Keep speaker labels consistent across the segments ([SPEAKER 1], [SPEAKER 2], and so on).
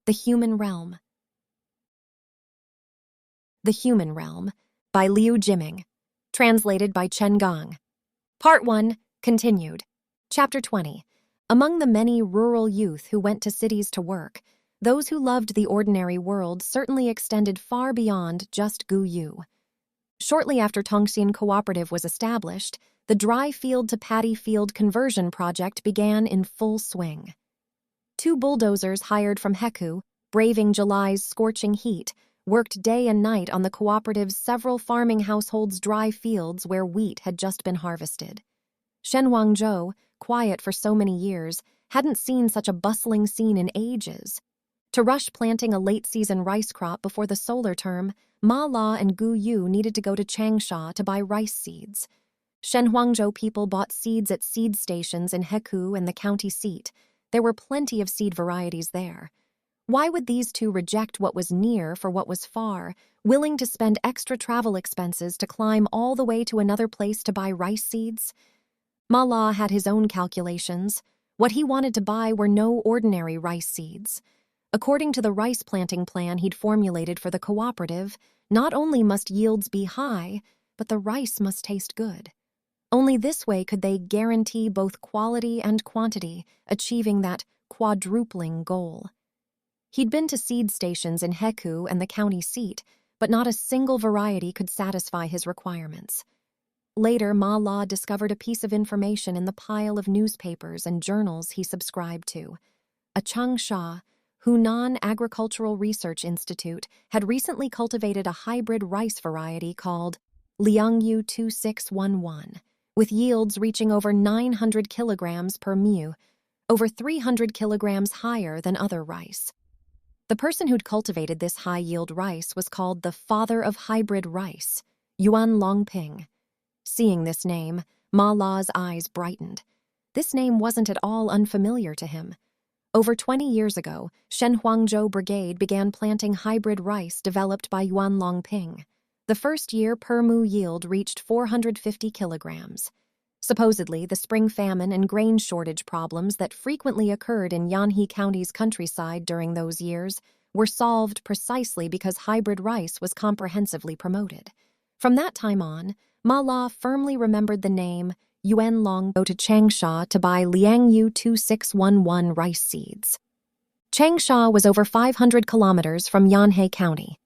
[SPEAKER 1] The Human Realm. The Human Realm, by Liu Jiming. Translated by Chen. Part 1, continued. Chapter 20. Among the many rural youth who went to cities to work, those who loved the ordinary world certainly extended far beyond just Gu Yu. Shortly after Tongxin Cooperative was established, the dry field to paddy field conversion project began in full swing. 2 bulldozers hired from Heku, braving July's scorching heat, worked day and night on the cooperative's several farming households' dry fields where wheat had just been harvested. Shenhuangzhou, quiet for so many years, hadn't seen such a bustling scene in ages. To rush planting a late-season rice crop before the solar term, Ma La and Gu Yu needed to go to Changsha to buy rice seeds. Shenhuangzhou people bought seeds at seed stations in Heku and the county seat. There were plenty of seed varieties there. Why would these two reject what was near for what was far, willing to spend extra travel expenses to climb all the way to another place to buy rice seeds? Ma La had his own calculations. What he wanted to buy were no ordinary rice seeds. According to the rice planting plan he'd formulated for the cooperative, not only must yields be high, but the rice must taste good. Only this way could they guarantee both quality and quantity, achieving that quadrupling goal. He'd been to seed stations in Heku and the county seat, but not a single variety could satisfy his requirements. Later, Ma La discovered a piece of information in the pile of newspapers and journals he subscribed to. A Changsha, Hunan Agricultural Research Institute, had recently cultivated a hybrid rice variety called Liangyu 2611. With yields reaching over 900 kilograms per mu, over 300 kilograms higher than other rice. The person who'd cultivated this high-yield rice was called the father of hybrid rice, Yuan Longping. Seeing this name, Ma La's eyes brightened. This name wasn't at all unfamiliar to him. Over 20 years ago, Shenhuangzhou Brigade began planting hybrid rice developed by Yuan Longping. The first year per-mu yield reached 450 kilograms. Supposedly, the spring famine and grain shortage problems that frequently occurred in Yanhe County's countryside during those years were solved precisely because hybrid rice was comprehensively promoted. From that time on, Ma La firmly remembered the name Yuan Long go to Changsha to buy Liangyu 2611 rice seeds. Changsha was over 500 kilometers from Yanhe County.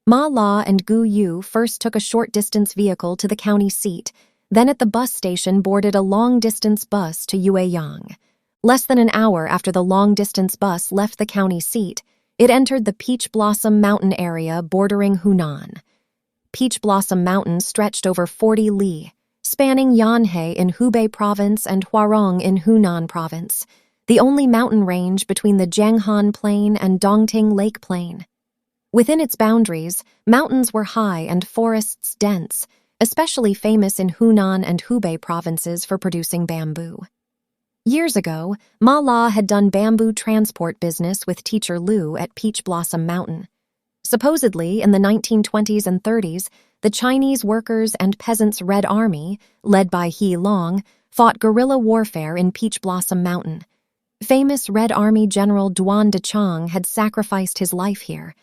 [SPEAKER 1] Ma La and Gu Yu first took a short-distance vehicle to the county seat, then at the bus station boarded a long-distance bus to Yueyang. Less than an hour after the long-distance bus left the county seat, it entered the Peach Blossom Mountain area bordering Hunan. Peach Blossom Mountain stretched over 40 li, spanning Yanhe in Hubei Province and Huarong in Hunan Province, the only mountain range between the Jianghan Plain and Dongting Lake Plain. Within its boundaries, mountains were high and forests dense, especially famous in Hunan and Hubei provinces for producing bamboo. Years ago, Ma La had done bamboo transport business with teacher Liu at Peach Blossom Mountain. Supposedly, in the 1920s and 30s, the Chinese workers' and peasants' Red Army, led by He Long, fought guerrilla warfare in Peach Blossom Mountain. Famous Red Army General Duan Dechang had sacrificed his life here.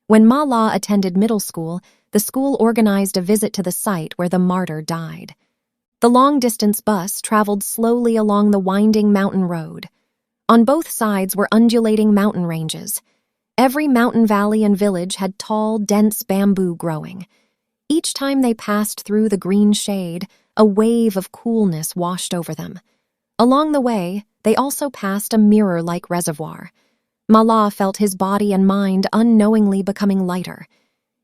[SPEAKER 1] When Ma La attended middle school, the school organized a visit to the site where the martyr died. The long-distance bus traveled slowly along the winding mountain road. On both sides were undulating mountain ranges. Every mountain valley and village had tall, dense bamboo growing. Each time they passed through the green shade, a wave of coolness washed over them. Along the way, they also passed a mirror-like reservoir. Ma La felt his body and mind unknowingly becoming lighter.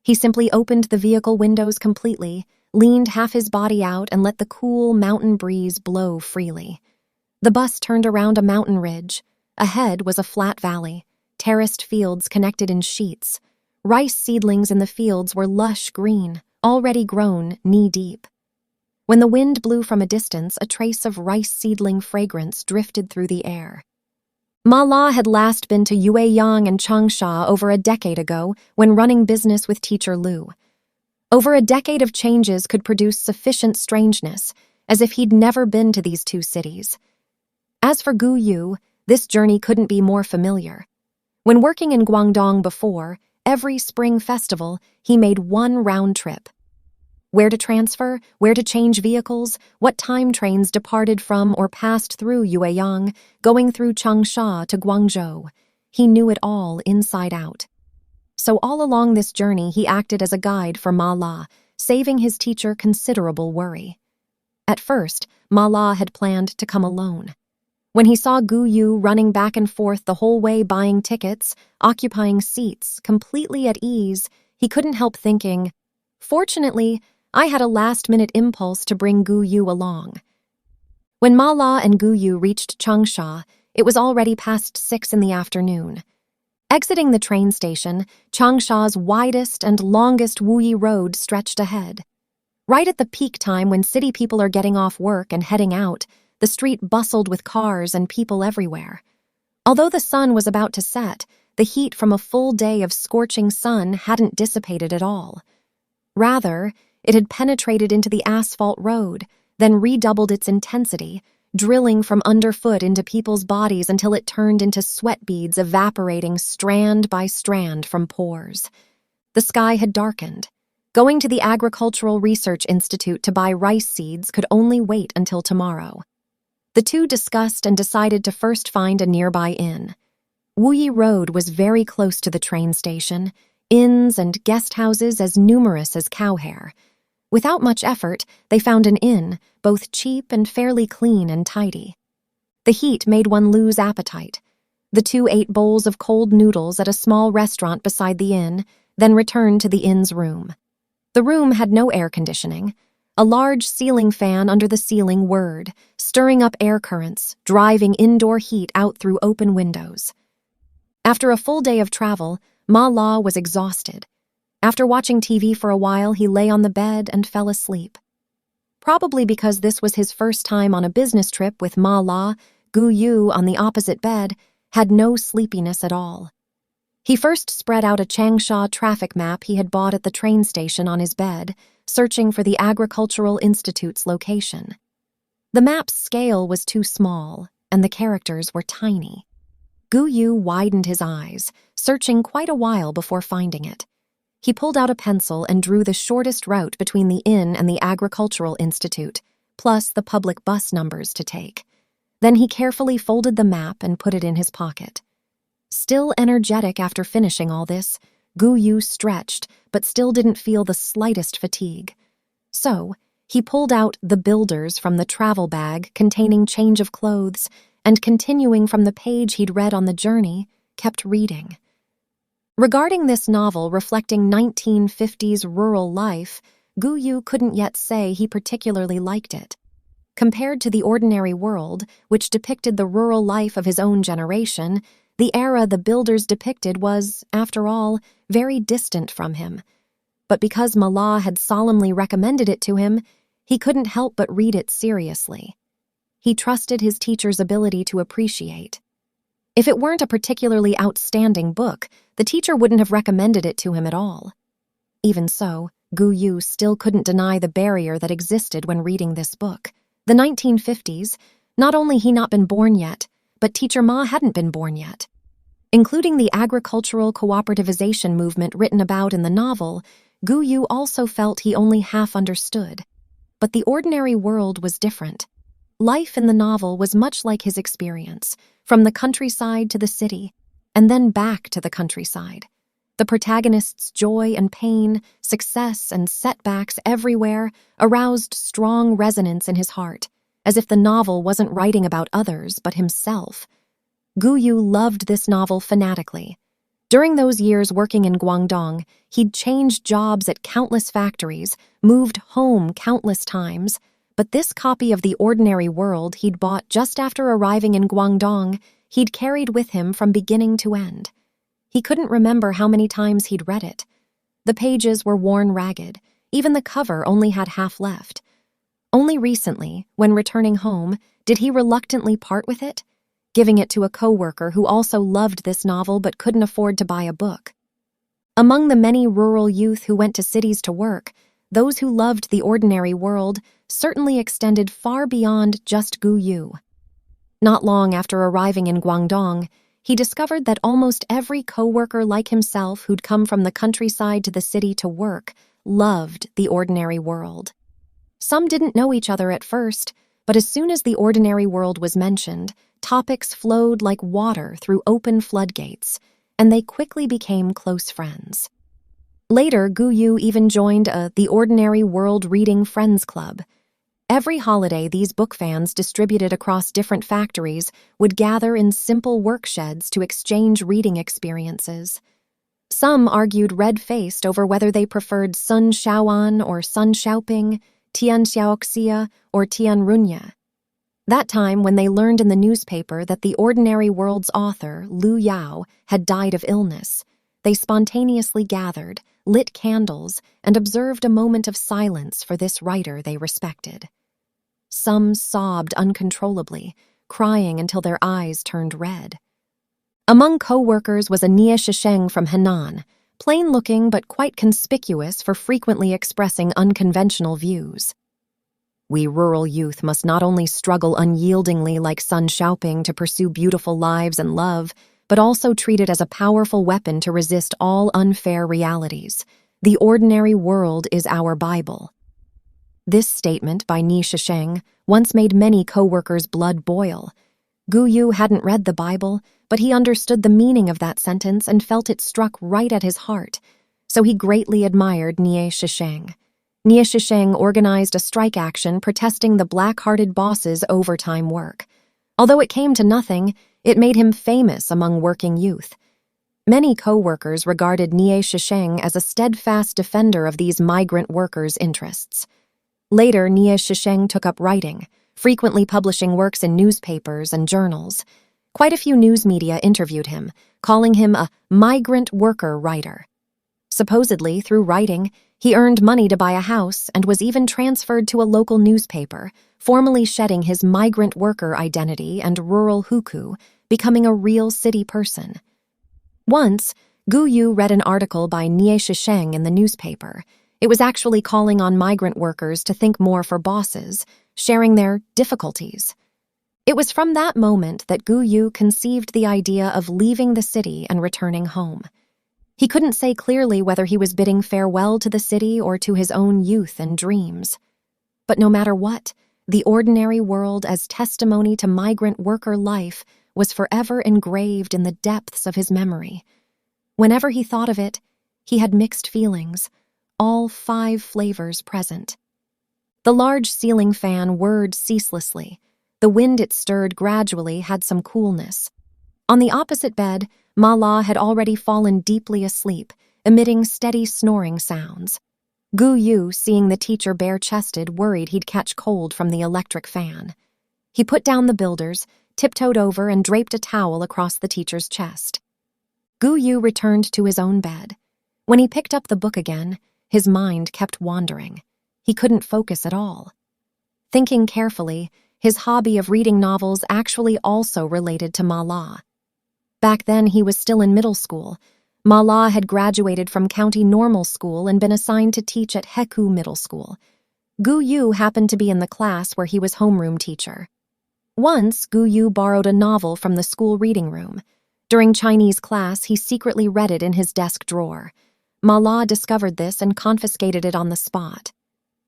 [SPEAKER 1] He simply opened the vehicle windows completely, leaned half his body out, and let the cool mountain breeze blow freely. The bus turned around a mountain ridge. Ahead was a flat valley, terraced fields connected in sheets. Rice seedlings in the fields were lush green, already grown knee-deep. When the wind blew from a distance, a trace of rice seedling fragrance drifted through the air. Ma La had last been to Yueyang and Changsha over a decade ago when running business with teacher Liu. Over a decade of changes could produce sufficient strangeness, as if he'd never been to these two cities. As for Gu Yu, this journey couldn't be more familiar. When working in Guangdong before, every spring festival, he made one round trip. Where to transfer, where to change vehicles, what time trains departed from or passed through Yueyang, going through Changsha to Guangzhou. He knew it all inside out. So all along this journey, he acted as a guide for Ma La, saving his teacher considerable worry. At first, Ma La had planned to come alone. When he saw Gu Yu running back and forth the whole way buying tickets, occupying seats, completely at ease, he couldn't help thinking, "Fortunately, I had a last-minute impulse to bring Gu Yu along." When Ma La and Gu Yu reached Changsha, it was already past 6 in the afternoon. Exiting the train station, Changsha's widest and longest Wuyi Road stretched ahead. Right at the peak time when city people are getting off work and heading out, the street bustled with cars and people everywhere. Although the sun was about to set, the heat from a full day of scorching sun hadn't dissipated at all. Rather, it had penetrated into the asphalt road, then redoubled its intensity, drilling from underfoot into people's bodies until it turned into sweat beads evaporating strand by strand from pores. The sky had darkened. Going to the Agricultural Research Institute to buy rice seeds could only wait until tomorrow. The two discussed and decided to first find a nearby inn. Wuyi Road was very close to the train station, inns and guest houses as numerous as cowhair. Without much effort, they found an inn, both cheap and fairly clean and tidy. The heat made one lose appetite. The two ate bowls of cold noodles at a small restaurant beside the inn, then returned to the inn's room. The room had no air conditioning. A large ceiling fan under the ceiling whirred, stirring up air currents, driving indoor heat out through open windows. After a full day of travel, Ma La was exhausted. After watching TV for a while, he lay on the bed and fell asleep. Probably because this was his first time on a business trip with Ma La, Gu Yu on the opposite bed had no sleepiness at all. He first spread out a Changsha traffic map he had bought at the train station on his bed, searching for the Agricultural Institute's location. The map's scale was too small, and the characters were tiny. Gu Yu widened his eyes, searching quite a while before finding it. He pulled out a pencil and drew the shortest route between the inn and the Agricultural Institute, plus the public bus numbers to take. Then he carefully folded the map and put it in his pocket. Still energetic after finishing all this, Gu Yu stretched, but still didn't feel the slightest fatigue. So, he pulled out The Builders from the travel bag containing change of clothes, and continuing from the page he'd read on the journey, kept reading. Regarding this novel reflecting 1950s rural life, Gu Yu couldn't yet say he particularly liked it. Compared to The Ordinary World, which depicted the rural life of his own generation, the era the Builders depicted was, after all, very distant from him. But because Ma La had solemnly recommended it to him, he couldn't help but read it seriously. He trusted his teacher's ability to appreciate. If it weren't a particularly outstanding book, the teacher wouldn't have recommended it to him at all. Even so, Gu Yu still couldn't deny the barrier that existed when reading this book. The 1950s, not only he not been born yet, but Teacher Ma hadn't been born yet. Including the agricultural cooperativization movement written about in the novel, Gu Yu also felt he only half understood. But The Ordinary World was different. Life in the novel was much like his experience, from the countryside to the city, and then back to the countryside. The protagonist's joy and pain, success and setbacks everywhere aroused strong resonance in his heart, as if the novel wasn't writing about others but himself. Gu Yu loved this novel fanatically. During those years working in Guangdong, he'd changed jobs at countless factories, moved home countless times, but this copy of The Ordinary World he'd bought just after arriving in Guangdong, he'd carried with him from beginning to end. He couldn't remember how many times he'd read it. The pages were worn ragged, even the cover only had half left. Only recently, when returning home, did he reluctantly part with it, giving it to a coworker who also loved this novel but couldn't afford to buy a book. Among the many rural youth who went to cities to work, those who loved The Ordinary World certainly extended far beyond just Gu Yu. Not long after arriving in Guangdong, he discovered that almost every coworker like himself who'd come from the countryside to the city to work loved the ordinary world. Some didn't know each other at first, but as soon as the ordinary world was mentioned, topics flowed like water through open floodgates, and they quickly became close friends. Later, Gu Yu even joined The Ordinary World Reading Friends Club. Every holiday, these book fans distributed across different factories would gather in simple worksheds to exchange reading experiences. Some argued red-faced over whether they preferred Sun Shaoan or Sun Xiaoping, Tian Xiaoxia or Tian Runya. That time when they learned in the newspaper that the Ordinary World's author, Lu Yao, had died of illness, they spontaneously gathered, lit candles, and observed a moment of silence for this writer they respected. Some sobbed uncontrollably, crying until their eyes turned red. Among co-workers was a Nie Shisheng from Henan, plain-looking but quite conspicuous for frequently expressing unconventional views. We rural youth must not only struggle unyieldingly like Sun Xiaoping to pursue beautiful lives and love, but also treat it as a powerful weapon to resist all unfair realities. The ordinary world is our Bible. This statement by Nie Shisheng once made many co-workers' blood boil. Gu Yu hadn't read the Bible, but he understood the meaning of that sentence and felt it struck right at his heart, so he greatly admired Nie Shisheng. Nie Shisheng organized a strike action protesting the black-hearted boss's overtime work. Although it came to nothing, it made him famous among working youth. Many co-workers regarded Nie Shisheng as a steadfast defender of these migrant workers' interests. Later, Nie Shisheng took up writing, frequently publishing works in newspapers and journals. Quite a few news media interviewed him, calling him a migrant worker writer. Supposedly, through writing, he earned money to buy a house and was even transferred to a local newspaper, formally shedding his migrant worker identity and rural hukou, becoming a real city person. Once, Gu Yu read an article by Nie Shisheng in the newspaper. It was actually calling on migrant workers to think more for bosses, sharing their difficulties. It was from that moment that Gu Yu conceived the idea of leaving the city and returning home. He couldn't say clearly whether he was bidding farewell to the city or to his own youth and dreams. But no matter what, the ordinary world as testimony to migrant worker life was forever engraved in the depths of his memory. Whenever he thought of it, he had mixed feelings, all 5 flavors present. The large ceiling fan whirred ceaselessly. The wind it stirred gradually had some coolness. On the opposite bed, Ma La had already fallen deeply asleep, emitting steady snoring sounds. Gu Yu, seeing the teacher bare-chested, worried he'd catch cold from the electric fan. He put down the builders, tiptoed over, and draped a towel across the teacher's chest. Gu Yu returned to his own bed. When he picked up the book again, his mind kept wandering. He couldn't focus at all. Thinking carefully, his hobby of reading novels actually also related to Ma La. Back then, he was still in middle school. Ma La had graduated from County Normal School and been assigned to teach at Heku Middle School. Gu Yu happened to be in the class where he was homeroom teacher. Once, Gu Yu borrowed a novel from the school reading room. During Chinese class, he secretly read it in his desk drawer. Ma La discovered this and confiscated it on the spot.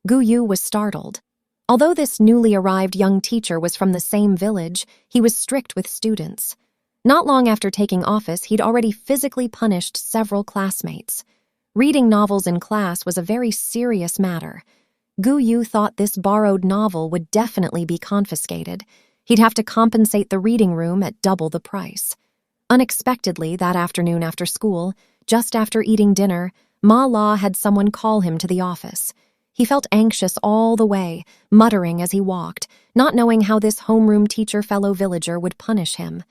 [SPEAKER 1] Gu Yu was startled. Although this newly arrived young teacher was from the same village, he was strict with students. Not long after taking office, he'd already physically punished several classmates. Reading novels in class was a very serious matter. Gu Yu thought this borrowed novel would definitely be confiscated. He'd have to compensate the reading room at double the price. Unexpectedly, that afternoon after school, just after eating dinner, Ma La had someone call him to the office. He felt anxious all the way, muttering as he walked, not knowing how this homeroom teacher fellow villager would punish him.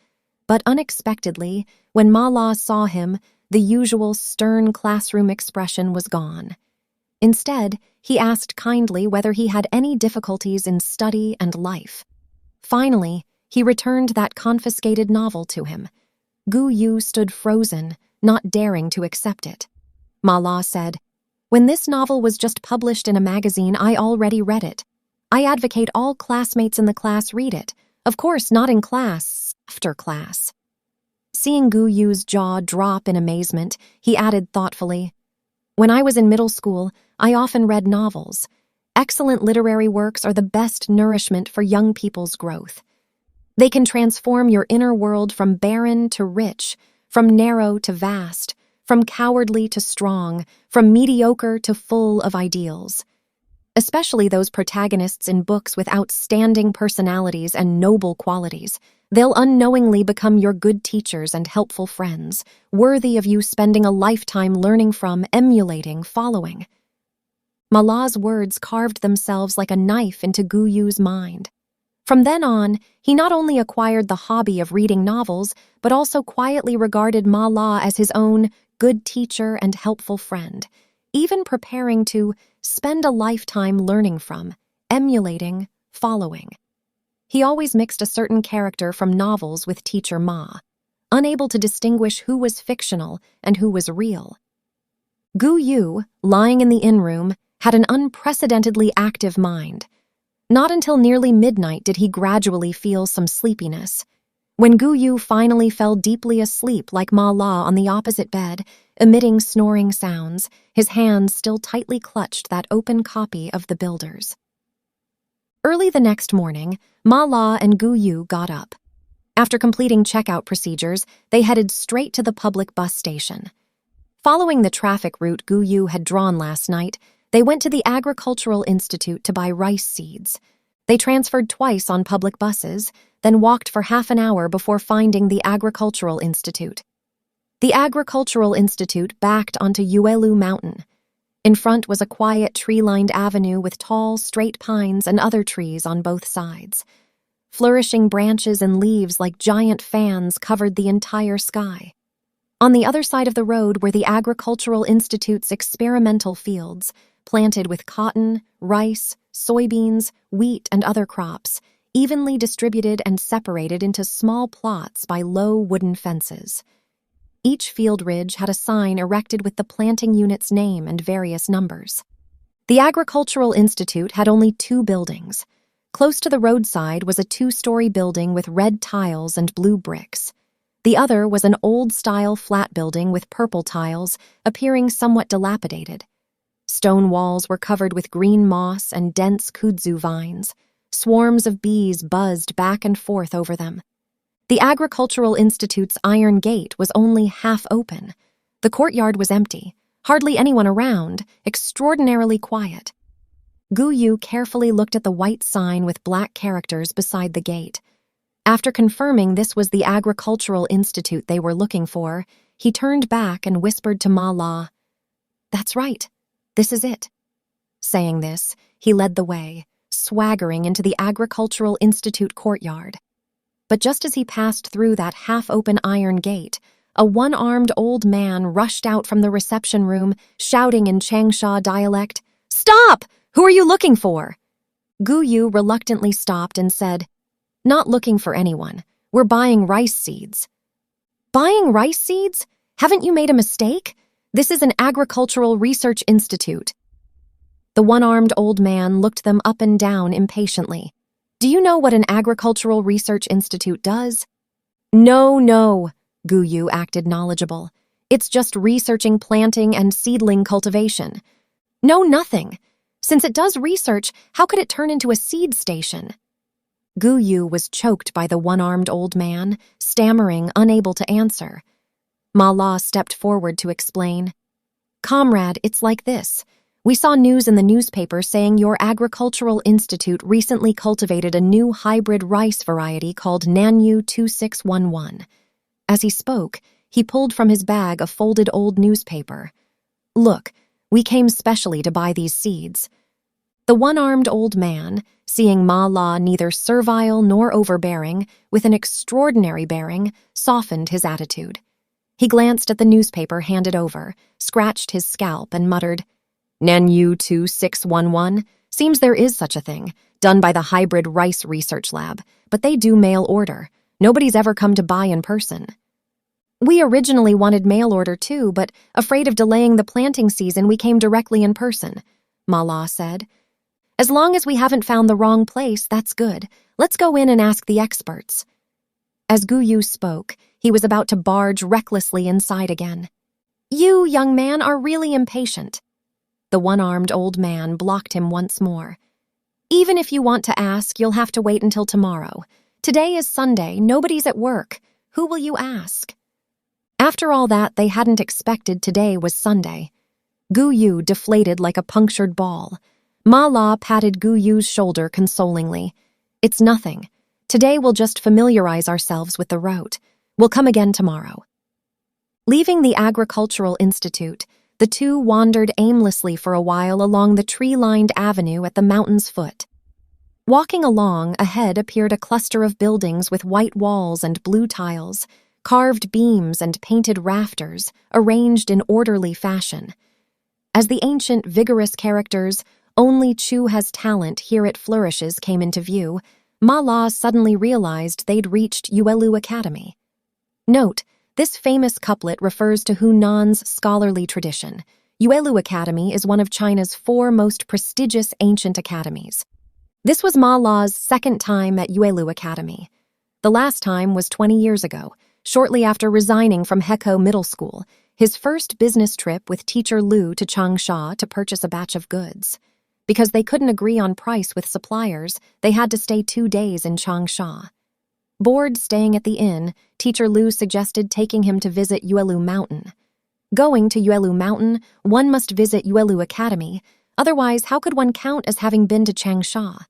[SPEAKER 1] But unexpectedly, when Ma La saw him, the usual stern classroom expression was gone. Instead, he asked kindly whether he had any difficulties in study and life. Finally, he returned that confiscated novel to him. Gu Yu stood frozen, not daring to accept it. Ma La said, "When this novel was just published in a magazine, I already read it. I advocate all classmates in the class read it. Of course, not in class, after class." Seeing Gu Yu's jaw drop in amazement, he added thoughtfully, "When I was in middle school, I often read novels. Excellent literary works are the best nourishment for young people's growth. They can transform your inner world from barren to rich, from narrow to vast, from cowardly to strong, from mediocre to full of ideals. Especially those protagonists in books with outstanding personalities and noble qualities. They'll unknowingly become your good teachers and helpful friends, worthy of you spending a lifetime learning from, emulating, following." Ma La's words carved themselves like a knife into Gu Yu's mind. From then on, he not only acquired the hobby of reading novels, but also quietly regarded Ma La as his own good teacher and helpful friend, even preparing to spend a lifetime learning from, emulating, following. He always mixed a certain character from novels with teacher Ma, unable to distinguish who was fictional and who was real. Gu Yu, lying in the inn-room, had an unprecedentedly active mind. Not until nearly midnight did he gradually feel some sleepiness. When Gu Yu finally fell deeply asleep like Ma La on the opposite bed, emitting snoring sounds, his hands still tightly clutched that open copy of The Builders. Early the next morning, Ma La and Gu Yu got up. After completing checkout procedures, they headed straight to the public bus station. Following the traffic route Gu Yu had drawn last night, they went to the Agricultural Institute to buy rice seeds. They transferred twice on public buses, then walked for half an hour before finding the Agricultural Institute. The Agricultural Institute backed onto Yuelu Mountain. In front was a quiet tree-lined avenue with tall, straight pines and other trees on both sides. Flourishing branches and leaves like giant fans covered the entire sky. On the other side of the road were the Agricultural Institute's experimental fields, planted with cotton, rice, soybeans, wheat, and other crops, evenly distributed and separated into small plots by low wooden fences. Each field ridge had a sign erected with the planting unit's name and various numbers. The Agricultural Institute had only 2 buildings. Close to the roadside was a 2-story building with red tiles and blue bricks. The other was an old-style flat building with purple tiles, appearing somewhat dilapidated. Stone walls were covered with green moss and dense kudzu vines. Swarms of bees buzzed back and forth over them. The Agricultural Institute's iron gate was only half open. The courtyard was empty, hardly anyone around, extraordinarily quiet. Gu Yu carefully looked at the white sign with black characters beside the gate. After confirming this was the Agricultural Institute they were looking for, he turned back and whispered to Ma La, "That's right. This is it." Saying this, he led the way, swaggering into the Agricultural Institute courtyard. But just as he passed through that half-open iron gate, a one-armed old man rushed out from the reception room, shouting in Changsha dialect, "Stop! Who are you looking for?" Gu Yu reluctantly stopped and said, "Not looking for anyone. We're buying rice seeds." "Buying rice seeds? Haven't you made a mistake? This is an agricultural research institute." The one-armed old man looked them up and down impatiently. "Do you know what an agricultural research institute does?" No, Gu Yu acted knowledgeable. "It's just researching planting and seedling cultivation." "No, nothing. Since it does research, how could it turn into a seed station?" Gu Yu was choked by the one-armed old man, stammering, unable to answer. Ma La stepped forward to explain. "Comrade, it's like this. We saw news in the newspaper saying your Agricultural Institute recently cultivated a new hybrid rice variety called Nanyu 2611. As he spoke, he pulled from his bag a folded old newspaper. "Look, we came specially to buy these seeds." The one-armed old man, seeing Ma La neither servile nor overbearing, with an extraordinary bearing, softened his attitude. He glanced at the newspaper handed over, scratched his scalp, and muttered, "Nanyu 2611? Seems there is such a thing, done by the Hybrid Rice Research Lab, but they do mail order. Nobody's ever come to buy in person." "We originally wanted mail order too, but afraid of delaying the planting season, we came directly in person," Ma La said. "As long as we haven't found the wrong place, that's good. Let's go in and ask the experts." As Gu Yu spoke, He was about to barge recklessly inside again. "You, young man, are really impatient." The one-armed old man blocked him once more. "Even if you want to ask, you'll have to wait until tomorrow. Today is Sunday, nobody's at work. Who will you ask?" After all that, they hadn't expected today was Sunday. Gu Yu deflated like a punctured ball. Ma La patted Gu Yu's shoulder consolingly. "It's nothing. Today we'll just familiarize ourselves with the route. We'll come again tomorrow." Leaving the Agricultural Institute, the two wandered aimlessly for a while along the tree-lined avenue at the mountain's foot. Walking along, ahead appeared a cluster of buildings with white walls and blue tiles, carved beams and painted rafters, arranged in orderly fashion. As the ancient, vigorous characters, "Only Chu has talent, here it flourishes," came into view, Ma La suddenly realized they'd reached Yuelu Academy. Note, this famous couplet refers to Hunan's scholarly tradition. Yuelu Academy is one of China's 4 most prestigious ancient academies. This was Ma La's second time at Yuelu Academy. The last time was 20 years ago, shortly after resigning from Hekou Middle School, his first business trip with teacher Liu to Changsha to purchase a batch of goods. Because they couldn't agree on price with suppliers, they had to stay 2 days in Changsha. Bored staying at the inn, teacher Liu suggested taking him to visit Yuelu Mountain. Going to Yuelu Mountain, one must visit Yuelu Academy, otherwise how could one count as having been to Changsha?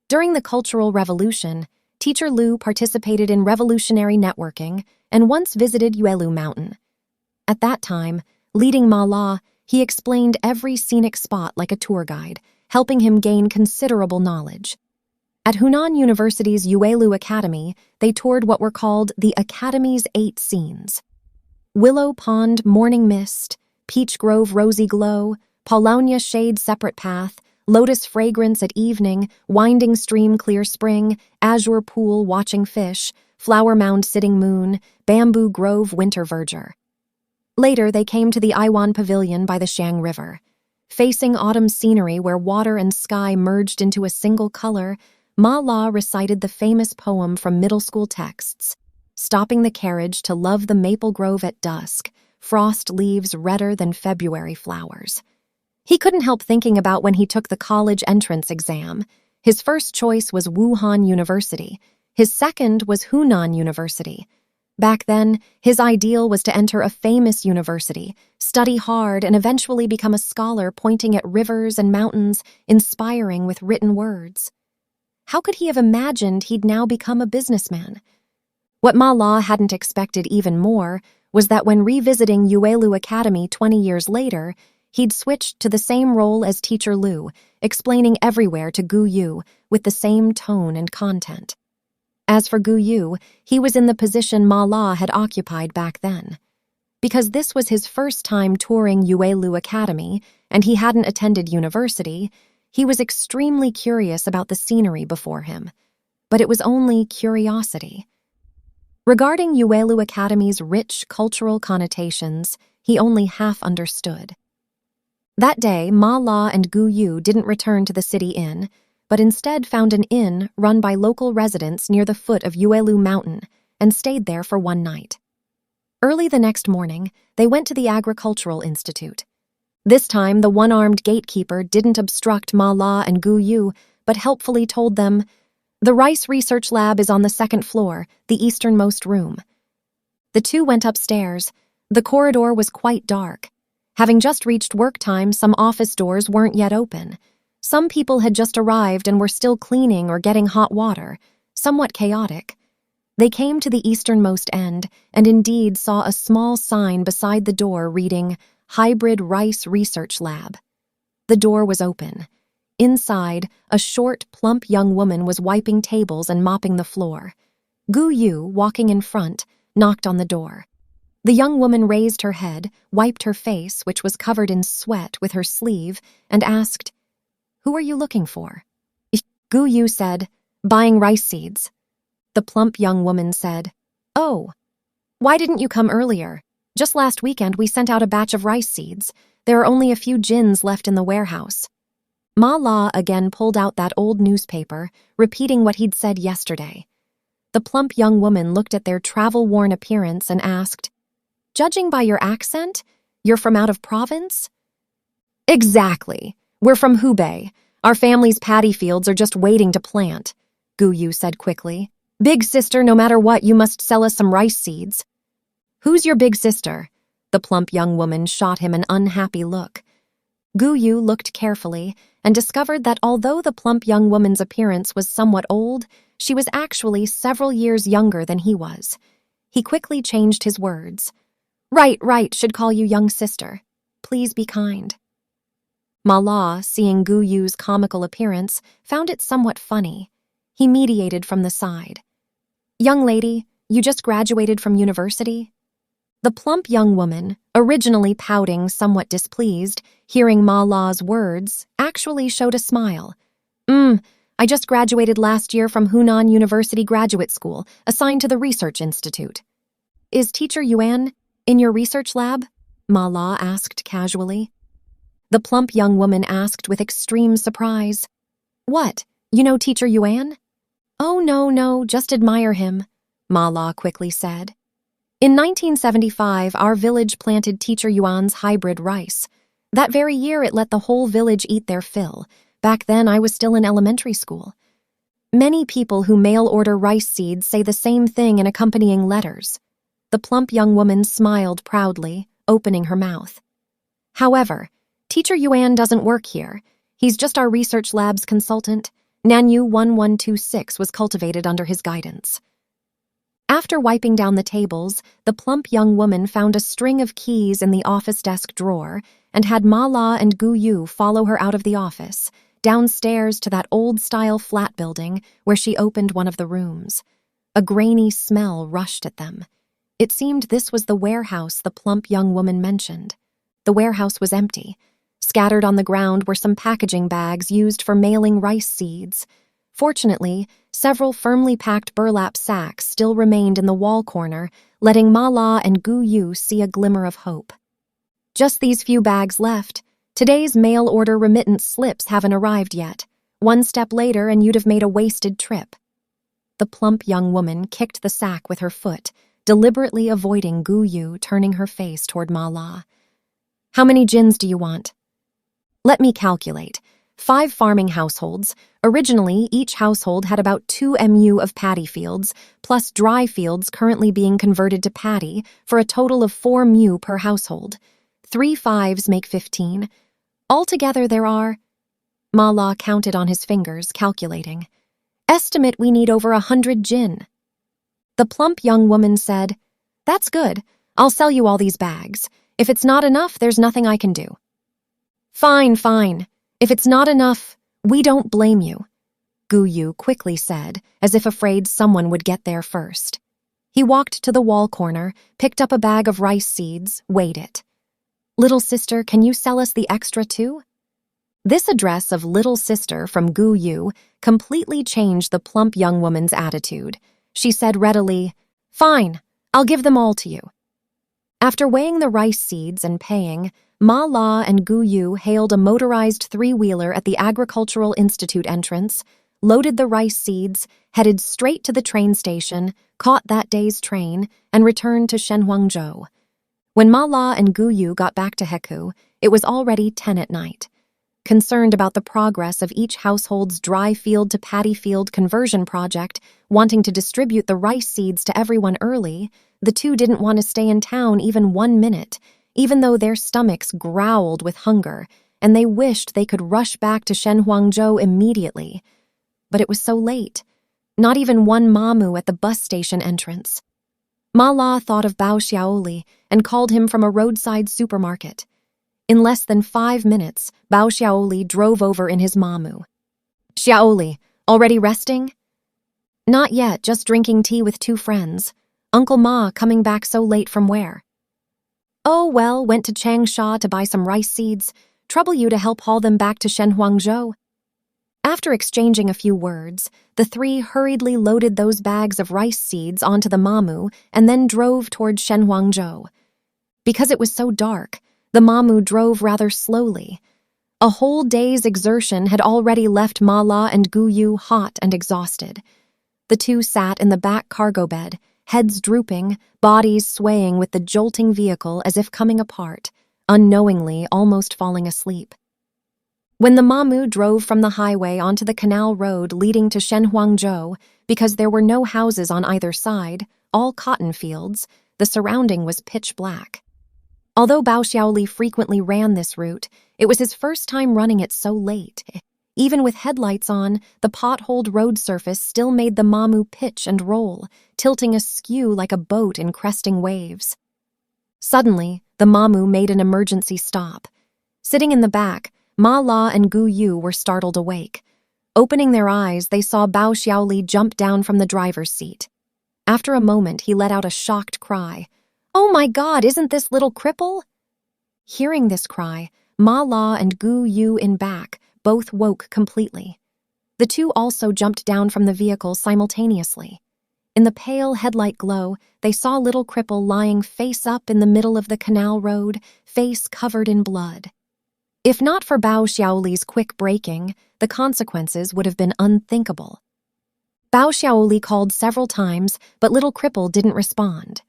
[SPEAKER 1] During the Cultural Revolution, teacher Liu participated in revolutionary networking and once visited Yuelu Mountain. At that time, leading Ma La, he explained every scenic spot like a tour guide, helping him gain considerable knowledge. At Hunan University's Yuelu Academy, they toured what were called the Academy's 8 scenes. Willow Pond Morning Mist, Peach Grove Rosy Glow, Paulownia Shade Separate Path, Lotus Fragrance at Evening, Winding Stream Clear Spring, Azure Pool Watching Fish, Flower Mound Sitting Moon, Bamboo Grove Winter Verdure. Later, they came to the Aiwan Pavilion by the Xiang River. Facing autumn scenery where water and sky merged into a single color, Ma La recited the famous poem from middle school texts, "Stopping the carriage to love the maple grove at dusk, frost leaves redder than February flowers." He couldn't help thinking about when he took the college entrance exam. His first choice was Wuhan University. His second was Hunan University. Back then, his ideal was to enter a famous university, study hard, and eventually become a scholar pointing at rivers and mountains, inspiring with written words. How could he have imagined he'd now become a businessman? What Ma La hadn't expected even more was that when revisiting Yuelu Academy 20 years later, he'd switched to the same role as teacher Liu, explaining everywhere to Gu Yu with the same tone and content. As for Gu Yu, he was in the position Ma La had occupied back then. Because this was his first time touring Yuelu Academy and he hadn't attended university, he was extremely curious about the scenery before him. But it was only curiosity. Regarding Yuelu Academy's rich cultural connotations, he only half understood. That day, Ma La and Gu Yu didn't return to the city inn, but instead found an inn run by local residents near the foot of Yuelu Mountain and stayed there for one night. Early the next morning, they went to the Agricultural Institute. This time, the one-armed gatekeeper didn't obstruct Ma La and Gu Yu, but helpfully told them, "The rice research lab is on the 2nd floor, the easternmost room." The two went upstairs. The corridor was quite dark. Having just reached work time, some office doors weren't yet open. Some people had just arrived and were still cleaning or getting hot water, somewhat chaotic. They came to the easternmost end and indeed saw a small sign beside the door reading, "Hybrid Rice Research Lab." The door was open. Inside, a short, plump young woman was wiping tables and mopping the floor. Gu Yu, walking in front, knocked on the door. The young woman raised her head, wiped her face, which was covered in sweat, with her sleeve, and asked, "Who are you looking for?" Gu Yu said, "Buying rice seeds." The plump young woman said, "Oh, why didn't you come earlier? Just last weekend we sent out a batch of rice seeds. There are only a few gins left in the warehouse." Ma La again pulled out that old newspaper, repeating what he'd said yesterday. The plump young woman looked at their travel-worn appearance and asked, "Judging by your accent, you're from out of province?" "Exactly. We're from Hubei. Our family's paddy fields are just waiting to plant," Gu Yu said quickly. "Big sister, no matter what, you must sell us some rice seeds." "Who's your big sister?" The plump young woman shot him an unhappy look. Gu Yu looked carefully and discovered that although the plump young woman's appearance was somewhat old, she was actually several years younger than he was. He quickly changed his words. Right, should call you young sister. Please be kind." Ma La, seeing Gu Yu's comical appearance, found it somewhat funny. He mediated from the side. "Young lady, you just graduated from university?" The plump young woman, originally pouting somewhat displeased, hearing Ma La's words, actually showed a smile. I just graduated last year from Hunan University Graduate School, assigned to the Research Institute." "Is Teacher Yuan in your research lab?" Ma La asked casually. The plump young woman asked with extreme surprise. "What, you know Teacher Yuan?" "Oh, no, just admire him," Ma La quickly said. "In 1975, our village planted Teacher Yuan's hybrid rice. That very year, it let the whole village eat their fill. Back then, I was still in elementary school. Many people who mail-order rice seeds say the same thing in accompanying letters." The plump young woman smiled proudly, opening her mouth. "However, Teacher Yuan doesn't work here. He's just our research lab's consultant. Nanyu 1126 was cultivated under his guidance." After wiping down the tables, the plump young woman found a string of keys in the office desk drawer and had Ma La and Gu Yu follow her out of the office, downstairs to that old-style flat building where she opened one of the rooms. A grainy smell rushed at them. It seemed this was the warehouse the plump young woman mentioned. The warehouse was empty. Scattered on the ground were some packaging bags used for mailing rice seeds. Fortunately, several firmly packed burlap sacks still remained in the wall corner, letting Ma La and Gu Yu see a glimmer of hope. "Just these few bags left. Today's mail-order remittance slips haven't arrived yet. One step later and you'd have made a wasted trip." The plump young woman kicked the sack with her foot, deliberately avoiding Gu Yu, turning her face toward Ma La. "How many jins do you want?" "Let me calculate. 5 farming households. Originally, each household had about 2 mu of paddy fields, plus dry fields currently being converted to paddy, for a total of 4 mu per household. 3 5s make 15. Altogether there are..." Ma La counted on his fingers, calculating. "Estimate we need over 100 jin." The plump young woman said, "That's good. I'll sell you all these bags. If it's not enough, there's nothing I can do." Fine. If it's not enough, we don't blame you," Gu Yu quickly said, as if afraid someone would get there first. He walked to the wall corner, picked up a bag of rice seeds, weighed it. "Little sister, can you sell us the extra too?" This address of little sister from Gu Yu completely changed the plump young woman's attitude. She said readily, "Fine, I'll give them all to you." After weighing the rice seeds and paying, Ma La and Gu Yu hailed a motorized 3-wheeler at the Agricultural Institute entrance, loaded the rice seeds, headed straight to the train station, caught that day's train, and returned to Shenhuangzhou. When Ma La and Gu Yu got back to Heku, it was already 10 at night. Concerned about the progress of each household's dry field to paddy field conversion project, wanting to distribute the rice seeds to everyone early, the two didn't want to stay in town even 1 minute, even though their stomachs growled with hunger, and they wished they could rush back to Shenhuangzhou immediately. But it was so late. Not even one mamu at the bus station entrance. Ma La thought of Bao Xiaoli and called him from a roadside supermarket. In less than 5 minutes, Bao Xiaoli drove over in his mamu. "Xiaoli, already resting?" "Not yet, just drinking tea with 2 friends. Uncle Ma coming back so late from where?" "Oh, well, went to Changsha to buy some rice seeds. Trouble you to help haul them back to Shenhuangzhou." After exchanging a few words, the 3 hurriedly loaded those bags of rice seeds onto the mamu and then drove toward Shenhuangzhou. Because it was so dark, the mamu drove rather slowly. A whole day's exertion had already left Ma La and Gu Yu hot and exhausted. The two sat in the back cargo bed, heads drooping, bodies swaying with the jolting vehicle as if coming apart, unknowingly almost falling asleep. When the Mamu drove from the highway onto the canal road leading to Shenhuangzhou, because there were no houses on either side, all cotton fields, the surrounding was pitch black. Although Bao Xiaoli frequently ran this route, it was his first time running it so late. Even with headlights on, the potholed road surface still made the Mamu pitch and roll, tilting askew like a boat in cresting waves. Suddenly, the Mamu made an emergency stop. Sitting in the back, Ma La and Gu Yu were startled awake. Opening their eyes, they saw Bao Xiaoli jump down from the driver's seat. After a moment, he let out a shocked cry. "Oh my God, isn't this little cripple?" Hearing this cry, Ma La and Gu Yu in back both woke completely. The two also jumped down from the vehicle simultaneously. In the pale headlight glow, they saw little cripple lying face up in the middle of the canal road, face covered in blood. If not for Bao Xiaoli's quick braking, the consequences would have been unthinkable. Bao Xiaoli called several times, but little cripple didn't respond.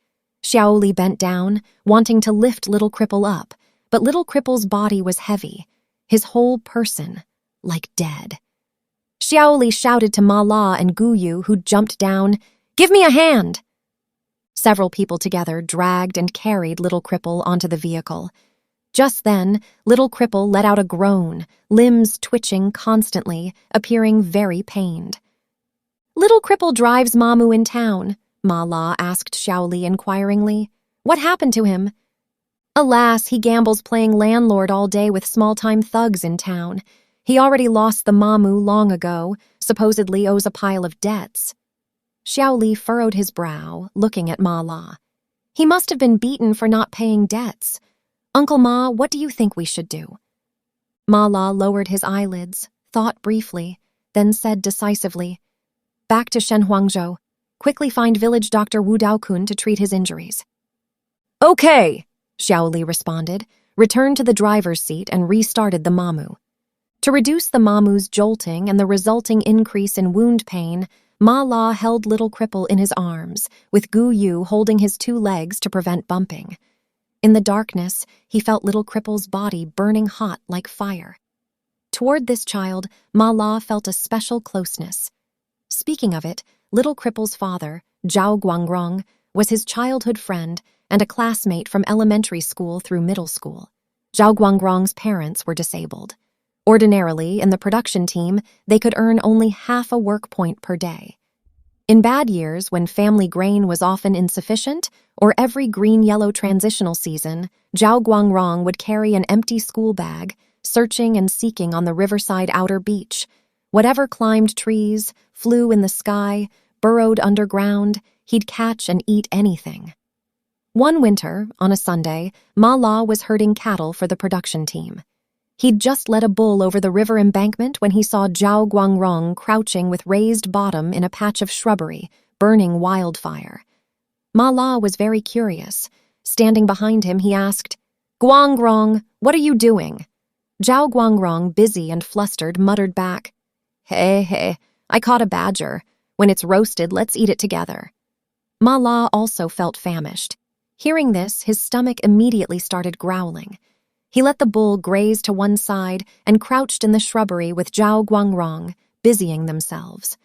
[SPEAKER 1] Xiaoli bent down, wanting to lift little cripple up, but little cripple's body was heavy, his whole person, like dead. Xiaoli shouted to Ma La and Gu Yu, who jumped down, "Give me a hand!" Several people together dragged and carried little cripple onto the vehicle. Just then, little cripple let out a groan, limbs twitching constantly, appearing very pained. "Little cripple drives Mamu in town," Ma La asked Xiaoli inquiringly. "What happened to him?" "Alas, he gambles playing landlord all day with small-time thugs in town. He already lost the Mamu long ago, supposedly owes a pile of debts." Xiaoli furrowed his brow, looking at Ma La. "He must have been beaten for not paying debts. Uncle Ma, what do you think we should do?" Ma La lowered his eyelids, thought briefly, then said decisively, "Back to Shenhuangzhou. Quickly find village Dr. Wu Daokun to treat his injuries." "Okay," Xiaoli responded, returned to the driver's seat and restarted the Mamu. To reduce the Mamu's jolting and the resulting increase in wound pain, Ma La held little cripple in his arms, with Gu Yu holding his two legs to prevent bumping. In the darkness, he felt little cripple's body burning hot like fire. Toward this child, Ma La felt a special closeness. Speaking of it, little cripple's father, Zhao Guangrong, was his childhood friend and a classmate from elementary school through middle school. Zhao Guangrong's parents were disabled. Ordinarily, in the production team, they could earn only half a work point per day. In bad years, when family grain was often insufficient, or every green-yellow transitional season, Zhao Guangrong would carry an empty school bag, searching and seeking on the riverside outer beach. Whatever climbed trees, flew in the sky, burrowed underground, he'd catch and eat anything. One winter, on a Sunday, Ma La was herding cattle for the production team. He'd just led a bull over the river embankment when he saw Zhao Guangrong crouching with raised bottom in a patch of shrubbery, burning wildfire. Ma La was very curious. Standing behind him, he asked, "Guangrong, what are you doing?" Zhao Guangrong, busy and flustered, muttered back, Hey, I caught a badger. When it's roasted, let's eat it together." Ma La also felt famished. Hearing this, his stomach immediately started growling. He let the bull graze to one side and crouched in the shrubbery with Zhao Guangrong, busying themselves.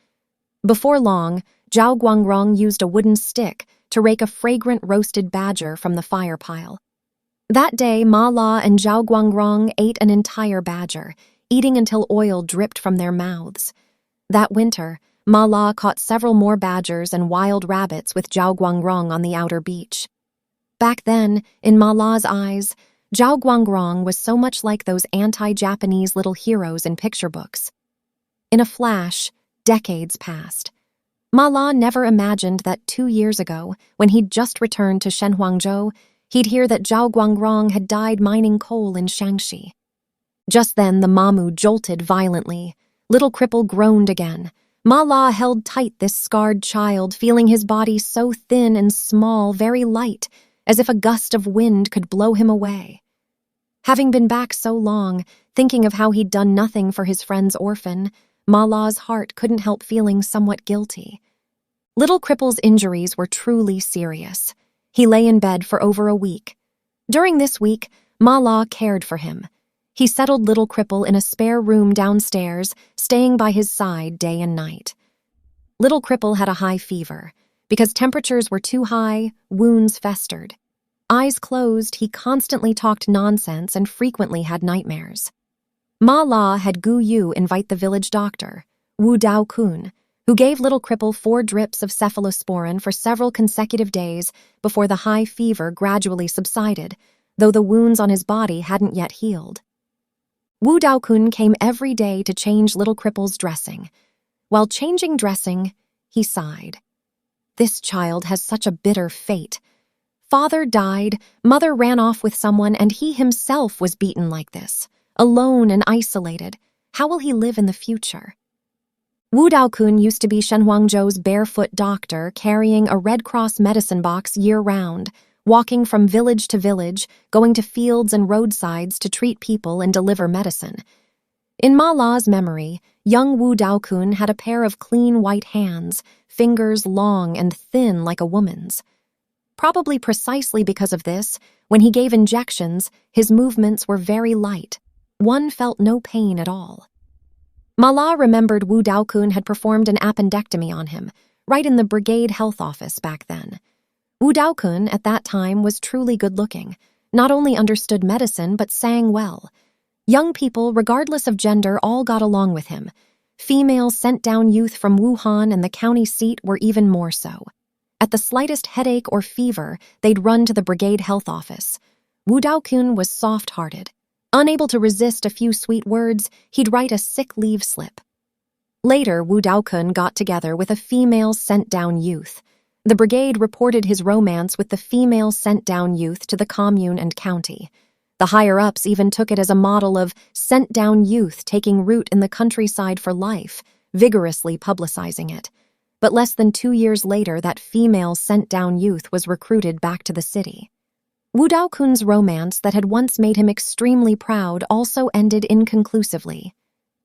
[SPEAKER 1] Before long, Zhao Guangrong used a wooden stick to rake a fragrant roasted badger from the fire pile. That day, Ma La and Zhao Guangrong ate an entire badger, eating until oil dripped from their mouths. That winter, Ma La caught several more badgers and wild rabbits with Zhao Guangrong on the outer beach. Back then, in Ma La's eyes, Zhao Guangrong was so much like those anti-Japanese little heroes in picture books. In a flash, decades passed. Ma La never imagined that 2 years ago, when he'd just returned to Shenhuangzhou, he'd hear that Zhao Guangrong had died mining coal in Shaanxi. Just then, the Mamu jolted violently. Little cripple groaned again. Ma La held tight this scarred child, feeling his body so thin and small, very light, as if a gust of wind could blow him away. Having been back so long, thinking of how he'd done nothing for his friend's orphan, Ma La's heart couldn't help feeling somewhat guilty. Little Cripple's injuries were truly serious. He lay in bed for over a week. During this week, Ma La cared for him. He settled Little Cripple in a spare room downstairs, staying by his side day and night. Little Cripple had a high fever. Because temperatures were too high, wounds festered. Eyes closed, he constantly talked nonsense and frequently had nightmares. Ma La had Gu Yu invite the village doctor, Wu Dao Kun, who gave Little Cripple 4 drips of cephalosporin for several consecutive days before the high fever gradually subsided, though the wounds on his body hadn't yet healed. Wu Dao Kun came every day to change Little Cripple's dressing. While changing dressing, he sighed. This child has such a bitter fate. Father died, mother ran off with someone, and he himself was beaten like this. Alone and isolated. How will he live in the future? Wu Daokun used to be Shen Huangzhou's barefoot doctor, carrying a Red Cross medicine box year-round, walking from village to village, going to fields and roadsides to treat people and deliver medicine. In Ma La's memory, young Wu Daokun had a pair of clean white hands, fingers long and thin like a woman's. Probably precisely because of this, when he gave injections, his movements were very light. One felt no pain at all. Ma La remembered Wu Daokun had performed an appendectomy on him, right in the brigade health office back then. Wu Daokun, at that time, was truly good-looking, not only understood medicine, but sang well. Young people, regardless of gender, all got along with him. Female sent-down youth from Wuhan and the county seat were even more so. At the slightest headache or fever, they'd run to the brigade health office. Wu Daokun was soft-hearted. Unable to resist a few sweet words, he'd write a sick leave slip. Later, Wu Daokun got together with a female sent-down youth. The brigade reported his romance with the female sent-down youth to the commune and county. The higher-ups even took it as a model of sent-down youth taking root in the countryside for life, vigorously publicizing it. But less than 2 years later, that female sent-down youth was recruited back to the city. Wu Daokun's romance that had once made him extremely proud also ended inconclusively.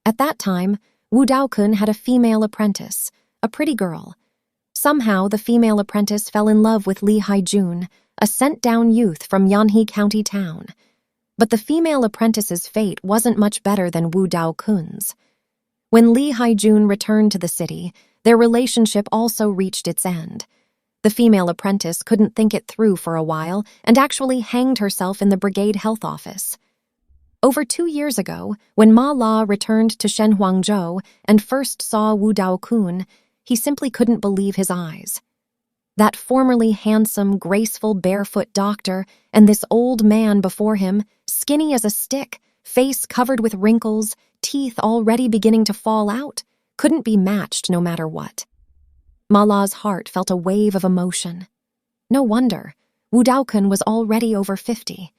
[SPEAKER 1] At that time, Wu Daokun had a female apprentice, a pretty girl. Somehow, the female apprentice fell in love with Li Haijun, a sent-down youth from Yanhe County town. But the female apprentice's fate wasn't much better than Wu Daokun's. When Li Haijun returned to the city, their relationship also reached its end. The female apprentice couldn't think it through for a while and actually hanged herself in the brigade health office. Over 2 years ago, when Ma La returned to Shen Huangzhou and first saw Wu Daokun, he simply couldn't believe his eyes. That formerly handsome, graceful, barefoot doctor and this old man before him, skinny as a stick, face covered with wrinkles, teeth already beginning to fall out, couldn't be matched no matter what. Ma La's heart felt a wave of emotion. No wonder, Wu Daokun was already over 50.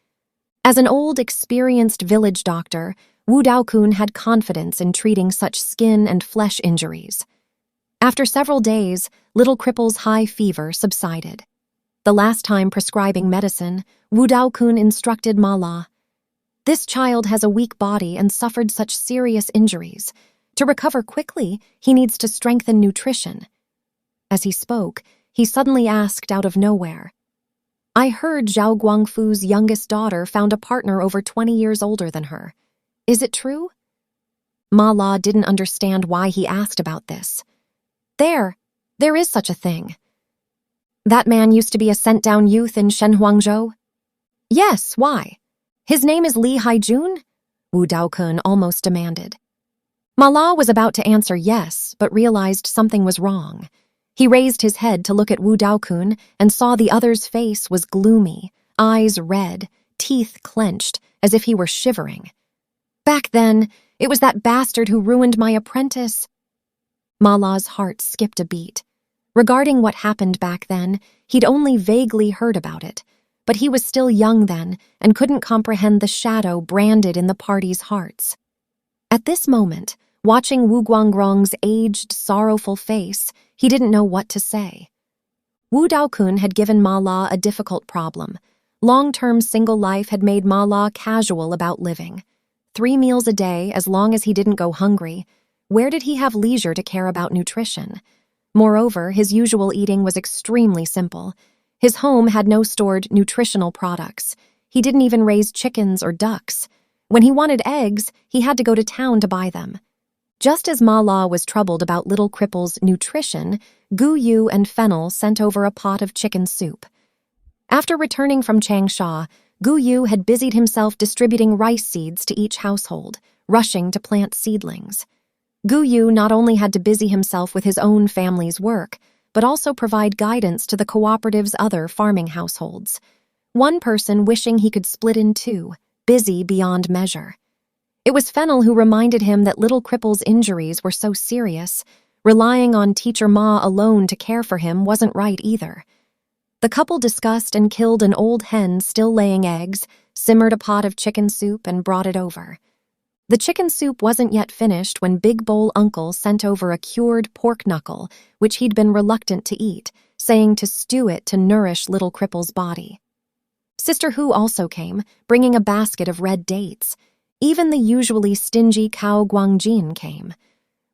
[SPEAKER 1] As an old, experienced village doctor, Wu Daokun had confidence in treating such skin and flesh injuries. After several days, Little Cripple's high fever subsided. The last time prescribing medicine, Wu Daokun instructed Ma La, "This child has a weak body and suffered such serious injuries. To recover quickly, he needs to strengthen nutrition." As he spoke, he suddenly asked out of nowhere, "I heard Zhao Guangfu's youngest daughter found a partner over 20 years older than her. Is it true?" Ma La didn't understand why he asked about this. There is such a thing." "That man used to be a sent-down youth in Shen Huangzhou?" "Yes, why? His name is Li Haijun?" Wu Daokun almost demanded. Ma La was about to answer yes, but realized something was wrong. He raised his head to look at Wu Daokun and saw the other's face was gloomy, eyes red, teeth clenched, as if he were shivering. "Back then, it was that bastard who ruined my apprentice." Ma La's heart skipped a beat. Regarding what happened back then, he'd only vaguely heard about it, but he was still young then and couldn't comprehend the shadow branded in the party's hearts. At this moment, watching Wu Guangrong's aged, sorrowful face, he didn't know what to say. Wu Daokun had given Ma La a difficult problem. Long-term single life had made Ma La casual about living. 3 meals a day, as long as he didn't go hungry. Where did he have leisure to care about nutrition? Moreover, his usual eating was extremely simple. His home had no stored nutritional products. He didn't even raise chickens or ducks. When he wanted eggs, he had to go to town to buy them. Just as Ma La was troubled about little Cripple's nutrition, Gu Yu and Fennel sent over a pot of chicken soup. After returning from Changsha, Gu Yu had busied himself distributing rice seeds to each household, rushing to plant seedlings. Gu Yu not only had to busy himself with his own family's work, but also provide guidance to the cooperative's other farming households. One person wishing he could split in two, busy beyond measure. It was Fennel who reminded him that little Cripple's injuries were so serious. Relying on Teacher Ma alone to care for him wasn't right either. The couple discussed and killed an old hen still laying eggs, simmered a pot of chicken soup, and brought it over. The chicken soup wasn't yet finished when Big Bowl Uncle sent over a cured pork knuckle, which he'd been reluctant to eat, saying to stew it to nourish little Cripple's body. Sister Hu also came, bringing a basket of red dates. Even the usually stingy Cao Guangjin came.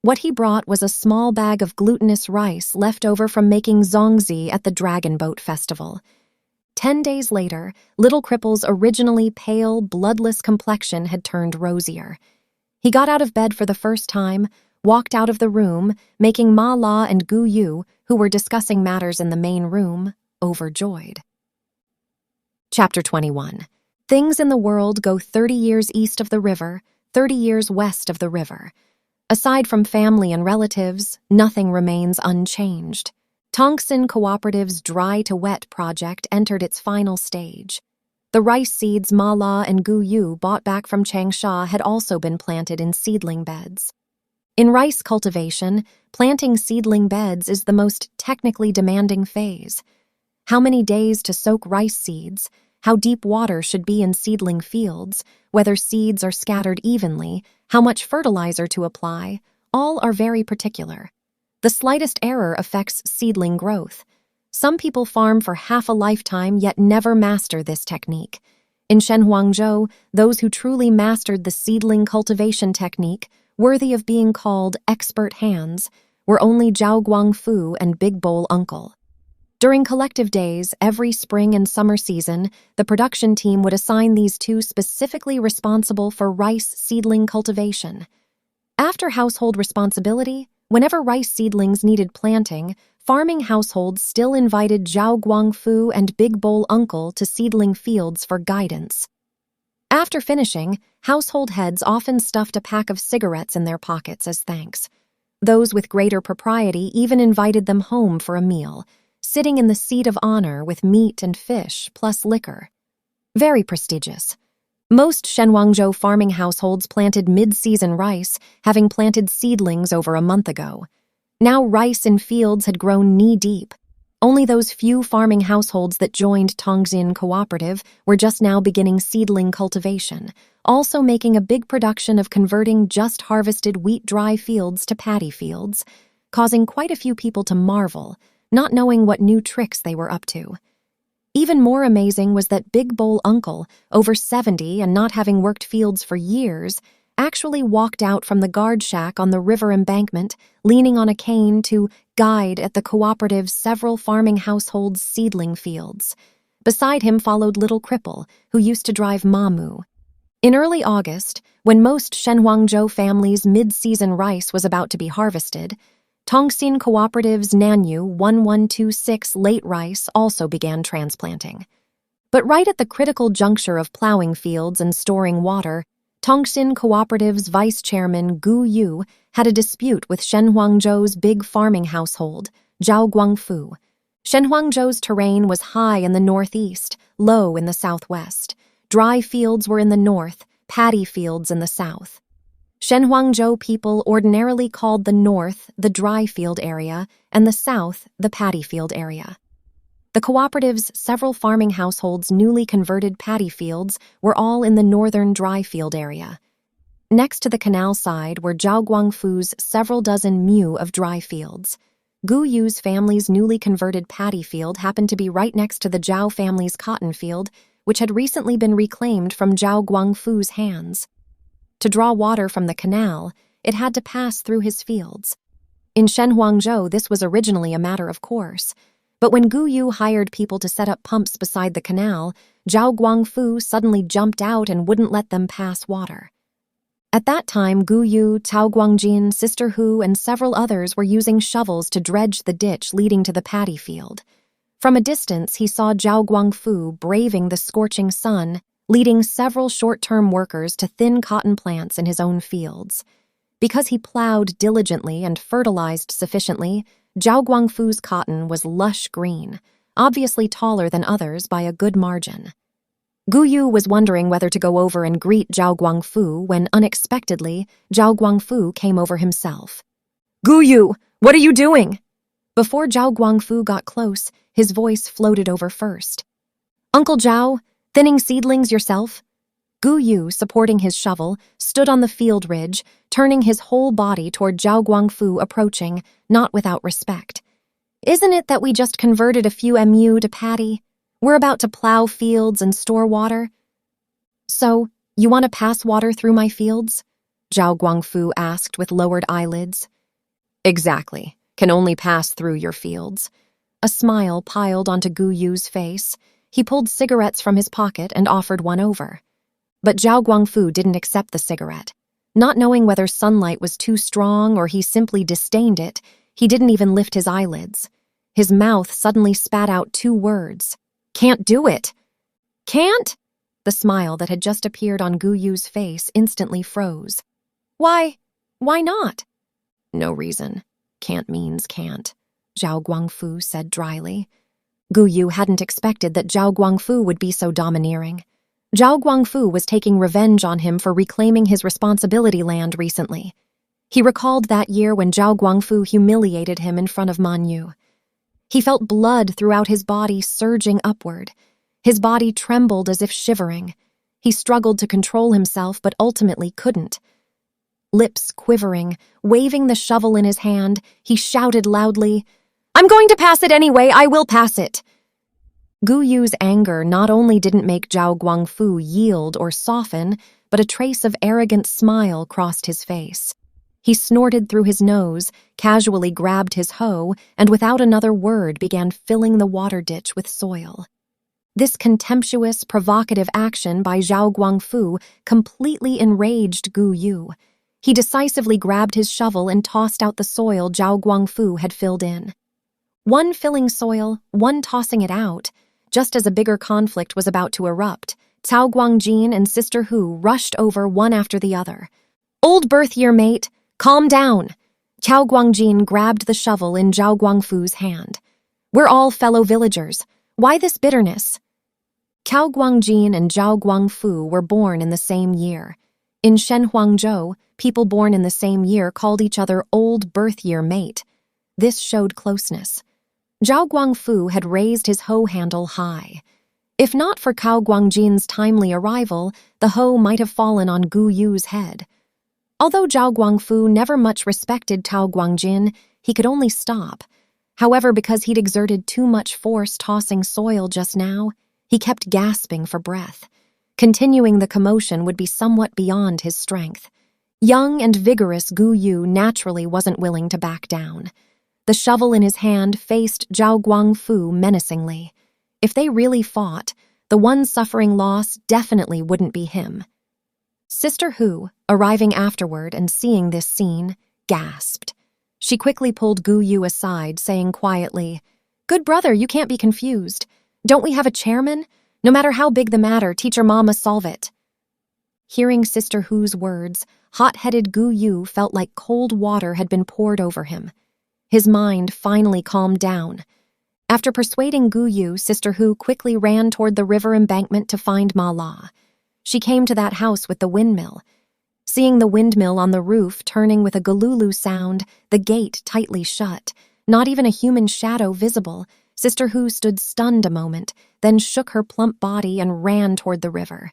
[SPEAKER 1] What he brought was a small bag of glutinous rice left over from making zongzi at the Dragon Boat Festival. 10 days later, little Cripple's originally pale, bloodless complexion had turned rosier. He got out of bed for the first time, walked out of the room, making Ma La and Gu Yu, who were discussing matters in the main room, overjoyed. Chapter 21. Things in the world go 30 years east of the river, 30 years west of the river. Aside from family and relatives, nothing remains unchanged. Tongsin Cooperative's dry-to-wet project entered its final stage. The rice seeds Ma La and Gu Yu bought back from Changsha had also been planted in seedling beds. In rice cultivation, planting seedling beds is the most technically demanding phase. How many days to soak rice seeds, how deep water should be in seedling fields, whether seeds are scattered evenly, how much fertilizer to apply, all are very particular. The slightest error affects seedling growth. Some people farm for half a lifetime yet never master this technique. In Shenhuangzhou, those who truly mastered the seedling cultivation technique, worthy of being called expert hands, were only Zhao Guangfu and Big Bowl Uncle. During collective days, every spring and summer season, the production team would assign these two specifically responsible for rice seedling cultivation. After household responsibility, whenever rice seedlings needed planting, farming households still invited Zhao Guangfu and Big Bowl Uncle to seedling fields for guidance. After finishing, household heads often stuffed a pack of cigarettes in their pockets as thanks. Those with greater propriety even invited them home for a meal, sitting in the seat of honor with meat and fish plus liquor. Very prestigious. Most Shenhuangzhou farming households planted mid-season rice, having planted seedlings over a month ago. Now rice in fields had grown knee-deep. Only those few farming households that joined Tongxin Cooperative were just now beginning seedling cultivation, also making a big production of converting just harvested wheat-dry fields to paddy fields, causing quite a few people to marvel, not knowing what new tricks they were up to. Even more amazing was that Big Bowl Uncle, over 70 and not having worked fields for years, actually walked out from the guard shack on the river embankment, leaning on a cane to guide at the cooperative's several farming households' seedling fields. Beside him followed little Cripple, who used to drive Mamu. In early August, when most Shenhuangzhou families' mid-season rice was about to be harvested, Tongxin Cooperative's Nanyu 1126 late rice also began transplanting. But right at the critical juncture of plowing fields and storing water, Tongxin Cooperative's vice chairman Gu Yu had a dispute with Shenhuangzhou's big farming household, Zhao Guangfu. Shenhuangzhou's terrain was high in the northeast, low in the southwest. Dry fields were in the north, paddy fields in the south. Shenhuangzhou people ordinarily called the north the dry field area and the south the paddy field area. The cooperative's several farming households' newly converted paddy fields were all in the northern dry field area. Next to the canal side were Zhao Guangfu's several dozen mu of dry fields. Gu Yu's family's newly converted paddy field happened to be right next to the Zhao family's cotton field, which had recently been reclaimed from Zhao Guangfu's hands. To draw water from the canal, it had to pass through his fields. In Shenhuangzhou, this was originally a matter of course. But when Gu Yu hired people to set up pumps beside the canal, Zhao Guangfu suddenly jumped out and wouldn't let them pass water. At that time, Gu Yu, Cao Guangjin, Sister Hu, and several others were using shovels to dredge the ditch leading to the paddy field. From a distance, he saw Zhao Guangfu braving the scorching sun, leading several short-term workers to thin cotton plants in his own fields. Because he plowed diligently and fertilized sufficiently, Zhao Guangfu's cotton was lush green, obviously taller than others by a good margin. Gu Yu was wondering whether to go over and greet Zhao Guangfu when, unexpectedly, Zhao Guangfu came over himself. "Gu Yu, what are you doing?" Before Zhao Guangfu got close, his voice floated over first. "Uncle Zhao, thinning seedlings yourself?" Gu Yu, supporting his shovel, stood on the field ridge, turning his whole body toward Zhao Guangfu approaching, not without respect. "Isn't it that we just converted a few MU to paddy? We're about to plow fields and store water." "So, you want to pass water through my fields?" Zhao Guangfu asked with lowered eyelids. "Exactly. Can only pass through your fields." A smile piled onto Gu Yu's face. He pulled cigarettes from his pocket and offered one over. But Zhao Guangfu didn't accept the cigarette. Not knowing whether sunlight was too strong or he simply disdained it, he didn't even lift his eyelids. His mouth suddenly spat out two words. "Can't do it." "Can't?" The smile that had just appeared on Gu Yu's face instantly froze. Why not?" "No reason. Can't means can't," Zhao Guangfu said dryly. Gu Yu hadn't expected that Zhao Guangfu would be so domineering. Zhao Guangfu was taking revenge on him for reclaiming his responsibility land recently. He recalled that year when Zhao Guangfu humiliated him in front of Man Yu. He felt blood throughout his body surging upward. His body trembled as if shivering. He struggled to control himself, but ultimately couldn't. Lips quivering, waving the shovel in his hand, he shouted loudly, "I'm going to pass it anyway, I will pass it." Gu Yu's anger not only didn't make Zhao Guangfu yield or soften, but a trace of arrogant smile crossed his face. He snorted through his nose, casually grabbed his hoe, and without another word began filling the water ditch with soil. This contemptuous, provocative action by Zhao Guangfu completely enraged Gu Yu. He decisively grabbed his shovel and tossed out the soil Zhao Guangfu had filled in. One filling soil, one tossing it out. Just as a bigger conflict was about to erupt, Cao Guangjin and Sister Hu rushed over one after the other. "Old birth year mate, calm down." Cao Guangjin grabbed the shovel in Zhao Guangfu's hand. "We're all fellow villagers. Why this bitterness?" Cao Guangjin and Zhao Guangfu were born in the same year. In Shenhuangzhou, people born in the same year called each other old birth year mate. This showed closeness. Zhao Guangfu had raised his hoe handle high. If not for Cao Guangjin's timely arrival, the hoe might have fallen on Gu Yu's head. Although Zhao Guangfu never much respected Cao Guangjin, he could only stop. However, because he'd exerted too much force tossing soil just now, he kept gasping for breath. Continuing the commotion would be somewhat beyond his strength. Young and vigorous Gu Yu naturally wasn't willing to back down. The shovel in his hand faced Zhao Guangfu menacingly. If they really fought, the one suffering loss definitely wouldn't be him. Sister Hu, arriving afterward and seeing this scene, gasped. She quickly pulled Gu Yu aside, saying quietly, "Good brother, you can't be confused. Don't we have a chairman? No matter how big the matter, teacher mama solve it." Hearing Sister Hu's words, hot-headed Gu Yu felt like cold water had been poured over him. His mind finally calmed down. After persuading Gu Yu, Sister Hu quickly ran toward the river embankment to find Ma La. She came to that house with the windmill. Seeing the windmill on the roof turning with a galulu sound, the gate tightly shut, not even a human shadow visible, Sister Hu stood stunned a moment, then shook her plump body and ran toward the river.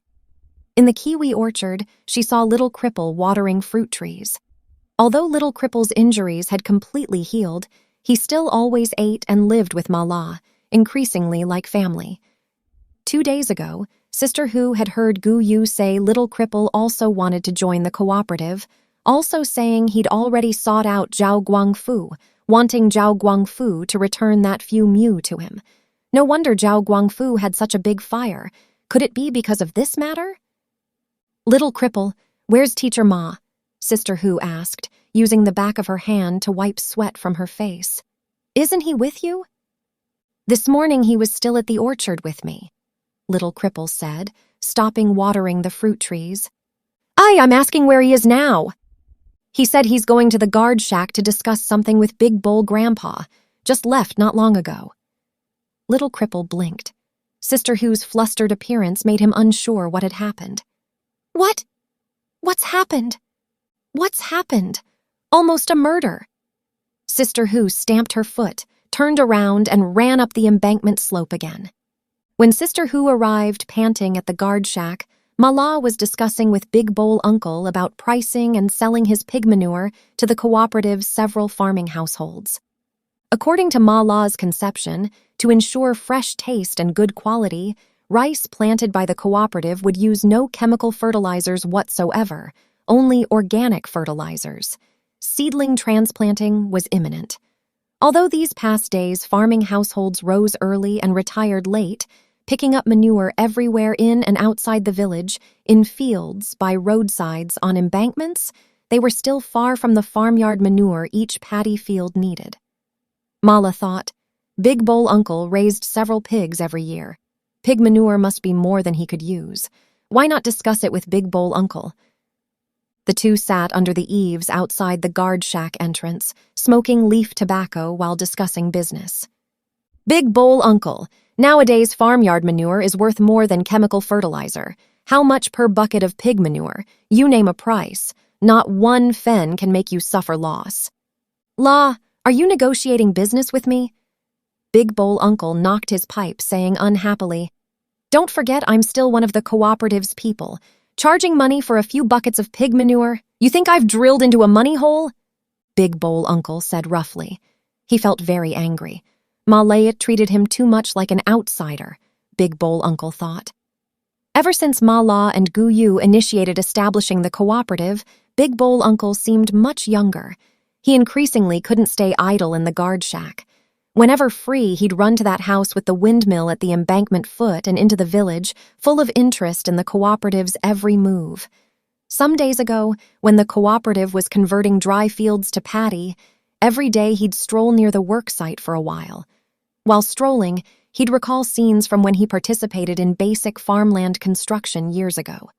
[SPEAKER 1] In the kiwi orchard, she saw Little Cripple watering fruit trees. Although Little Cripple's injuries had completely healed, he still always ate and lived with Ma La, increasingly like family. 2 days ago, Sister Hu had heard Gu Yu say Little Cripple also wanted to join the cooperative, also saying he'd already sought out Zhao Guangfu, wanting Zhao Guangfu to return that few mu to him. No wonder Zhao Guangfu had such a big fire. Could it be because of this matter? "Little cripple, where's Teacher Ma?" Sister Hu asked, using the back of her hand to wipe sweat from her face. "Isn't he with you?" "This morning he was still at the orchard with me," Little Cripple said, stopping watering the fruit trees. I'm asking where he is now." "He said he's going to the guard shack to discuss something with Big Bull Grandpa. Just left not long ago." Little Cripple blinked. Sister Hu's flustered appearance made him unsure what had happened. "What? What's happened? What's happened? Almost a murder." Sister Hu stamped her foot, turned around, and ran up the embankment slope again. When Sister Hu arrived panting at the guard shack, Mala was discussing with Big Bowl Uncle about pricing and selling his pig manure to the cooperative's several farming households. According to Mala's conception, to ensure fresh taste and good quality, rice planted by the cooperative would use no chemical fertilizers whatsoever, only organic fertilizers. Seedling transplanting was imminent. Although these past days farming households rose early and retired late, picking up manure everywhere in and outside the village, in fields, by roadsides, on embankments, they were still far from the farmyard manure each paddy field needed. Mala thought, Big Bowl Uncle raised several pigs every year. Pig manure must be more than he could use. Why not discuss it with Big Bowl Uncle? The two sat under the eaves outside the guard shack entrance, smoking leaf tobacco while discussing business. "Big Bowl Uncle, nowadays farmyard manure is worth more than chemical fertilizer. How much per bucket of pig manure? You name a price. Not one fen can make you suffer loss." "La, are you negotiating business with me?" Big Bowl Uncle knocked his pipe, saying unhappily, "Don't forget I'm still one of the cooperative's people. Charging money for a few buckets of pig manure? You think I've drilled into a money hole?" Big Bowl Uncle said roughly. He felt very angry. Malay treated him too much like an outsider, Big Bowl Uncle thought. Ever since Mala and Gu Yu initiated establishing the cooperative, Big Bowl Uncle seemed much younger. He increasingly couldn't stay idle in the guard shack. Whenever free, he'd run to that house with the windmill at the embankment foot and into the village, full of interest in the cooperative's every move. Some days ago, when the cooperative was converting dry fields to paddy, every day he'd stroll near the work site for a while. While strolling, he'd recall scenes from when he participated in basic farmland construction years ago.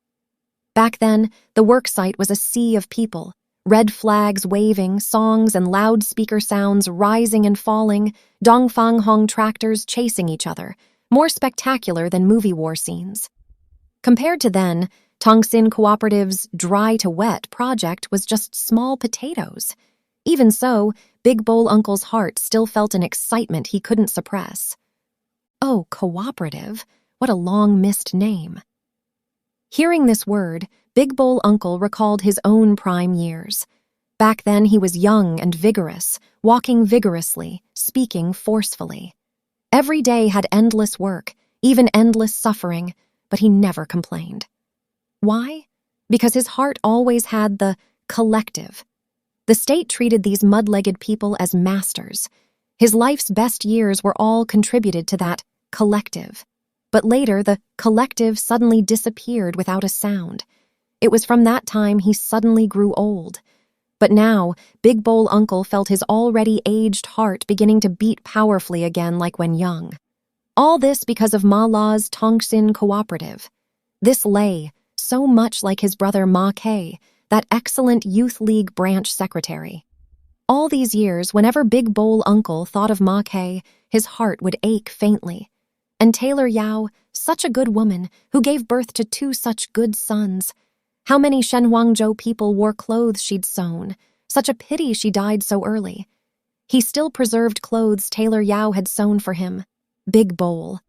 [SPEAKER 1] Back then, the work site was a sea of people, red flags waving, songs and loudspeaker sounds rising and falling, Dongfang Hong tractors chasing each other, more spectacular than movie war scenes. Compared to then, Tongsin Cooperative's dry-to-wet project was just small potatoes. Even so, Big Bowl Uncle's heart still felt an excitement he couldn't suppress. Oh, cooperative, what a long-missed name. Hearing this word, Big Bowl Uncle recalled his own prime years. Back then he was young and vigorous, walking vigorously, speaking forcefully. Every day had endless work, even endless suffering, but he never complained. Why? Because his heart always had the collective. The state treated these mud-legged people as masters. His life's best years were all contributed to that collective. But later, the collective suddenly disappeared without a sound. It was from that time he suddenly grew old. But now, Big Bowl Uncle felt his already aged heart beginning to beat powerfully again like when young. All this because of Ma La's Tongsin Cooperative. This lay, so much like his brother Ma Kei, that excellent Youth League branch secretary. All these years, whenever Big Bowl Uncle thought of Ma Kei, his heart would ache faintly. And Taylor Yao, such a good woman, who gave birth to 2 such good sons. How many Shenhuangzhou people wore clothes she'd sewn? Such a pity she died so early. He still preserved clothes Taylor Yao had sewn for him. Big Bowl.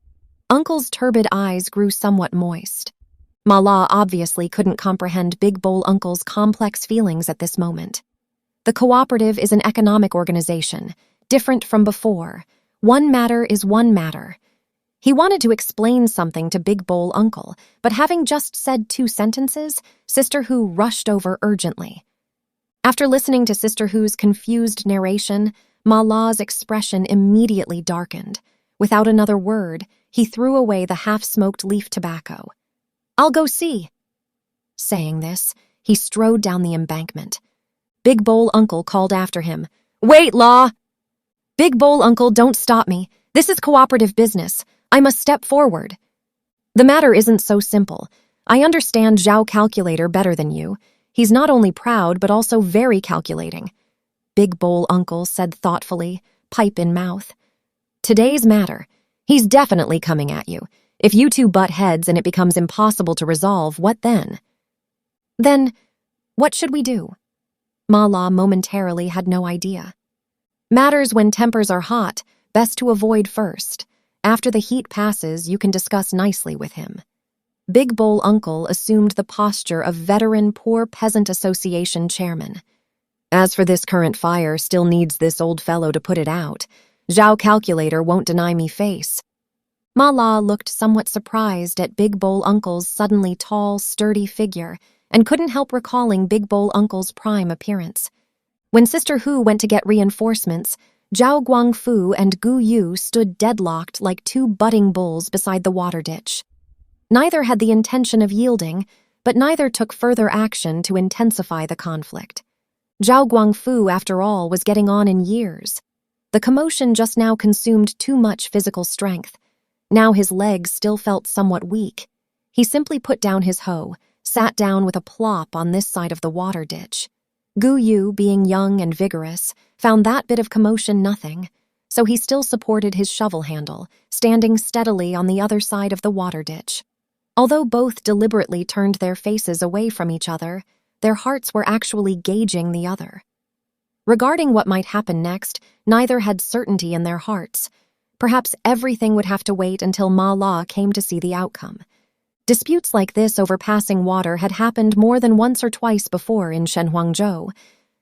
[SPEAKER 1] Uncle's turbid eyes grew somewhat moist. Mala obviously couldn't comprehend Big Bowl Uncle's complex feelings at this moment. The cooperative is an economic organization, different from before. One matter is one matter. He wanted to explain something to Big Bowl Uncle, but having just said 2 sentences, Sister Hu rushed over urgently. After listening to Sister Hu's confused narration, Ma La's expression immediately darkened. Without another word, he threw away the half-smoked leaf tobacco. "I'll go see." Saying this, he strode down the embankment. Big Bowl Uncle called after him, "Wait, Law!" "Big Bowl Uncle, don't stop me. This is cooperative business. I must step forward." "The matter isn't so simple. I understand Zhao Calculator better than you. He's not only proud, but also very calculating," Big Bowl Uncle said thoughtfully, pipe in mouth. "Today's matter. He's definitely coming at you. If you two butt heads and it becomes impossible to resolve, what then?" "Then, what should we do?" Ma La momentarily had no idea. "Matters when tempers are hot, best to avoid first. After the heat passes, you can discuss nicely with him." Big Bowl Uncle assumed the posture of veteran Poor Peasant Association chairman. "As for this current fire, still needs this old fellow to put it out. Zhao Calculator won't deny me face." Ma La looked somewhat surprised at Big Bowl Uncle's suddenly tall, sturdy figure and couldn't help recalling Big Bowl Uncle's prime appearance. When Sister Hu went to get reinforcements, Zhao Guangfu and Gu Yu stood deadlocked like two butting bulls beside the water ditch. Neither had the intention of yielding, but neither took further action to intensify the conflict. Zhao Guangfu, after all, was getting on in years. The commotion just now consumed too much physical strength. Now his legs still felt somewhat weak. He simply put down his hoe, sat down with a plop on this side of the water ditch. Gu Yu, being young and vigorous, found that bit of commotion nothing, so he still supported his shovel handle, standing steadily on the other side of the water ditch. Although both deliberately turned their faces away from each other, their hearts were actually gauging the other. Regarding what might happen next, neither had certainty in their hearts. Perhaps everything would have to wait until Ma La came to see the outcome. Disputes like this over passing water had happened more than once or twice before in Shenhuangzhou,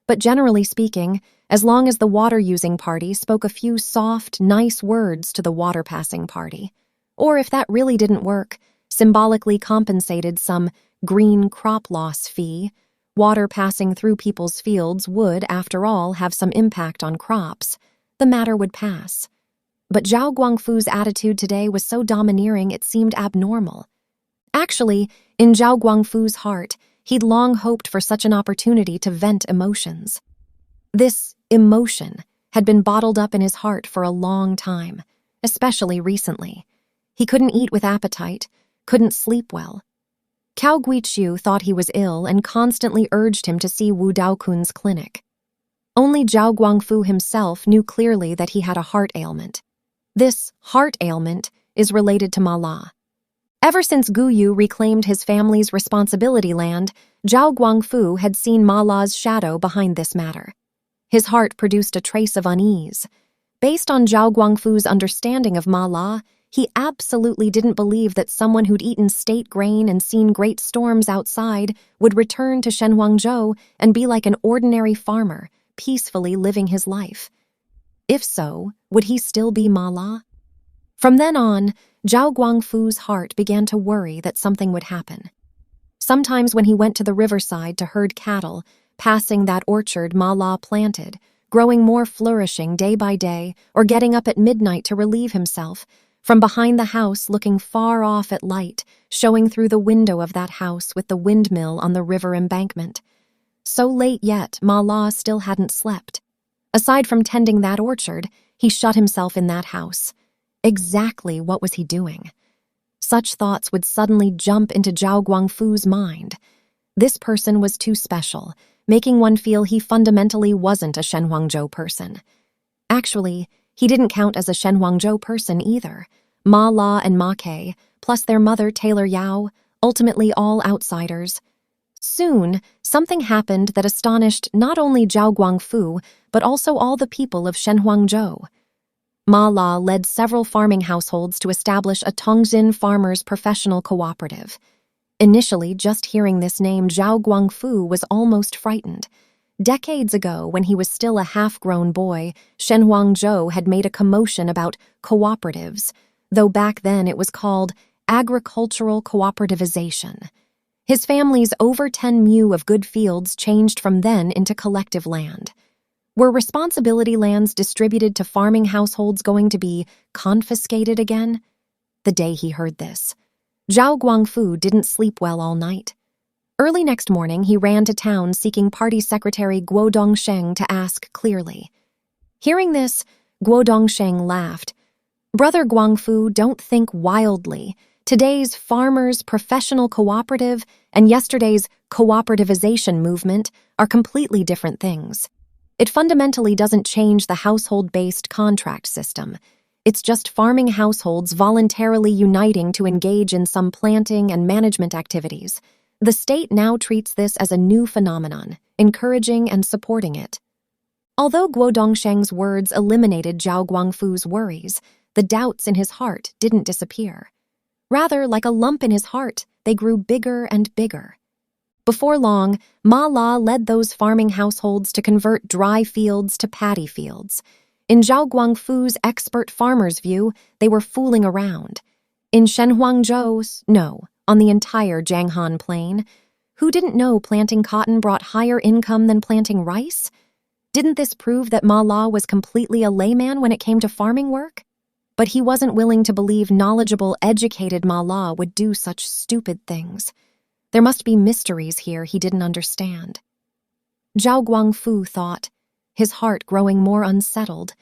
[SPEAKER 1] but generally speaking, as long as the water-using party spoke a few soft, nice words to the water-passing party, or if that really didn't work, symbolically compensated some green crop loss fee, water passing through people's fields would, after all, have some impact on crops, the matter would pass. But Zhao Guangfu's attitude today was so domineering it seemed abnormal. Actually, in Zhao Guangfu's heart, he'd long hoped for such an opportunity to vent emotions. This emotion had been bottled up in his heart for a long time, especially recently. He couldn't eat with appetite, couldn't sleep well. Cao Guiqiu thought he was ill and constantly urged him to see Wu Daokun's clinic. Only Zhao Guangfu himself knew clearly that he had a heart ailment. This heart ailment is related to Ma La. Ever since Gu Yu reclaimed his family's responsibility land, Zhao Guangfu had seen Ma La's shadow behind this matter. His heart produced a trace of unease. Based on Zhao Guangfu's understanding of Ma La, he absolutely didn't believe that someone who'd eaten state grain and seen great storms outside would return to Shenhuangzhou and be like an ordinary farmer, peacefully living his life. If so, would he still be Ma La? From then on, Zhao Guangfu's heart began to worry that something would happen. Sometimes when he went to the riverside to herd cattle, passing that orchard Ma La planted, growing more flourishing day by day, or getting up at midnight to relieve himself, from behind the house looking far off at light, showing through the window of that house with the windmill on the river embankment. So late yet, Ma La still hadn't slept. Aside from tending that orchard, he shut himself in that house. Exactly what was he doing? Such thoughts would suddenly jump into Zhao Guangfu's mind. This person was too special, making one feel he fundamentally wasn't a Shenhuangzhou person. Actually, he didn't count as a Shenhuangzhou person either. Ma La and Ma Ke, plus their mother Taylor Yao, ultimately all outsiders. Soon, something happened that astonished not only Zhao Guangfu, but also all the people of Shenhuangzhou. Ma La led several farming households to establish a Tongxin Farmers Professional Cooperative. Initially, just hearing this name, Zhao Guangfu was almost frightened. Decades ago, when he was still a half-grown boy, Shenhuangzhou had made a commotion about cooperatives, though back then it was called agricultural cooperativization. His family's over 10 mu of good fields changed from then into collective land. Were responsibility lands distributed to farming households going to be confiscated again? The day he heard this, Zhao Guangfu didn't sleep well all night. Early next morning, he ran to town seeking Party Secretary Guo Dongsheng to ask clearly. Hearing this, Guo Dongsheng laughed. Brother Guangfu, don't think wildly. Today's farmers' professional cooperative and yesterday's cooperativization movement are completely different things. It fundamentally doesn't change the household-based contract system. It's just farming households voluntarily uniting to engage in some planting and management activities. The state now treats this as a new phenomenon, encouraging and supporting it. Although Guo Dongsheng's words eliminated Zhao Guangfu's worries, the doubts in his heart didn't disappear. Rather, like a lump in his heart, they grew bigger and bigger. Before long, Ma La led those farming households to convert dry fields to paddy fields. In Zhao Guangfu's expert farmer's view, they were fooling around. In Shenhuangzhou's, no, on the entire Jianghan plain, who didn't know planting cotton brought higher income than planting rice? Didn't this prove that Ma La was completely a layman when it came to farming work? But he wasn't willing to believe knowledgeable, educated Ma La would do such stupid things. There must be mysteries here he didn't understand. Zhao Guangfu thought, his heart growing more unsettled.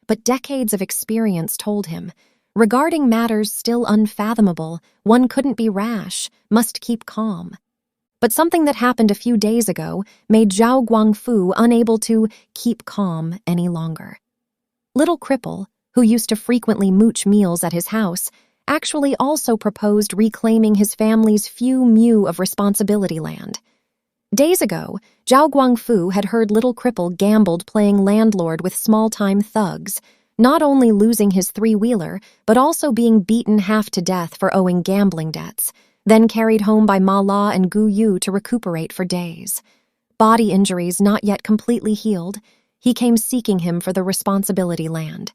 [SPEAKER 1] But decades of experience told him, regarding matters still unfathomable, one couldn't be rash, must keep calm. But something that happened a few days ago made Zhao Guangfu unable to keep calm any longer. Little Cripple, who used to frequently mooch meals at his house, actually also proposed reclaiming his family's few mu of responsibility land. Days ago, Zhao Guangfu had heard Little Cripple gambled playing landlord with small-time thugs, not only losing his three-wheeler, but also being beaten half to death for owing gambling debts, then carried home by Ma La and Gu Yu to recuperate for days. Body injuries not yet completely healed, he came seeking him for the responsibility land.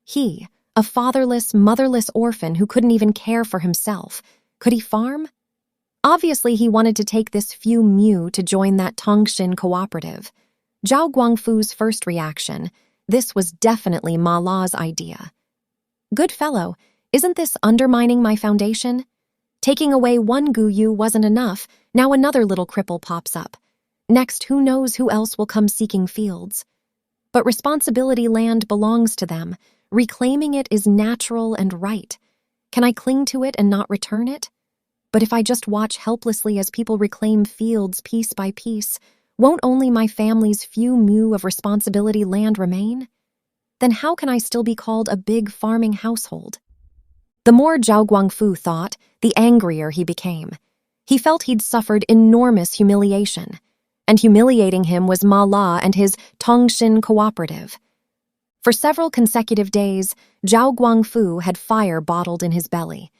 [SPEAKER 1] He, a fatherless, motherless orphan who couldn't even care for himself, could he farm? Obviously, he wanted to take this few mu to join that Tongshin cooperative. Zhao Guangfu's first reaction, this was definitely Ma La's idea. Good fellow, isn't this undermining my foundation? Taking away one Gu Yu wasn't enough, now another Little Cripple pops up. Next, who knows who else will come seeking fields. But responsibility land belongs to them. Reclaiming it is natural and right. Can I cling to it and not return it? But if I just watch helplessly as people reclaim fields piece by piece, won't only my family's few mu of responsibility land remain? Then how can I still be called a big farming household? The more Zhao Guangfu thought, the angrier he became. He felt he'd suffered enormous humiliation, and humiliating him was Ma La and his Tongshin cooperative. For several consecutive days, Zhao Guangfu had fire bottled in his belly.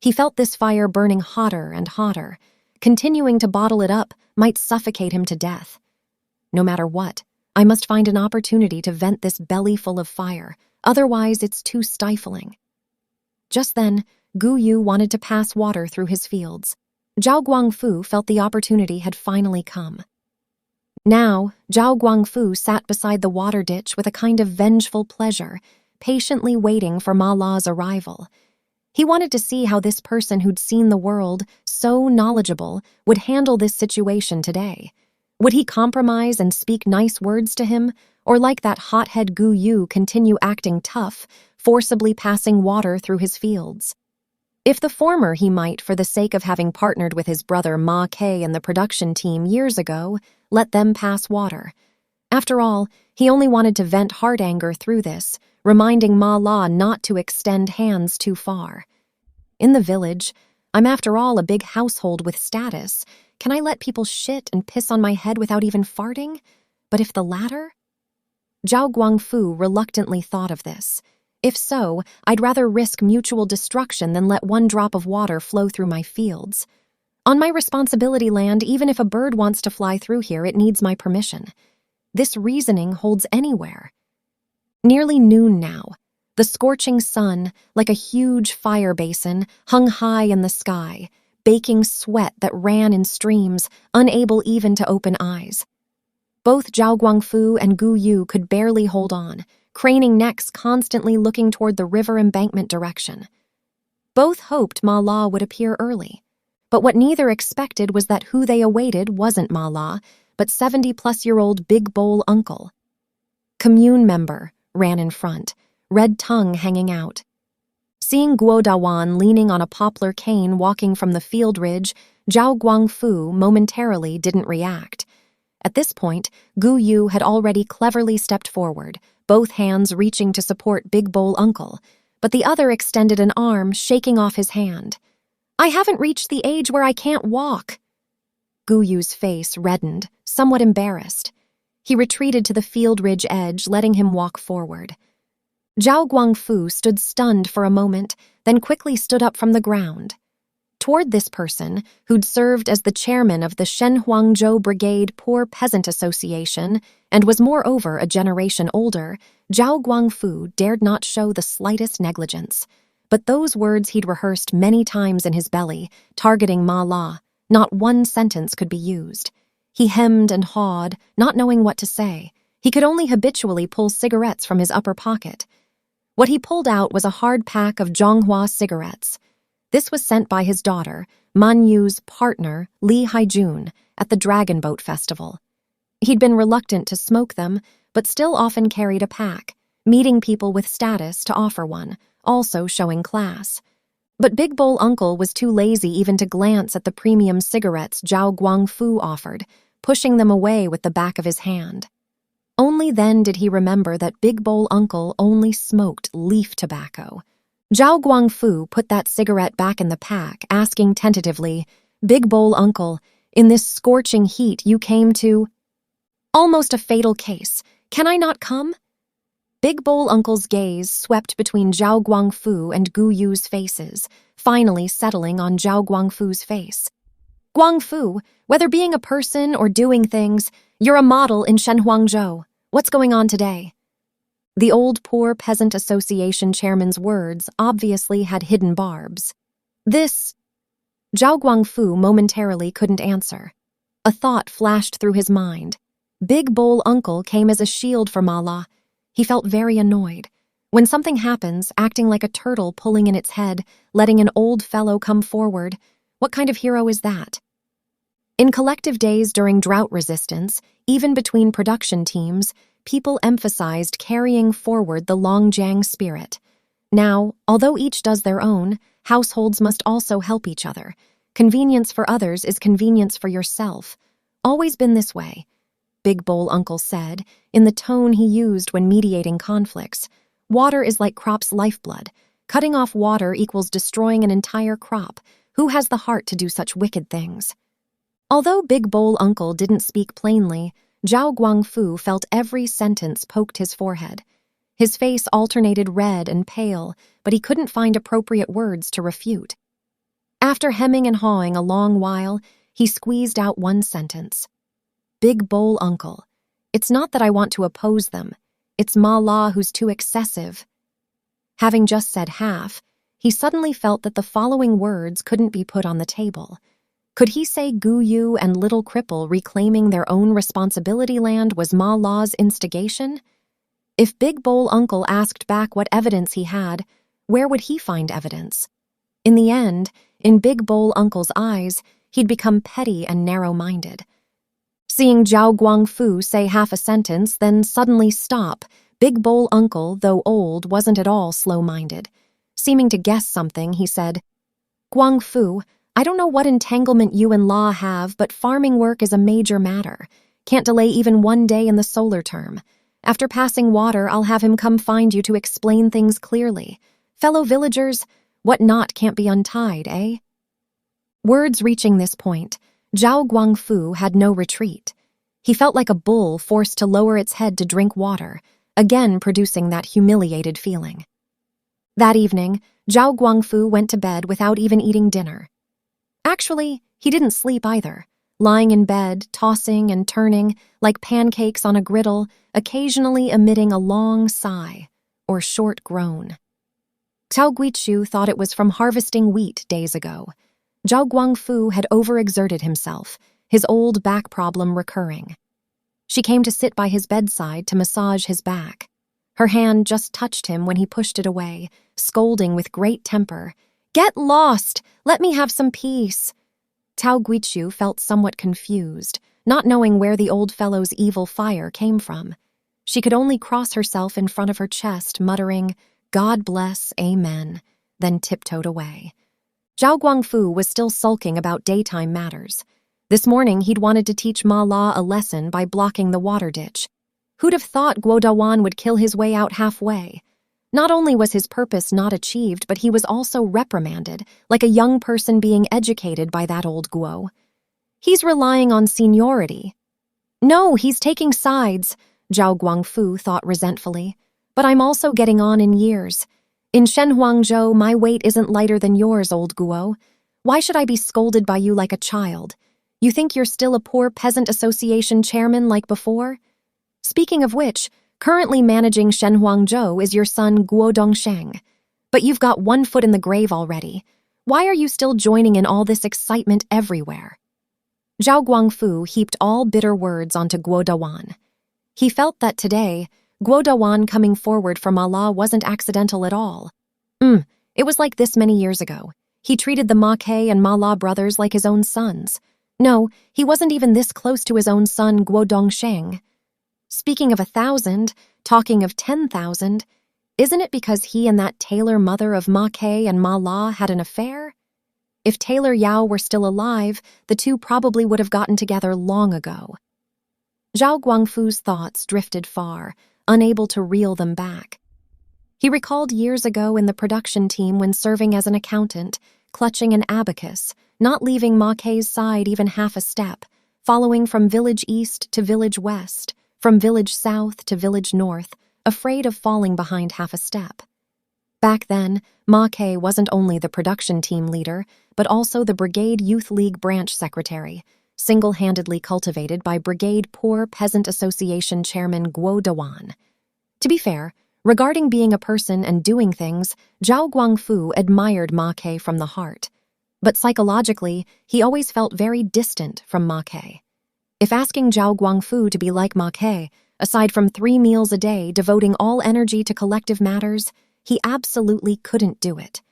[SPEAKER 1] He felt this fire burning hotter and hotter. Continuing to bottle it up might suffocate him to death. No matter what, I must find an opportunity to vent this belly full of fire, otherwise it's too stifling. Just then, Gu Yu wanted to pass water through his fields. Zhao Guangfu felt the opportunity had finally come. Now, Zhao Guangfu sat beside the water ditch with a kind of vengeful pleasure, patiently waiting for Ma La's arrival. He wanted to see how this person who'd seen the world, so knowledgeable, would handle this situation today. Would he compromise and speak nice words to him, or like that hothead Gu Yu continue acting tough, forcibly passing water through his fields? If the former, he might, for the sake of having partnered with his brother Ma Ke and the production team years ago, let them pass water. After all, he only wanted to vent heart anger through this, reminding Ma La not to extend hands too far. In the village, I'm after all a big household with status. Can I let people shit and piss on my head without even farting? But if the latter? Zhao Guangfu reluctantly thought of this. If so, I'd rather risk mutual destruction than let one drop of water flow through my fields. On my responsibility land, even if a bird wants to fly through here, it needs my permission. This reasoning holds anywhere. Nearly noon now. The scorching sun, like a huge fire basin, hung high in the sky, baking sweat that ran in streams, unable even to open eyes. Both Zhao Guangfu and Gu Yu could barely hold on, craning necks constantly looking toward the river embankment direction. Both hoped Ma La would appear early, but what neither expected was that who they awaited wasn't Ma La, but 70-plus-year-old Big Bowl Uncle. Commune member ran in front, red tongue hanging out. Seeing Guo Dawan leaning on a poplar cane walking from the field ridge, Zhao Guangfu momentarily didn't react. At this point, Gu Yu had already cleverly stepped forward, both hands reaching to support Big Bowl Uncle, but the other extended an arm, shaking off his hand. "I haven't reached the age where I can't walk." Gu Yu's face reddened, somewhat embarrassed. He retreated to the field ridge edge, letting him walk forward. Zhao Guangfu stood stunned for a moment, then quickly stood up from the ground. Toward this person, who'd served as the chairman of the Shenhuangzhou Brigade Poor Peasant Association and was moreover a generation older, Zhao Guangfu dared not show the slightest negligence. But those words he'd rehearsed many times in his belly, targeting Ma La, not one sentence could be used. He hemmed and hawed, not knowing what to say. He could only habitually pull cigarettes from his upper pocket. What he pulled out was a hard pack of Zhonghua cigarettes. This was sent by his daughter, Man Yu's partner, Li Haijun, at the Dragon Boat Festival. He'd been reluctant to smoke them, but still often carried a pack, meeting people with status to offer one, also showing class. But Big Bowl Uncle was too lazy even to glance at the premium cigarettes Zhao Guangfu offered, pushing them away with the back of his hand. Only then did he remember that Big Bowl Uncle only smoked leaf tobacco. Zhao Guangfu put that cigarette back in the pack, asking tentatively, "Big Bowl Uncle, in this scorching heat you came to—" "Almost a fatal case. Can I not come?" Big Bowl Uncle's gaze swept between Zhao Guangfu and Gu Yu's faces, finally settling on Zhao Guangfu's face. "Guangfu, whether being a person or doing things, you're a model in Shenhuangzhou. What's going on today?" The old Poor Peasant Association chairman's words obviously had hidden barbs. Zhao Guangfu momentarily couldn't answer. A thought flashed through his mind. Big Bowl Uncle came as a shield for Ma La. He felt very annoyed. When something happens, acting like a turtle pulling in its head, letting an old fellow come forward, what kind of hero is that? In collective days during drought resistance, even between production teams, people emphasized carrying forward the Longjiang spirit. Now, although each does their own, households must also help each other. Convenience for others is convenience for yourself. Always been this way, Big Bowl Uncle said, in the tone he used when mediating conflicts. Water is like crop's lifeblood. Cutting off water equals destroying an entire crop. Who has the heart to do such wicked things? Although Big Bowl Uncle didn't speak plainly, Zhao Guangfu felt every sentence poked his forehead. His face alternated red and pale, but he couldn't find appropriate words to refute. After hemming and hawing a long while, he squeezed out one sentence. "Big Bowl Uncle, it's not that I want to oppose them. It's Ma La who's too excessive." Having just said half, he suddenly felt that the following words couldn't be put on the table. Could he say Gu Yu and Little Cripple reclaiming their own responsibility land was Ma La's instigation? If Big Bowl Uncle asked back what evidence he had, where would he find evidence? In the end, in Big Bowl Uncle's eyes, he'd become petty and narrow-minded. Seeing Zhao Guangfu say half a sentence, then suddenly stop, Big Bowl Uncle, though old, wasn't at all slow-minded. Seeming to guess something, he said, "Guangfu, I don't know what entanglement you and law have, but farming work is a major matter. Can't delay even one day in the solar term. After passing water, I'll have him come find you to explain things clearly. Fellow villagers, what knot can't be untied, eh?" Words reaching this point, Zhao Guangfu had no retreat. He felt like a bull forced to lower its head to drink water, again producing that humiliated feeling. That evening, Zhao Guangfu went to bed without even eating dinner. Actually, he didn't sleep either, lying in bed, tossing and turning like pancakes on a griddle, occasionally emitting a long sigh or short groan. Cao Guichu thought it was from harvesting wheat days ago. Zhao Guangfu had overexerted himself, his old back problem recurring. She came to sit by his bedside to massage his back. Her hand just touched him when he pushed it away, scolding with great temper. "Get lost! Let me have some peace!" Tao Guichu felt somewhat confused, not knowing where the old fellow's evil fire came from. She could only cross herself in front of her chest, muttering, "God bless, amen," then tiptoed away. Zhao Guangfu was still sulking about daytime matters. This morning he'd wanted to teach Ma La a lesson by blocking the water ditch. Who'd have thought Guo Dawan would kill his way out halfway? Not only was his purpose not achieved, but he was also reprimanded, like a young person being educated by that old Guo. He's relying on seniority. No, he's taking sides, Zhao Guangfu thought resentfully. But I'm also getting on in years. In Shenhuangzhou, my weight isn't lighter than yours, old Guo. Why should I be scolded by you like a child? You think you're still a poor peasant association chairman like before? Speaking of which, currently managing Shenhuangzhou is your son Guo Dongsheng. But you've got one foot in the grave already. Why are you still joining in all this excitement everywhere? Zhao Guangfu heaped all bitter words onto Guo Dawan. He felt that today, Guo Dawan coming forward for Ma La wasn't accidental at all. It was like this many years ago. He treated the Ma Ke and Ma La brothers like his own sons. No, he wasn't even this close to his own son Guo Dongsheng. Speaking of 1,000, talking of 10,000, isn't it because he and that tailor mother of Ma Ke and Ma La had an affair? If Tailor Yao were still alive, the two probably would have gotten together long ago. Zhao Guangfu's thoughts drifted far, unable to reel them back. He recalled years ago in the production team when serving as an accountant, clutching an abacus, not leaving Ma Ke's side even half a step, following from village east to village west, from village south to village north, afraid of falling behind half a step. Back then, Ma Ke wasn't only the production team leader, but also the Brigade Youth League branch secretary, single-handedly cultivated by Brigade Poor Peasant Association chairman Guo Dawan. To be fair, regarding being a person and doing things, Zhao Guangfu admired Ma Ke from the heart. But psychologically, he always felt very distant from Ma Ke. If asking Zhao Guangfu to be like Ma Ke, aside from 3 meals a day devoting all energy to collective matters, he absolutely couldn't do it.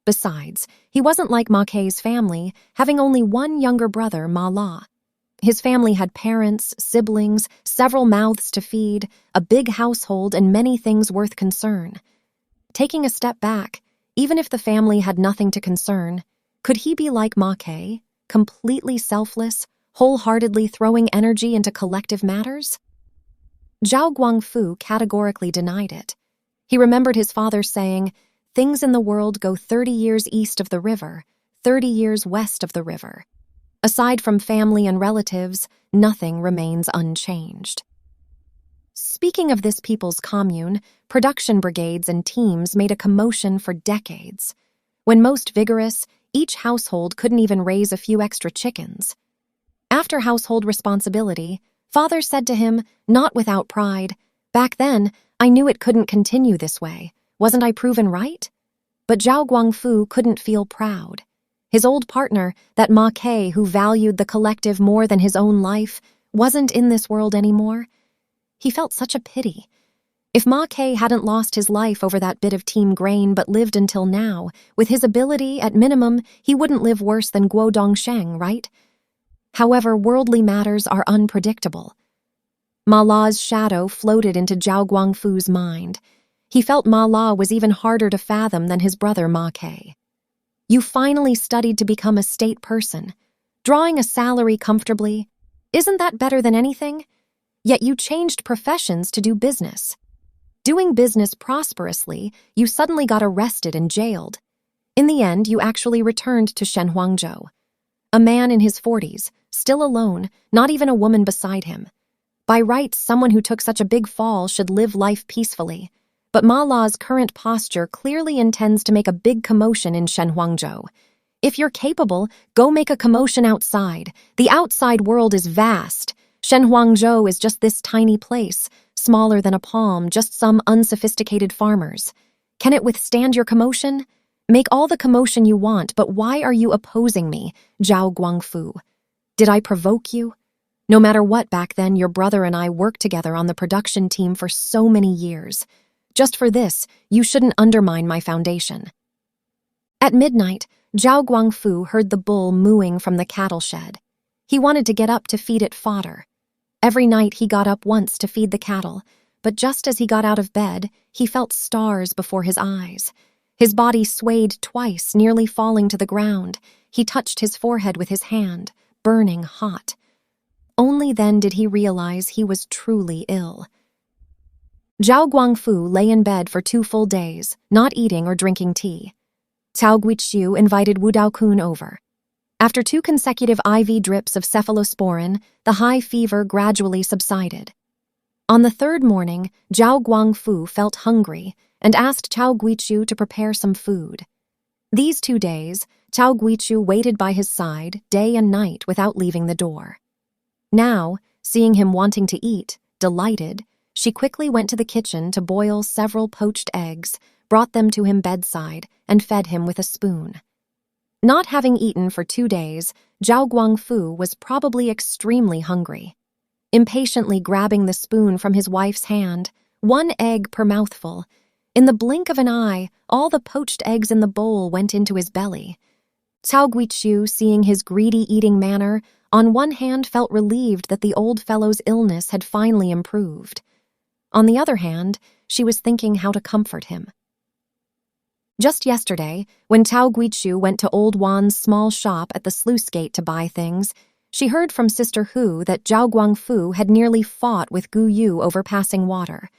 [SPEAKER 1] Besides, he wasn't like Ma Ke's family, having only one younger brother, Ma La. His family had parents, siblings, several mouths to feed, a big household, and many things worth concern. Taking a step back, even if the family had nothing to concern, could he be like Ma Ke, completely selfless, wholeheartedly throwing energy into collective matters? Zhao Guangfu categorically denied it. He remembered his father saying, "Things in the world go 30 years east of the river, 30 years west of the river. Aside from family and relatives, nothing remains unchanged." Speaking of this people's commune, production brigades and teams made a commotion for decades. When most vigorous, each household couldn't even raise a few extra chickens. After household responsibility, father said to him, not without pride, "Back then, I knew it couldn't continue this way. Wasn't I proven right?" But Zhao Guangfu couldn't feel proud. His old partner, that Ma Ke who valued the collective more than his own life, wasn't in this world anymore. He felt such a pity. If Ma Ke hadn't lost his life over that bit of team grain but lived until now, with his ability, at minimum, he wouldn't live worse than Guo Dongsheng, right? However, worldly matters are unpredictable. Ma La's shadow floated into Zhao Guangfu's mind. He felt Ma La was even harder to fathom than his brother Ma Ke. You finally studied to become a state person. Drawing a salary comfortably, isn't that better than anything? Yet you changed professions to do business. Doing business prosperously, you suddenly got arrested and jailed. In the end, you actually returned to Shenhuangzhou. A man in his 40s, still alone, not even a woman beside him. By rights, someone who took such a big fall should live life peacefully. But Ma La's current posture clearly intends to make a big commotion in Shenhuangzhou. If you're capable, go make a commotion outside. The outside world is vast. Shenhuangzhou is just this tiny place, smaller than a palm, just some unsophisticated farmers. Can it withstand your commotion? Make all the commotion you want, but why are you opposing me, Zhao Guangfu? Did I provoke you? No matter what, back then, your brother and I worked together on the production team for so many years. Just for this, you shouldn't undermine my foundation. At midnight, Zhao Guangfu heard the bull mooing from the cattle shed. He wanted to get up to feed it fodder. Every night he got up once to feed the cattle, but just as he got out of bed, he felt stars before his eyes. His body swayed twice, nearly falling to the ground. He touched his forehead with his hand, burning hot. Only then did he realize he was truly ill. Zhao Guangfu lay in bed for 2 full days, not eating or drinking tea. Cao Guiqiu invited Wu Daokun over. After 2 consecutive IV drips of cephalosporin, the high fever gradually subsided. On the 3rd morning, Zhao Guangfu felt hungry and asked Cao Guiqiu to prepare some food. These 2 days, Cao Guiqiu waited by his side day and night without leaving the door. Now, seeing him wanting to eat, delighted, she quickly went to the kitchen to boil several poached eggs, brought them to him bedside, and fed him with a spoon. Not having eaten for 2 days, Zhao Guangfu was probably extremely hungry. Impatiently grabbing the spoon from his wife's hand, 1 egg per mouthful, in the blink of an eye, all the poached eggs in the bowl went into his belly. Cao Guiqiu, seeing his greedy eating manner, on one hand felt relieved that the old fellow's illness had finally improved. On the other hand, she was thinking how to comfort him. Just yesterday, when Cao Guiqiu went to old Wan's small shop at the sluice gate to buy things, she heard from Sister Hu that Zhao Guangfu had nearly fought with Gu Yu over passing water.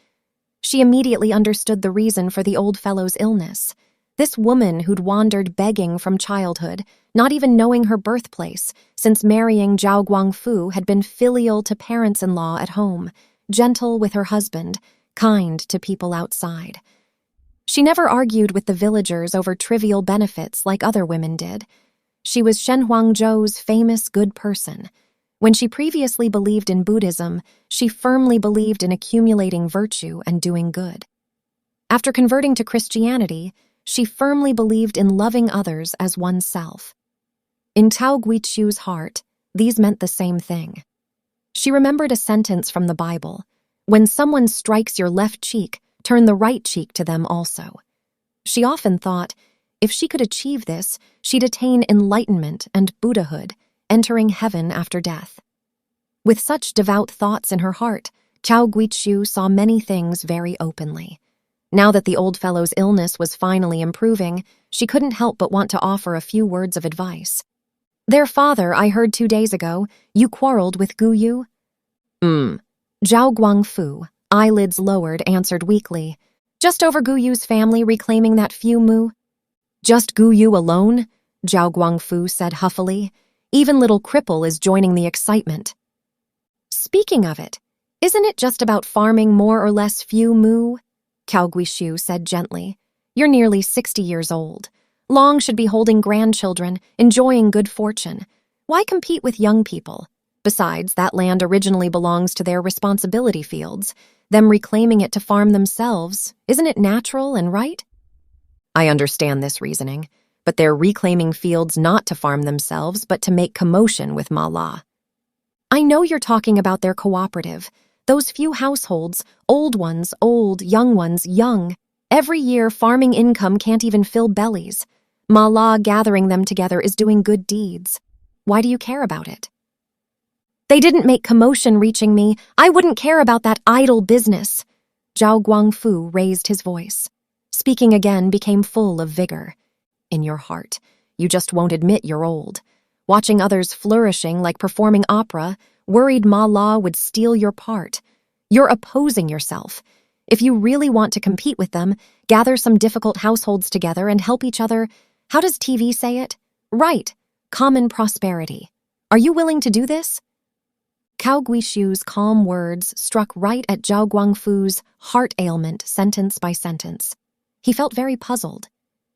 [SPEAKER 1] She immediately understood the reason for the old fellow's illness. This woman who'd wandered begging from childhood, not even knowing her birthplace, since marrying Zhao Guangfu, had been filial to parents-in-law at home, gentle with her husband, kind to people outside. She never argued with the villagers over trivial benefits like other women did. She was Shen Huangzhou's famous good person. When she previously believed in Buddhism, she firmly believed in accumulating virtue and doing good. After converting to Christianity, she firmly believed in loving others as oneself. In Cao Guiqiu's heart, these meant the same thing. She remembered a sentence from the Bible: "When someone strikes your left cheek, turn the right cheek to them also." She often thought, if she could achieve this, she'd attain enlightenment and Buddhahood, entering heaven after death. With such devout thoughts in her heart, Cao Guiqiu saw many things very openly. Now that the old fellow's illness was finally improving, she couldn't help but want to offer a few words of advice. "Their father, I heard 2 days ago, you quarreled with Gu Yu?" Zhao Guangfu, eyelids lowered, answered weakly. "Just over Gu Yu's family reclaiming that few mu." "Just Gu Yu alone?" Zhao Guangfu said huffily. "Even little cripple is joining the excitement." "Speaking of it, isn't it just about farming more or less few mu?" Cao Guiqiu said gently. "You're nearly 60 years old. Long should be holding grandchildren, enjoying good fortune. Why compete with young people? Besides, that land originally belongs to their responsibility fields. Them reclaiming it to farm themselves, isn't it natural and right?" "I understand this reasoning, but they're reclaiming fields not to farm themselves, but to make commotion with Ma La." "I know you're talking about their cooperative. Those few households, old ones old, young ones young. Every year, farming income can't even fill bellies. Ma La gathering them together is doing good deeds. Why do you care about it?" "They didn't make commotion reaching me. I wouldn't care about that idle business." Zhao Guangfu raised his voice. Speaking again became full of vigor. "In your heart, you just won't admit you're old. Watching others flourishing like performing opera, worried Ma La would steal your part. You're opposing yourself. If you really want to compete with them, gather some difficult households together and help each other. How does TV say it? Right, common prosperity. Are you willing to do this?" Cao Guiqiu's calm words struck right at Zhao Guangfu's heart ailment sentence by sentence. He felt very puzzled.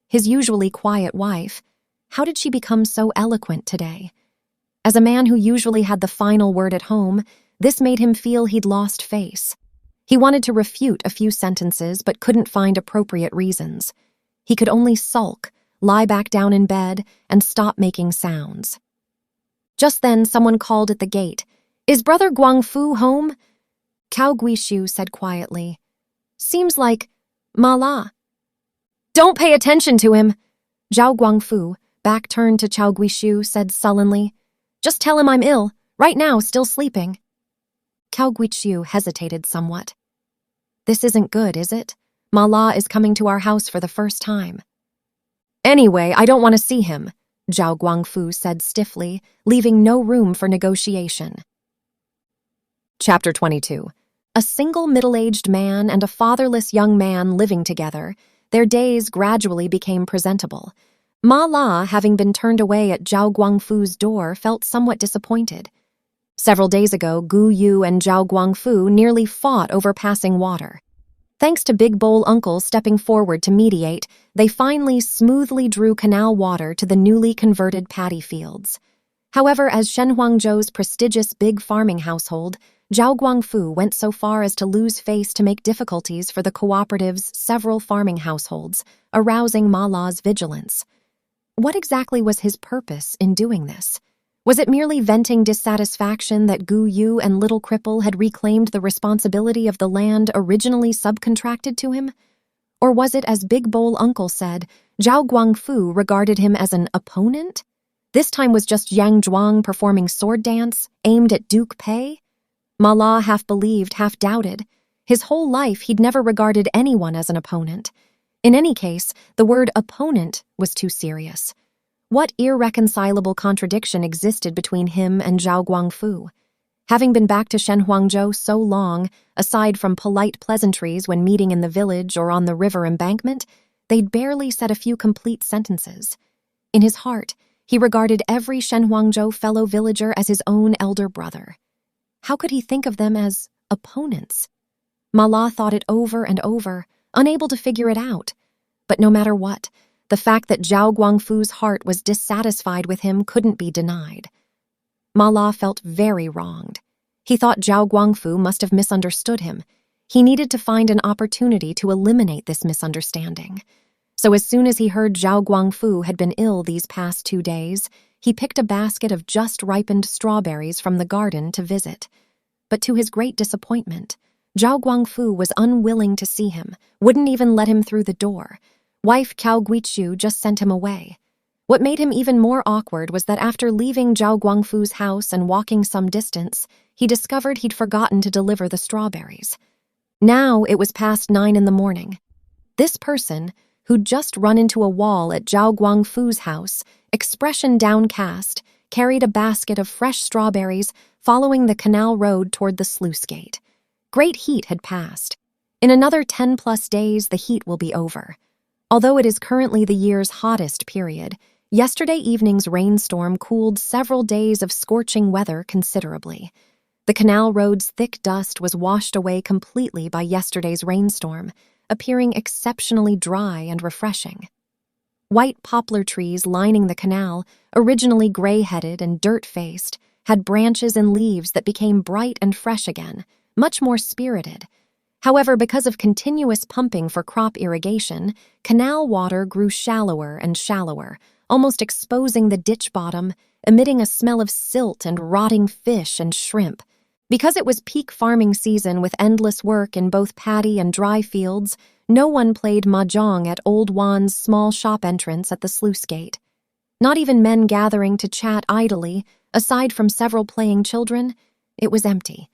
[SPEAKER 1] His usually quiet wife, how did she become so eloquent today? As a man who usually had the final word at home, this made him feel he'd lost face. He wanted to refute a few sentences but couldn't find appropriate reasons. He could only sulk, lie back down in bed, and stop making sounds. Just then, someone called at the gate. "Is Brother Guangfu home?" Cao Guishu said quietly. "Seems like Ma La." "Don't pay attention to him," Zhao Guangfu, back turned to Cao Guishu, said sullenly. "Just tell him I'm ill, right now still sleeping." Cao Guishu hesitated somewhat. "This isn't good, is it? Ma La is coming to our house for the first time." "Anyway, I don't want to see him," Zhao Guangfu said stiffly, leaving no room for negotiation. Chapter 22. A single middle-aged man and a fatherless young man living together, their days gradually became presentable. Ma La, having been turned away at Zhao Guangfu's door, felt somewhat disappointed. Several days ago, Gu Yu and Zhao Guangfu nearly fought over passing water. Thanks to Big Bowl Uncle stepping forward to mediate, they finally smoothly drew canal water to the newly converted paddy fields. However, as Shen Huangzhou's prestigious big farming household, Zhao Guangfu went so far as to lose face to make difficulties for the cooperative's several farming households, arousing Ma La's vigilance. What exactly was his purpose in doing this? Was it merely venting dissatisfaction that Gu Yu and Little Cripple had reclaimed the responsibility of the land originally subcontracted to him? Or was it, as Big Bowl Uncle said, Zhao Guangfu regarded him as an opponent? This time was just Yang Zhuang performing sword dance, aimed at Duke Pei? Ma La half believed, half doubted. His whole life he'd never regarded anyone as an opponent. In any case, the word opponent was too serious. What irreconcilable contradiction existed between him and Zhao Guangfu? Having been back to Shen Huangzhou so long, aside from polite pleasantries when meeting in the village or on the river embankment, they'd barely said a few complete sentences. In his heart, he regarded every Shen Huangzhou fellow villager as his own elder brother. How could he think of them as opponents? Ma La thought it over and over, unable to figure it out. But no matter what, the fact that Zhao Guangfu's heart was dissatisfied with him couldn't be denied. Ma La felt very wronged. He thought Zhao Guangfu must have misunderstood him. He needed to find an opportunity to eliminate this misunderstanding. So as soon as he heard Zhao Guangfu had been ill these past 2 days, he picked a basket of just ripened strawberries from the garden to visit. But to his great disappointment, Zhao Guangfu was unwilling to see him, wouldn't even let him through the door. Wife Cao Guichu just sent him away. What made him even more awkward was that after leaving Zhao Guangfu's house and walking some distance, he discovered he'd forgotten to deliver the strawberries. Now it was past 9 in the morning. This person, who'd just run into a wall at Zhao Guangfu's house, expression downcast, carried a basket of fresh strawberries following the canal road toward the sluice gate. Great heat had passed. In another 10+ days, the heat will be over. Although it is currently the year's hottest period, yesterday evening's rainstorm cooled several days of scorching weather considerably. The canal road's thick dust was washed away completely by yesterday's rainstorm, appearing exceptionally dry and refreshing. White poplar trees lining the canal, originally gray-headed and dirt-faced, had branches and leaves that became bright and fresh again, much more spirited. However, because of continuous pumping for crop irrigation, canal water grew shallower and shallower, almost exposing the ditch bottom, emitting a smell of silt and rotting fish and shrimp. Because it was peak farming season with endless work in both paddy and dry fields, no one played mahjong at Old Wan's small shop entrance at the sluice gate. Not even men gathering to chat idly, aside from several playing children, it was empty.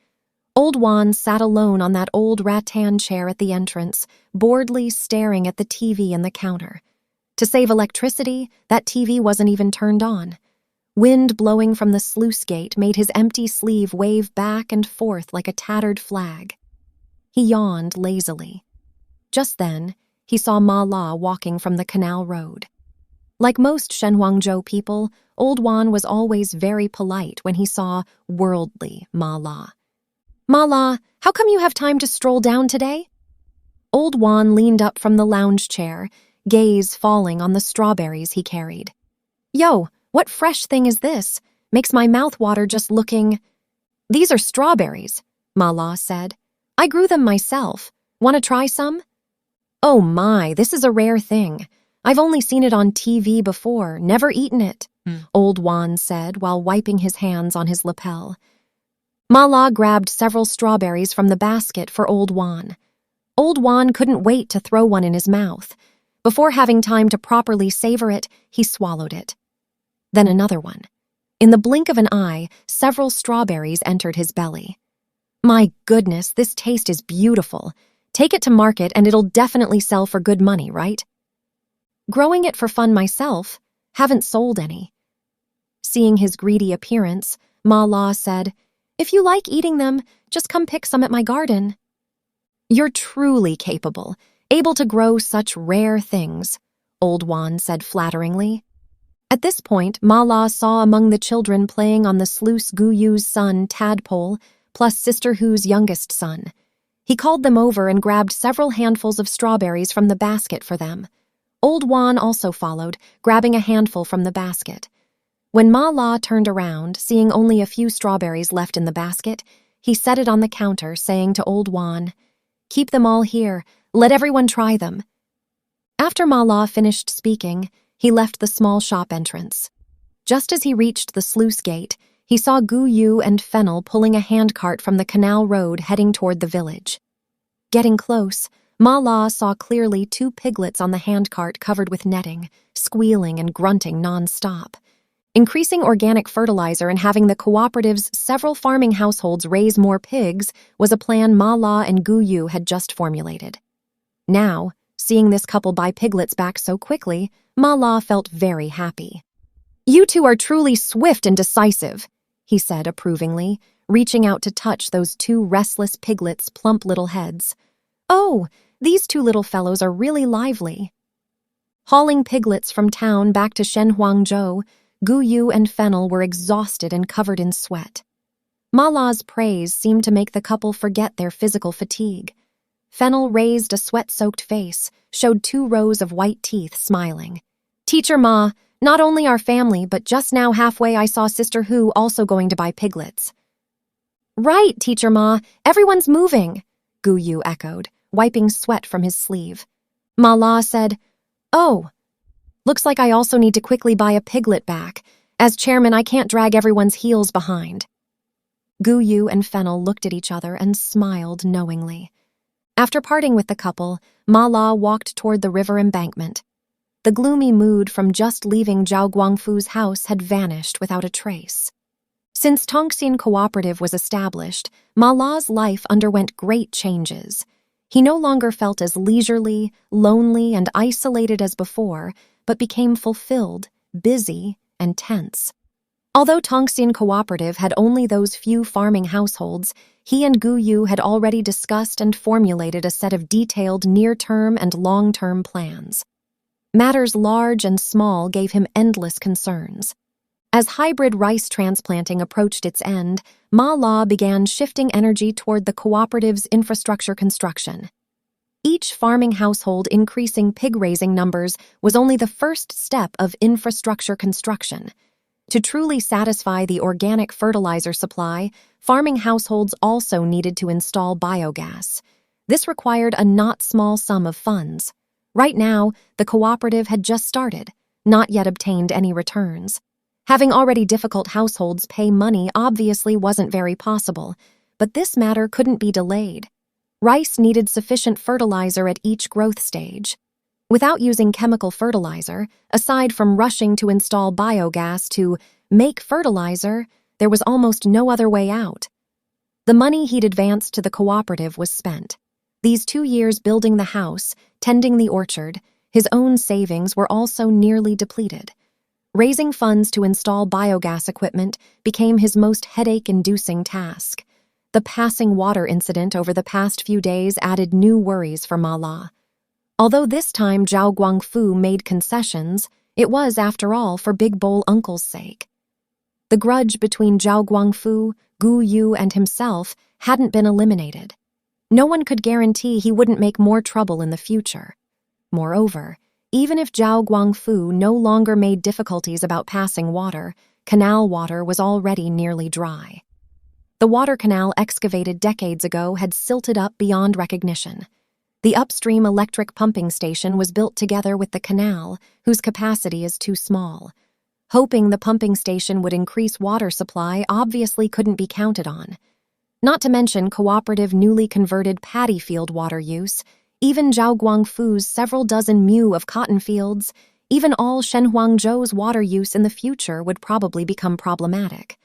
[SPEAKER 1] Old Wan sat alone on that old rattan chair at the entrance, boredly staring at the TV in the counter. To save electricity, that TV wasn't even turned on. Wind blowing from the sluice gate made his empty sleeve wave back and forth like a tattered flag. He yawned lazily. Just then, he saw Ma La walking from the canal road. Like most Shenhuangzhou people, Old Wan was always very polite when he saw worldly Ma La. "Ma La, how come you have time to stroll down today?" Old Wan leaned up from the lounge chair, gaze falling on the strawberries he carried. "Yo, what fresh thing is this? Makes my mouth water just looking—" "These are strawberries," Ma La said. "I grew them myself. Want to try some?" "Oh my, this is a rare thing. I've only seen it on TV before, never eaten it, Old Juan said while wiping his hands on his lapel. Ma La grabbed several strawberries from the basket for Old Juan. Old Juan couldn't wait to throw one in his mouth. Before having time to properly savor it, he swallowed it. Then another one. In the blink of an eye, several strawberries entered his belly. My goodness, this taste is beautiful. Take it to market and it'll definitely sell for good money, right? Growing it for fun myself, haven't sold any. Seeing his greedy appearance, Ma La said, If you like eating them, just come pick some at my garden. You're truly capable, able to grow such rare things, Old Juan said flatteringly. At this point, Ma La saw among the children playing on the sluice Gu Yu's son, Tadpole, plus Sister Hu's youngest son. He called them over and grabbed several handfuls of strawberries from the basket for them. Old Juan also followed, grabbing a handful from the basket. When Ma La turned around, seeing only a few strawberries left in the basket, he set it on the counter, saying to Old Juan, Keep them all here. Let everyone try them. After Ma La finished speaking, he left the small shop entrance. Just as he reached the sluice gate, he saw Gu Yu and Fennel pulling a handcart from the canal road heading toward the village. Getting close, Ma La saw clearly 2 piglets on the handcart covered with netting, squealing and grunting non-stop. Increasing organic fertilizer and having the cooperative's several farming households raise more pigs was a plan Ma La and Gu Yu had just formulated. Now, seeing this couple buy piglets back so quickly, Ma La felt very happy. You two are truly swift and decisive, he said approvingly, reaching out to touch those 2 restless piglets' plump little heads. Oh, these 2 little fellows are really lively. Hauling piglets from town back to Shenhuangzhou, Gu Yu and Fennel were exhausted and covered in sweat. Ma La's praise seemed to make the couple forget their physical fatigue. Fennel raised a sweat-soaked face, showed 2 rows of white teeth, smiling. Teacher Ma, not only our family, but just now halfway I saw Sister Hu also going to buy piglets. Right, Teacher Ma, everyone's moving, Gu Yu echoed, wiping sweat from his sleeve. Ma La said, Oh, looks like I also need to quickly buy a piglet back. As chairman, I can't drag everyone's heels behind. Gu Yu and Fennel looked at each other and smiled knowingly. After parting with the couple, Ma La walked toward the river embankment. The gloomy mood from just leaving Zhao Guangfu's house had vanished without a trace. Since Tongxin Cooperative was established, Ma La's life underwent great changes. He no longer felt as leisurely, lonely, and isolated as before, but became fulfilled, busy, and tense. Although Tongxin Cooperative had only those few farming households, he and Gu Yu had already discussed and formulated a set of detailed near-term and long-term plans. Matters large and small gave him endless concerns. As hybrid rice transplanting approached its end, Ma La began shifting energy toward the cooperative's infrastructure construction. Each farming household increasing pig-raising numbers was only the first step of infrastructure construction. To truly satisfy the organic fertilizer supply, farming households also needed to install biogas. This required a not small sum of funds. Right now, the cooperative had just started, not yet obtained any returns. Having already difficult households pay money obviously wasn't very possible, but this matter couldn't be delayed. Rice needed sufficient fertilizer at each growth stage. Without using chemical fertilizer, aside from rushing to install biogas to make fertilizer, there was almost no other way out. The money he'd advanced to the cooperative was spent. These 2 years building the house, tending the orchard, his own savings were also nearly depleted. Raising funds to install biogas equipment became his most headache-inducing task. The passing water incident over the past few days added new worries for Ma La. Although this time Zhao Guangfu made concessions, it was, after all, for Big Bowl Uncle's sake. The grudge between Zhao Guangfu, Gu Yu, and himself hadn't been eliminated. No one could guarantee he wouldn't make more trouble in the future. Moreover, even if Zhao Guangfu no longer made difficulties about passing water, canal water was already nearly dry. The water canal excavated decades ago had silted up beyond recognition. The upstream electric pumping station was built together with the canal, whose capacity is too small. Hoping the pumping station would increase water supply obviously couldn't be counted on. Not to mention cooperative newly converted paddy field water use, even Zhao Guangfu's several dozen mu of cotton fields, even all Shenhuangzhou's water use in the future would probably become problematic.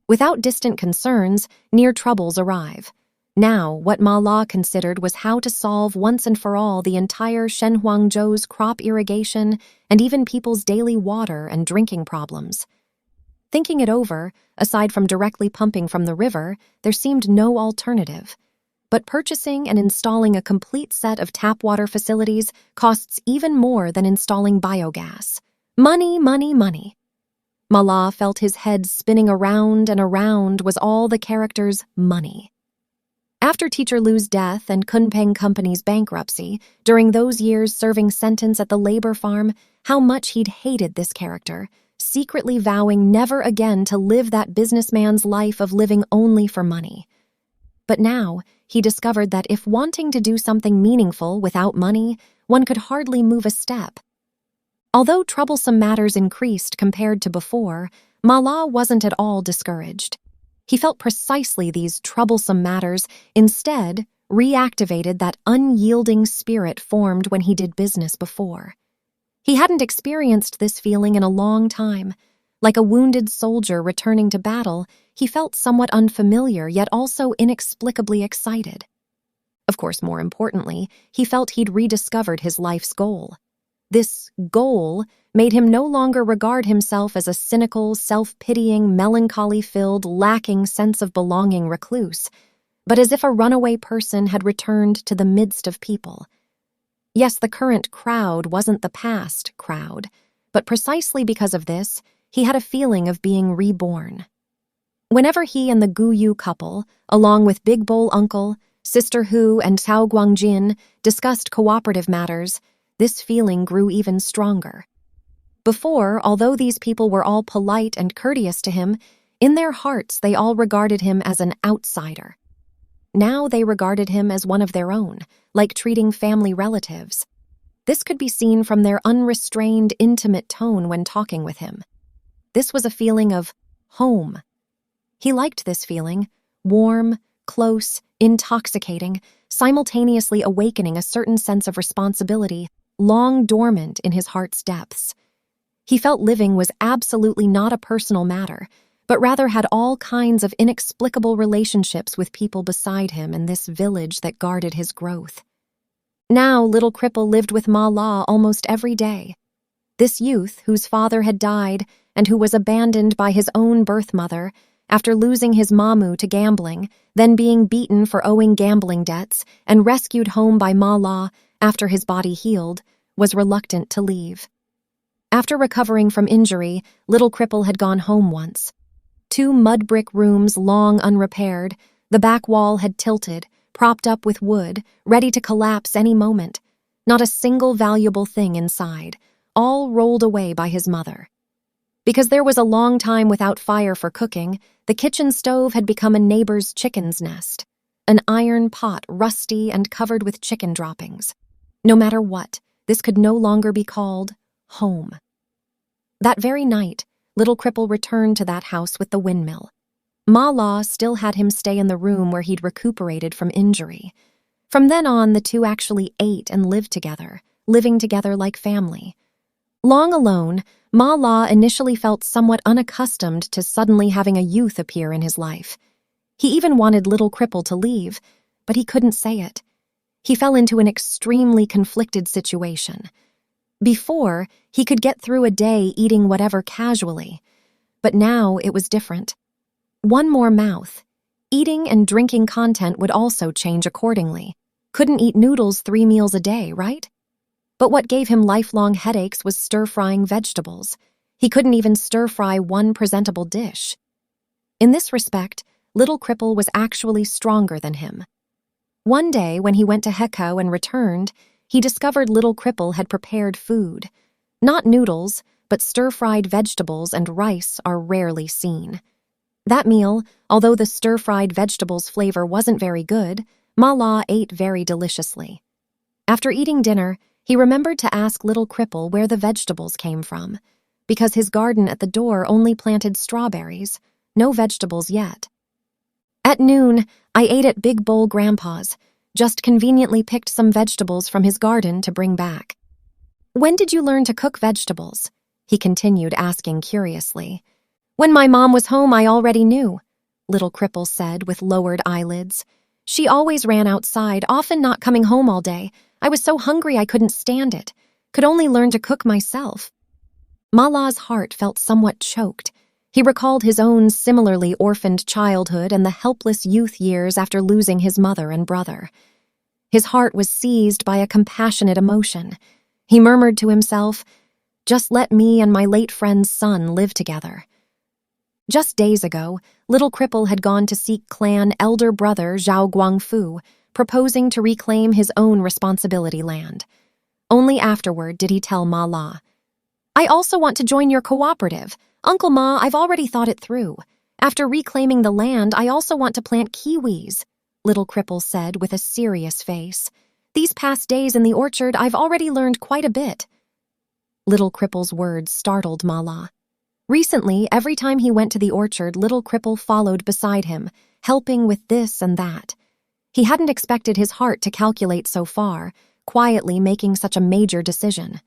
[SPEAKER 1] Without distant concerns, near troubles arrive. Now, what Ma La considered was how to solve once and for all the entire Shenhuangzhou's crop irrigation and even people's daily water and drinking problems. Thinking it over, aside from directly pumping from the river, there seemed no alternative. But purchasing and installing a complete set of tap water facilities costs even more than installing biogas. Money, money, money. Ma La felt his head spinning around and around was all the character's money. After Teacher Lu's death and Kunpeng Company's bankruptcy, during those years serving sentence at the labor farm, how much he'd hated this character, secretly vowing never again to live that businessman's life of living only for money. But now, he discovered that if wanting to do something meaningful without money, one could hardly move a step. Although troublesome matters increased compared to before, Ma La wasn't at all discouraged. He felt precisely these troublesome matters instead reactivated that unyielding spirit formed when he did business before. He hadn't experienced this feeling in a long time. Like a wounded soldier returning to battle, he felt somewhat unfamiliar yet also inexplicably excited. Of course, more importantly, he felt he'd rediscovered his life's goal. This goal made him no longer regard himself as a cynical, self-pitying, melancholy-filled, lacking sense of belonging recluse, but as if a runaway person had returned to the midst of people. Yes, the current crowd wasn't the past crowd, but precisely because of this, he had a feeling of being reborn. Whenever he and the Gu Yu couple, along with Big Bowl Uncle, Sister Hu, and Cao Guangjin, discussed cooperative matters, this feeling grew even stronger. Before, although these people were all polite and courteous to him, in their hearts they all regarded him as an outsider. Now they regarded him as one of their own, like treating family relatives. This could be seen from their unrestrained, intimate tone when talking with him. This was a feeling of home. He liked this feeling, warm, close, intoxicating, simultaneously awakening a certain sense of responsibility, long dormant in his heart's depths. He felt living was absolutely not a personal matter, but rather had all kinds of inexplicable relationships with people beside him in this village that guarded his growth. Now, little Cripple lived with Ma La almost every day. This youth, whose father had died and who was abandoned by his own birth mother after losing his mamu to gambling, then being beaten for owing gambling debts and rescued home by Ma La after his body healed, was reluctant to leave. After recovering from injury, little Cripple had gone home once. 2 mud brick rooms long unrepaired, the back wall had tilted, propped up with wood, ready to collapse any moment. Not a single valuable thing inside, all rolled away by his mother. Because there was a long time without fire for cooking, the kitchen stove had become a neighbor's chicken's nest, an iron pot rusty and covered with chicken droppings. No matter what, this could no longer be called home. That very night, little Cripple returned to that house with the windmill. Ma La still had him stay in the room where he'd recuperated from injury. From then on, the two actually ate and lived together, living together like family. Long alone, Ma La initially felt somewhat unaccustomed to suddenly having a youth appear in his life. He even wanted little Cripple to leave, but he couldn't say it. He fell into an extremely conflicted situation. Before, he could get through a day eating whatever casually, but now it was different. One more mouth. Eating and drinking content would also change accordingly. Couldn't eat noodles 3 meals a day, right? But what gave him lifelong headaches was stir-frying vegetables. He couldn't even stir-fry one presentable dish. In this respect, little Cripple was actually stronger than him. One day, when he went to Heko and returned, he discovered little Cripple had prepared food. Not noodles, but stir-fried vegetables and rice are rarely seen. That meal, although the stir-fried vegetables flavor wasn't very good, Ma La ate very deliciously. After eating dinner, he remembered to ask little Cripple where the vegetables came from, because his garden at the door only planted strawberries, no vegetables yet. At noon, I ate at Big Bowl Grandpa's, just conveniently picked some vegetables from his garden to bring back. When did you learn to cook vegetables? He continued asking curiously. When my mom was home, I already knew, little Cripple said with lowered eyelids. She always ran outside, often not coming home all day. I was so hungry I couldn't stand it, could only learn to cook myself. Mala's heart felt somewhat choked. He recalled his own similarly orphaned childhood and the helpless youth years after losing his mother and brother. His heart was seized by a compassionate emotion. He murmured to himself, "Just let me and my late friend's son live together." Just days ago, little Cripple had gone to seek clan elder brother Zhao Guangfu, proposing to reclaim his own responsibility land. Only afterward did he tell Ma La, "I also want to join your cooperative. Uncle Ma, I've already thought it through. After reclaiming the land, I also want to plant kiwis," little Cripple said with a serious face. "These past days in the orchard, I've already learned quite a bit." Little Cripple's words startled Ma La. Recently, every time he went to the orchard, little Cripple followed beside him, helping with this and that. He hadn't expected his heart to calculate so far, quietly making such a major decision.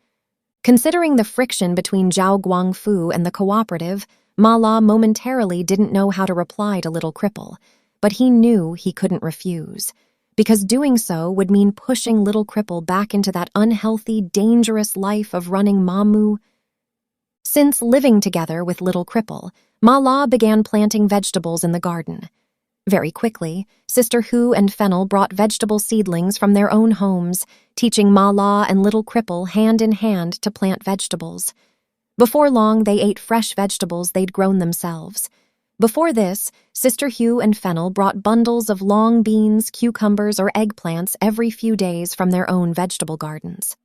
[SPEAKER 1] Considering the friction between Zhao Guangfu and the cooperative, Ma La momentarily didn't know how to reply to little Cripple, but he knew he couldn't refuse, because doing so would mean pushing little Cripple back into that unhealthy, dangerous life of running Mamu. Since living together with little Cripple, Ma La began planting vegetables in the garden. Very quickly, Sister Hu and Fennel brought vegetable seedlings from their own homes, teaching Ma La and little Cripple hand in hand to plant vegetables. Before long, they ate fresh vegetables they'd grown themselves. Before this, Sister Hu and Fennel brought bundles of long beans, cucumbers, or eggplants every few days from their own vegetable gardens.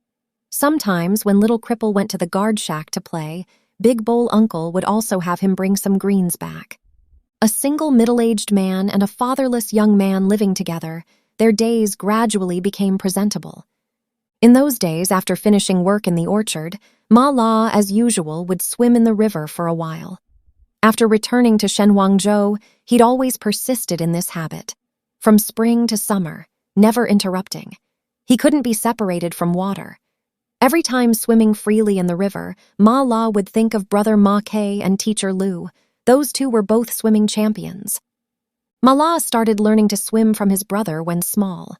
[SPEAKER 1] Sometimes, when little Cripple went to the guard shack to play, Big Bowl Uncle would also have him bring some greens back. A single middle-aged man and a fatherless young man living together, their days gradually became presentable. In those days, after finishing work in the orchard, Ma La, as usual, would swim in the river for a while. After returning to Shenhuangzhou, he'd always persisted in this habit. From spring to summer, never interrupting. He couldn't be separated from water. Every time swimming freely in the river, Ma La would think of brother Ma Ke and teacher Liu. Those two were both swimming champions. Ma La started learning to swim from his brother when small.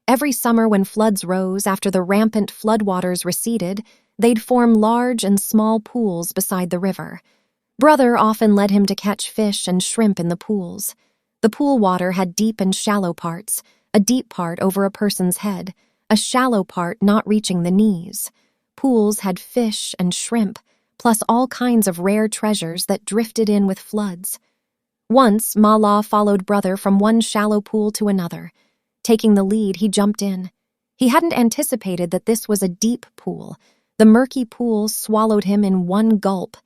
[SPEAKER 1] Every summer when floods rose after the rampant floodwaters receded, they'd form large and small pools beside the river. Brother often led him to catch fish and shrimp in the pools. The pool water had deep and shallow parts, a deep part over a person's head, a shallow part not reaching the knees. Pools had fish and shrimp, plus all kinds of rare treasures that drifted in with floods. Once, Ma La followed brother from one shallow pool to another. Taking the lead, he jumped in. He hadn't anticipated that this was a deep pool. The murky pool swallowed him in one gulp.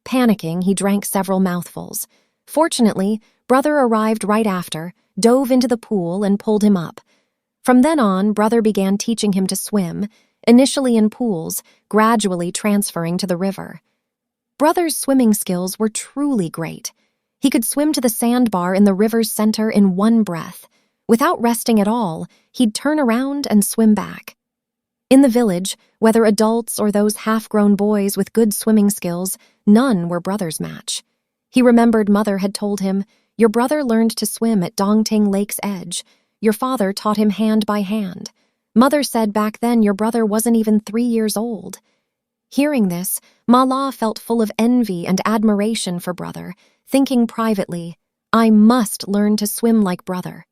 [SPEAKER 1] Panicking, he drank several mouthfuls. Fortunately, brother arrived right after, dove into the pool, and pulled him up. From then on, brother began teaching him to swim, initially in pools, gradually transferring to the river. Brother's swimming skills were truly great. He could swim to the sandbar in the river's center in one breath. Without resting at all, he'd turn around and swim back. In the village, whether adults or those half-grown boys with good swimming skills, none were brother's match. He remembered mother had told him, "Your brother learned to swim at Dongting Lake's edge. Your father taught him hand by hand. Mother said back then your brother wasn't even 3 years old." Hearing this, Ma La felt full of envy and admiration for brother, thinking privately, "I must learn to swim like brother."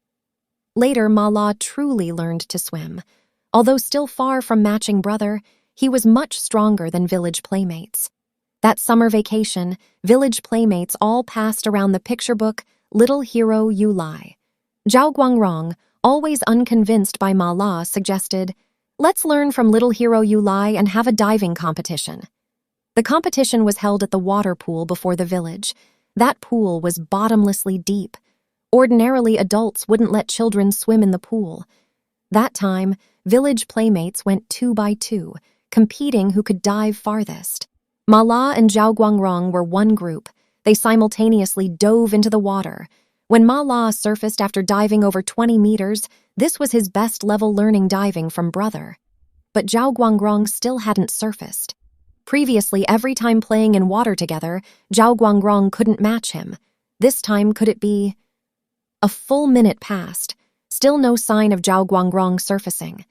[SPEAKER 1] Later, Ma La truly learned to swim. Although still far from matching brother, he was much stronger than village playmates. That summer vacation, village playmates all passed around the picture book Little Hero You Lie. Zhao Guangrong, always unconvinced by Ma La, suggested, "Let's learn from Little Hero You Lie and have a diving competition." The competition was held at the water pool before the village. That pool was bottomlessly deep. Ordinarily, adults wouldn't let children swim in the pool. That time, village playmates went 2 by 2, competing who could dive farthest. Ma La and Zhao Guangrong were one group. They simultaneously dove into the water. When Ma La surfaced after diving over 20 meters, this was his best level learning diving from brother. But Zhao Guangrong still hadn't surfaced. Previously, every time playing in water together, Zhao Guangrong couldn't match him. This time, could it be? A full minute passed. Still no sign of Zhao Guangrong surfacing.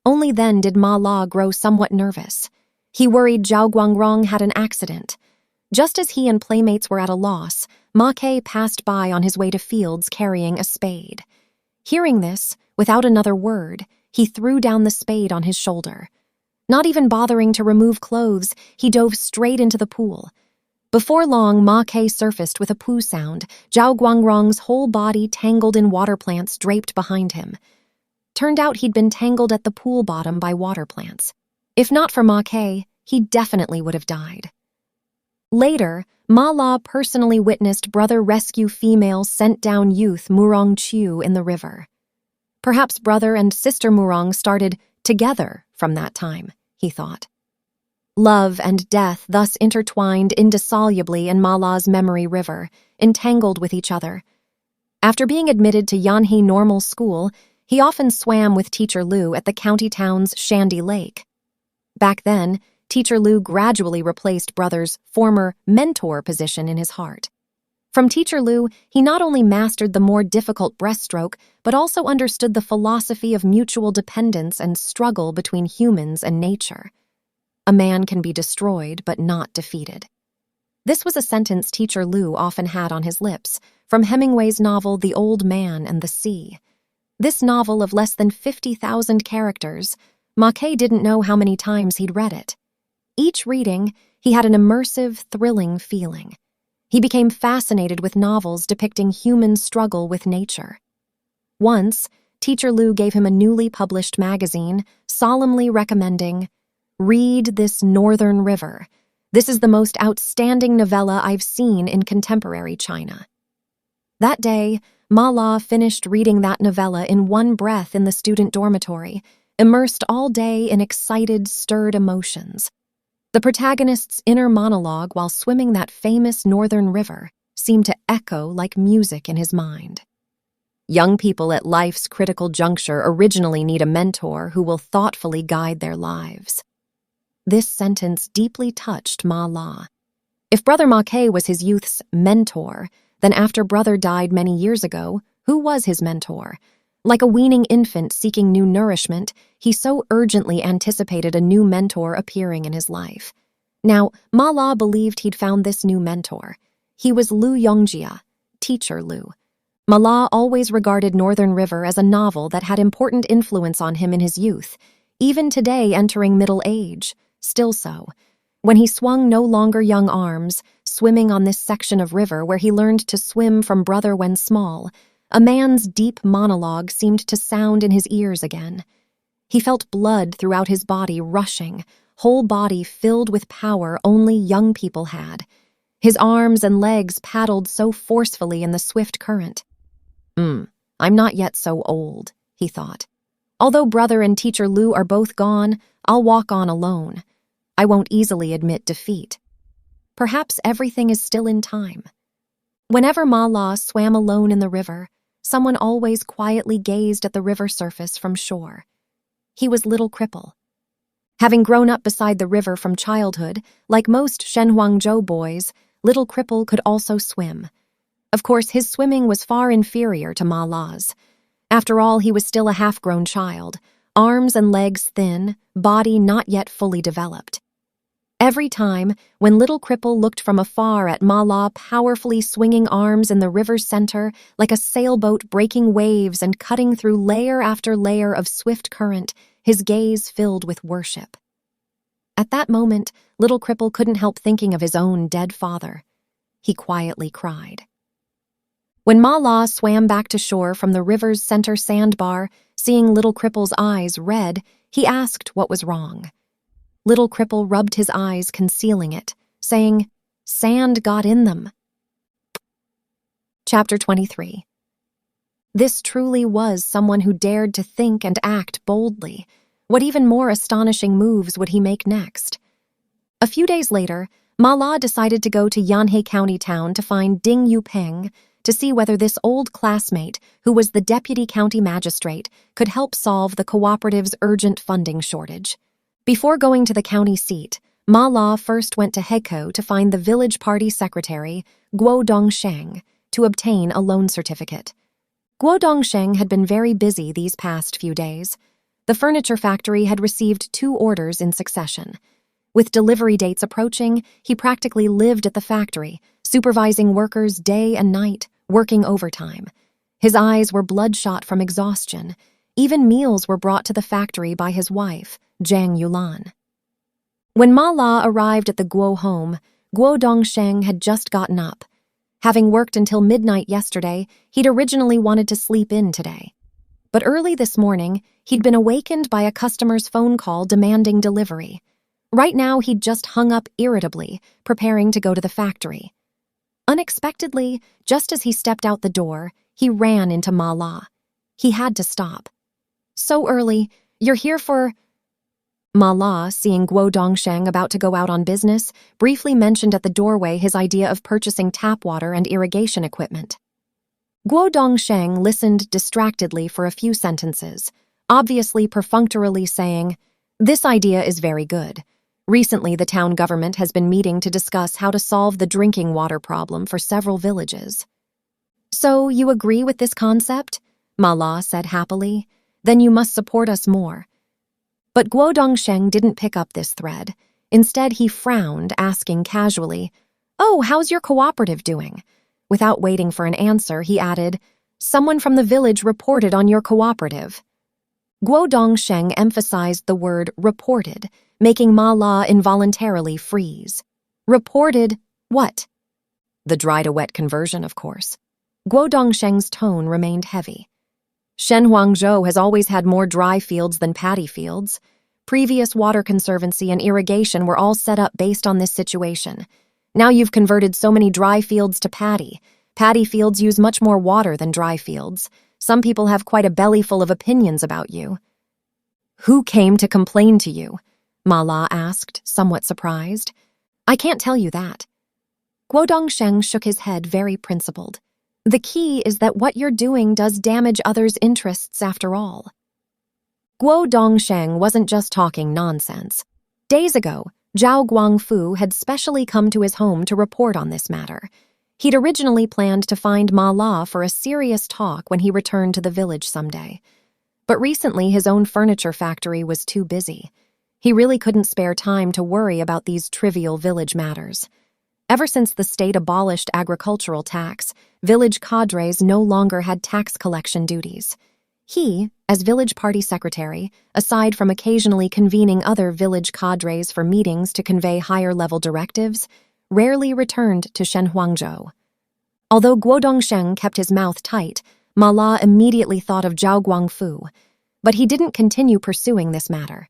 [SPEAKER 1] Only then did Ma La grow somewhat nervous. He worried Zhao Guangrong had an accident. Just as he and playmates were at a loss, Ma Ke passed by on his way to fields carrying a spade. Hearing this, without another word, he threw down the spade on his shoulder. Not even bothering to remove clothes, he dove straight into the pool. Before long, Ma Ke surfaced with a poo sound, Zhao Guangrong's whole body tangled in water plants draped behind him. Turned out he'd been tangled at the pool bottom by water plants. If not for Ma Ke, he definitely would have died. Later, Ma La personally witnessed brother rescue female sent-down youth Murong Chiu in the river. Perhaps brother and sister Murong started together from that time, he thought. Love and death thus intertwined indissolubly in Ma La's memory river, entangled with each other. After being admitted to Yanhe Normal School, he often swam with Teacher Liu at the county town's Shandy Lake. Back then, Teacher Liu gradually replaced brother's former mentor position in his heart. From Teacher Liu, he not only mastered the more difficult breaststroke, but also understood the philosophy of mutual dependence and struggle between humans and nature. A man can be destroyed, but not defeated. This was a sentence Teacher Liu often had on his lips, from Hemingway's novel The Old Man and the Sea. This novel of less than 50,000 characters, Ma Ke didn't know how many times he'd read it. Each reading, he had an immersive, thrilling feeling. He became fascinated with novels depicting human struggle with nature. Once, Teacher Liu gave him a newly published magazine, solemnly recommending, "Read this Northern River. This is the most outstanding novella I've seen in contemporary China." That day, Ma La finished reading that novella in one breath in the student dormitory, immersed all day in excited, stirred emotions. The protagonist's inner monologue while swimming that famous northern river seemed to echo like music in his mind. Young people at life's critical juncture originally need a mentor who will thoughtfully guide their lives. This sentence deeply touched Ma La. If Brother Ma Ke was his youth's mentor, then after brother died many years ago, who was his mentor? Like a weaning infant seeking new nourishment, he so urgently anticipated a new mentor appearing in his life. Now, Ma La believed he'd found this new mentor. He was Liu Yongjia, Teacher Liu. Ma La always regarded Northern River as a novel that had important influence on him in his youth, even today entering middle age, still so. When he swung no longer young arms, swimming on this section of river where he learned to swim from brother when small, a man's deep monologue seemed to sound in his ears again. He felt blood throughout his body rushing, whole body filled with power only young people had. His arms and legs paddled so forcefully in the swift current. I'm not yet so old, he thought. Although brother and Teacher Liu are both gone, I'll walk on alone. I won't easily admit defeat. Perhaps everything is still in time. Whenever Ma La swam alone in the river, someone always quietly gazed at the river surface from shore. He was Little Cripple. Having grown up beside the river from childhood, like most Shenhuangzhou boys, Little Cripple could also swim. Of course, his swimming was far inferior to Ma La's. After all, he was still a half-grown child, arms and legs thin, body not yet fully developed. Every time, when Little Cripple looked from afar at Ma La powerfully swinging arms in the river's center, like a sailboat breaking waves and cutting through layer after layer of swift current, his gaze filled with worship. At that moment, Little Cripple couldn't help thinking of his own dead father. He quietly cried. When Ma La swam back to shore from the river's center sandbar, seeing Little Cripple's eyes red, he asked what was wrong. Little Cripple rubbed his eyes, concealing it, saying, "Sand got in them." Chapter 23. This truly was someone who dared to think and act boldly. What even more astonishing moves would he make next? A few days later, Ma La decided to go to Yanhe County town to find Ding Yupeng to see whether this old classmate, who was the deputy county magistrate, could help solve the cooperative's urgent funding shortage. Before going to the county seat, Ma La first went to Hekou to find the village party secretary, Guo Dongsheng, to obtain a loan certificate. Guo Dongsheng had been very busy these past few days. The furniture factory had received 2 orders in succession. With delivery dates approaching, he practically lived at the factory, supervising workers day and night, working overtime. His eyes were bloodshot from exhaustion. Even meals were brought to the factory by his wife, Zhang Yulan. When Ma La arrived at the Guo home, Guo Dongsheng had just gotten up. Having worked until midnight yesterday, he'd originally wanted to sleep in today. But early this morning, he'd been awakened by a customer's phone call demanding delivery. Right now, he'd just hung up irritably, preparing to go to the factory. Unexpectedly, just as he stepped out the door, he ran into Ma La. He had to stop. "So early, you're here for—" Ma La, seeing Guo Dongsheng about to go out on business, briefly mentioned at the doorway his idea of purchasing tap water and irrigation equipment. Guo Dongsheng listened distractedly for a few sentences, obviously perfunctorily saying, "This idea is very good. Recently, the town government has been meeting to discuss how to solve the drinking water problem for several villages." "So you agree with this concept?" Ma La said happily. "Then you must support us more." But Guo Dongsheng didn't pick up this thread. Instead, he frowned, asking casually, "Oh, how's your cooperative doing?" Without waiting for an answer, he added, "Someone from the village reported on your cooperative." Guo Dongsheng emphasized the word reported, making Ma La involuntarily freeze. Reported what? The dry-to-wet conversion, of course. Guo Dongsheng's tone remained heavy. Shen Huangzhou has always had more dry fields than paddy fields. Previous water conservancy and irrigation were all set up based on this situation. Now you've converted so many dry fields to paddy. Paddy fields use much more water than dry fields. Some people have quite a belly full of opinions about you. "Who came to complain to you?" Ma La asked, somewhat surprised. "I can't tell you that." Guo Dongsheng shook his head, very principled. "The key is that what you're doing does damage others' interests after all." Guo Dongsheng wasn't just talking nonsense. Days ago, Zhao Guangfu had specially come to his home to report on this matter. He'd originally planned to find Ma La for a serious talk when he returned to the village someday. But recently his own furniture factory was too busy. He really couldn't spare time to worry about these trivial village matters. Ever since the state abolished agricultural tax, village cadres no longer had tax collection duties. He, as village party secretary, aside from occasionally convening other village cadres for meetings to convey higher-level directives, rarely returned to Shenhuangzhou. Although Guo Dongsheng kept his mouth tight, Ma La immediately thought of Zhao Guangfu, but he didn't continue pursuing this matter.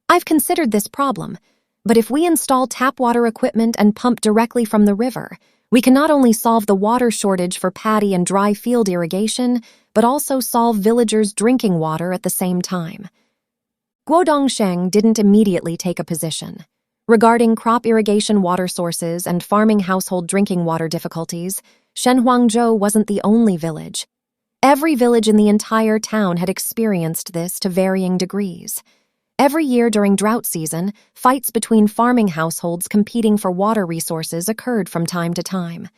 [SPEAKER 1] "I've considered this problem, but if we install tap water equipment and pump directly from the river, we can not only solve the water shortage for paddy and dry field irrigation, but also solve villagers' drinking water at the same time." Guo Dongsheng didn't immediately take a position. Regarding crop irrigation water sources and farming household drinking water difficulties, Shenhuangzhou wasn't the only village. Every village in the entire town had experienced this to varying degrees. Every year during drought season, fights between farming households competing for water resources occurred from time to time.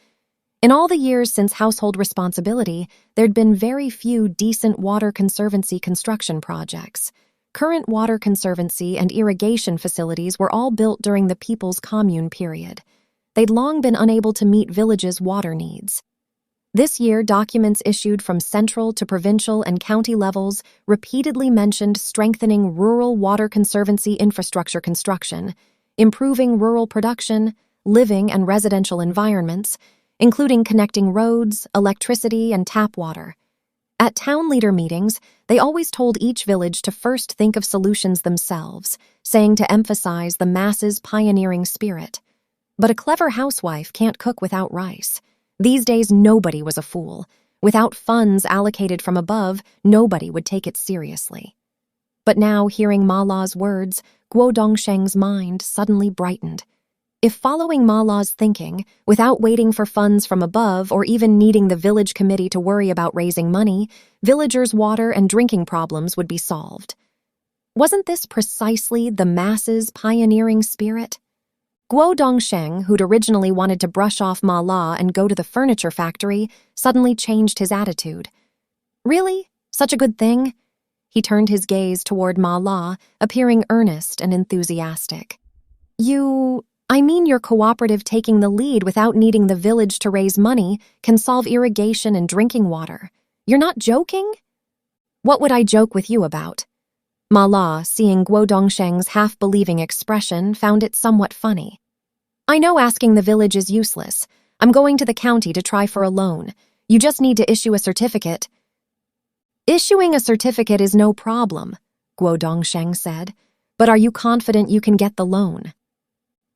[SPEAKER 1] In all the years since household responsibility, there'd been very few decent water conservancy construction projects. Current water conservancy and irrigation facilities were all built during the People's Commune period. They'd long been unable to meet villages' water needs. This year, documents issued from central to provincial and county levels repeatedly mentioned strengthening rural water conservancy infrastructure construction, improving rural production, living and residential environments, including connecting roads, electricity, and tap water. At town leader meetings, they always told each village to first think of solutions themselves, saying to emphasize the masses' pioneering spirit. But a clever housewife can't cook without rice. These days, nobody was a fool. Without funds allocated from above, nobody would take it seriously. But now, hearing Ma La's words, Guo Dongsheng's mind suddenly brightened. If following Ma La's thinking, without waiting for funds from above or even needing the village committee to worry about raising money, villagers' water and drinking problems would be solved. Wasn't this precisely the masses' pioneering spirit? Guo Dongsheng, who'd originally wanted to brush off Ma La and go to the furniture factory, suddenly changed his attitude. Really? Such a good thing? He turned his gaze toward Ma La, appearing earnest and enthusiastic. I mean your cooperative taking the lead without needing the village to raise money can solve irrigation and drinking water. You're not joking? What would I joke with you about? Ma La, seeing Guo Dongsheng's half-believing expression, found it somewhat funny. I know asking the village is useless. I'm going to the county to try for a loan. You just need to issue a certificate. Issuing a certificate is no problem, Guo Dongsheng said. But are you confident you can get the loan?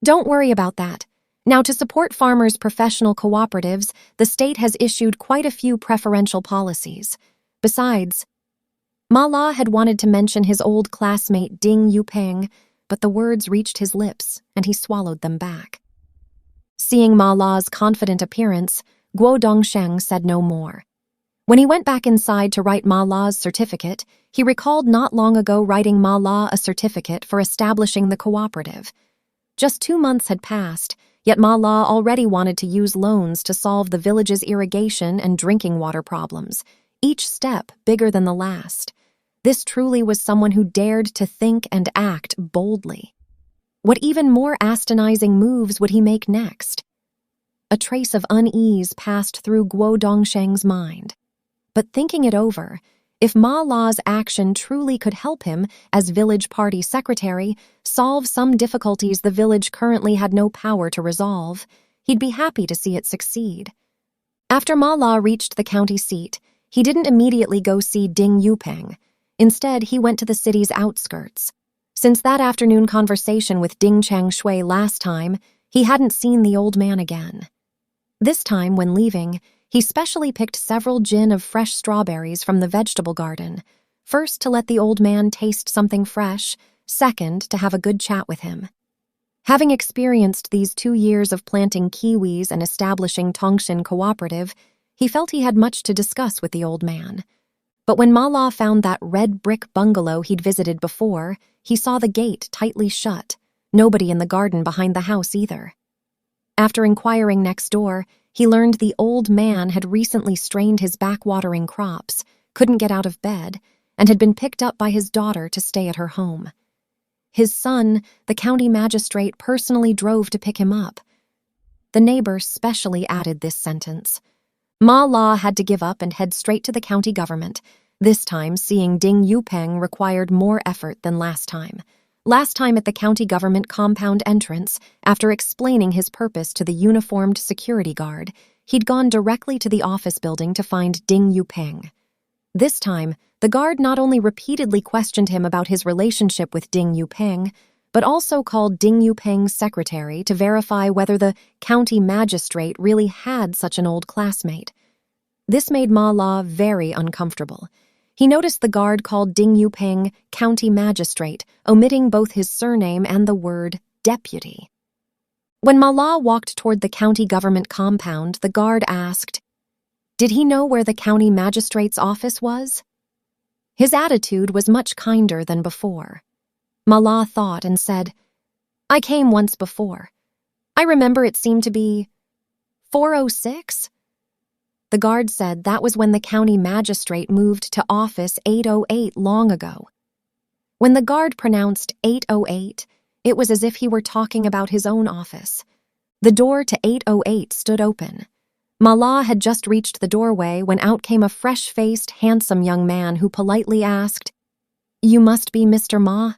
[SPEAKER 1] Don't worry about that. Now, to support farmers' professional cooperatives, the state has issued quite a few preferential policies. Besides, Ma La had wanted to mention his old classmate Ding Yuping, but the words reached his lips, and he swallowed them back. Seeing Ma La's confident appearance, Guo Dongsheng said no more. When he went back inside to write Ma La's certificate, he recalled not long ago writing Ma La a certificate for establishing the cooperative. Just 2 months had passed, yet Ma La already wanted to use loans to solve the village's irrigation and drinking water problems, each step bigger than the last. This truly was someone who dared to think and act boldly. What even more astonishing moves would he make next? A trace of unease passed through Guo Dongsheng's mind. But thinking it over, if Ma La's action truly could help him, as village party secretary, solve some difficulties the village currently had no power to resolve, he'd be happy to see it succeed. After Ma La reached the county seat, he didn't immediately go see Ding Yuping. Instead, he went to the city's outskirts. Since that afternoon conversation with Ding Changshui last time, he hadn't seen the old man again. This time, when leaving, he specially picked several gin of fresh strawberries from the vegetable garden, first to let the old man taste something fresh, second to have a good chat with him. Having experienced these 2 years of planting kiwis and establishing Tongshan Cooperative, he felt he had much to discuss with the old man. But when Ma La found that red brick bungalow he'd visited before, he saw the gate tightly shut, nobody in the garden behind the house either. After inquiring next door, he learned the old man had recently strained his back-watering crops, couldn't get out of bed, and had been picked up by his daughter to stay at her home. His son, the county magistrate, personally drove to pick him up. The neighbor specially added this sentence. Ma La had to give up and head straight to the county government. This time, seeing Ding Yuping required more effort than last time. Last time at the county government compound entrance, after explaining his purpose to the uniformed security guard, he'd gone directly to the office building to find Ding Yuping. This time, the guard not only repeatedly questioned him about his relationship with Ding Yuping, but also called Ding Yuping's secretary to verify whether the county magistrate really had such an old classmate. This made Ma La very uncomfortable. He noticed the guard called Ding Yuping county magistrate, omitting both his surname and the word deputy. When Ma La walked toward the county government compound, the guard asked, did he know where the county magistrate's office was? His attitude was much kinder than before. Ma La thought and said, I came once before. I remember it seemed to be 406? The guard said that was when the county magistrate moved to office 808 long ago. When the guard pronounced 808, it was as if he were talking about his own office. The door to 808 stood open. Ma La had just reached the doorway when out came a fresh-faced, handsome young man who politely asked, You must be Mr. Ma?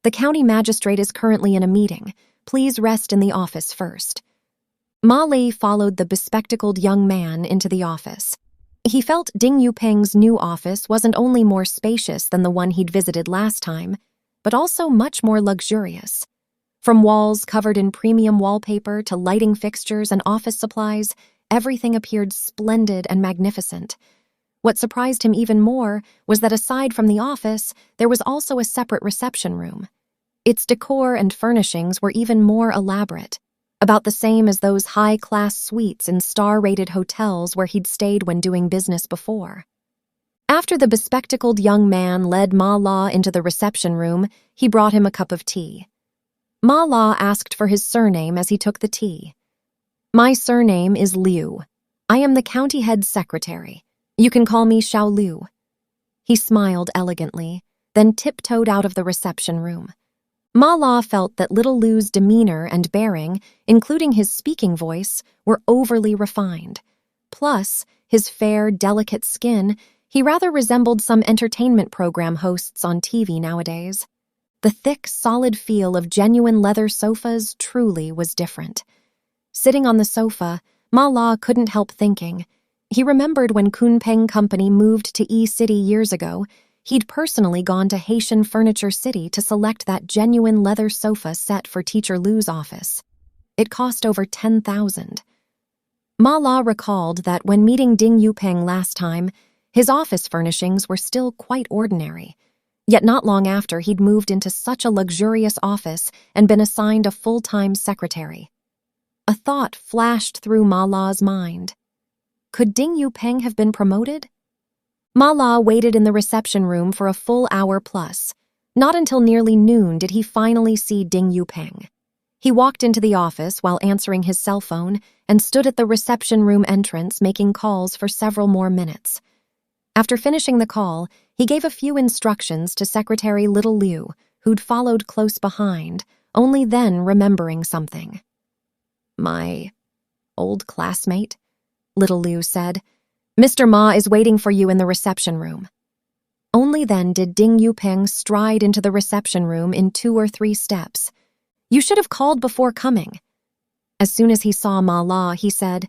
[SPEAKER 1] The county magistrate is currently in a meeting. Please rest in the office first. Ma Li followed the bespectacled young man into the office. He felt Ding Yuping's new office wasn't only more spacious than the one he'd visited last time, but also much more luxurious. From walls covered in premium wallpaper to lighting fixtures and office supplies, everything appeared splendid and magnificent. What surprised him even more was that aside from the office, there was also a separate reception room. Its decor and furnishings were even more elaborate, about the same as those high-class suites in star-rated hotels where he'd stayed when doing business before. After the bespectacled young man led Ma La into the reception room, he brought him a cup of tea. Ma La asked for his surname as he took the tea. "My surname is Liu. I am the county head secretary. You can call me Xiao Liu." He smiled elegantly, then tiptoed out of the reception room. Ma La felt that little Liu's demeanor and bearing, including his speaking voice, were overly refined. Plus, his fair, delicate skin, he rather resembled some entertainment program hosts on TV nowadays. The thick, solid feel of genuine leather sofas truly was different. Sitting on the sofa, Ma La couldn't help thinking. He remembered when Kunpeng Company moved to E-City years ago, he'd personally gone to Haitian Furniture City to select that genuine leather sofa set for Teacher Liu's office. It cost over 10,000. Ma La recalled that when meeting Ding Yupeng last time, his office furnishings were still quite ordinary. Yet not long after, he'd moved into such a luxurious office and been assigned a full-time secretary. A thought flashed through Ma La's mind. Could Ding Yupeng have been promoted? Ma La waited in the reception room for a full hour plus. Not until nearly noon did he finally see Ding Yupeng. He walked into the office while answering his cell phone and stood at the reception room entrance making calls for several more minutes. After finishing the call, he gave a few instructions to Secretary Little Liu, who'd followed close behind, only then remembering something. "My old classmate?" Little Liu said. "Mr. Ma is waiting for you in the reception room." Only then did Ding Yupeng stride into the reception room in 2 or 3 steps. "You should have called before coming." As soon as he saw Ma La, he said,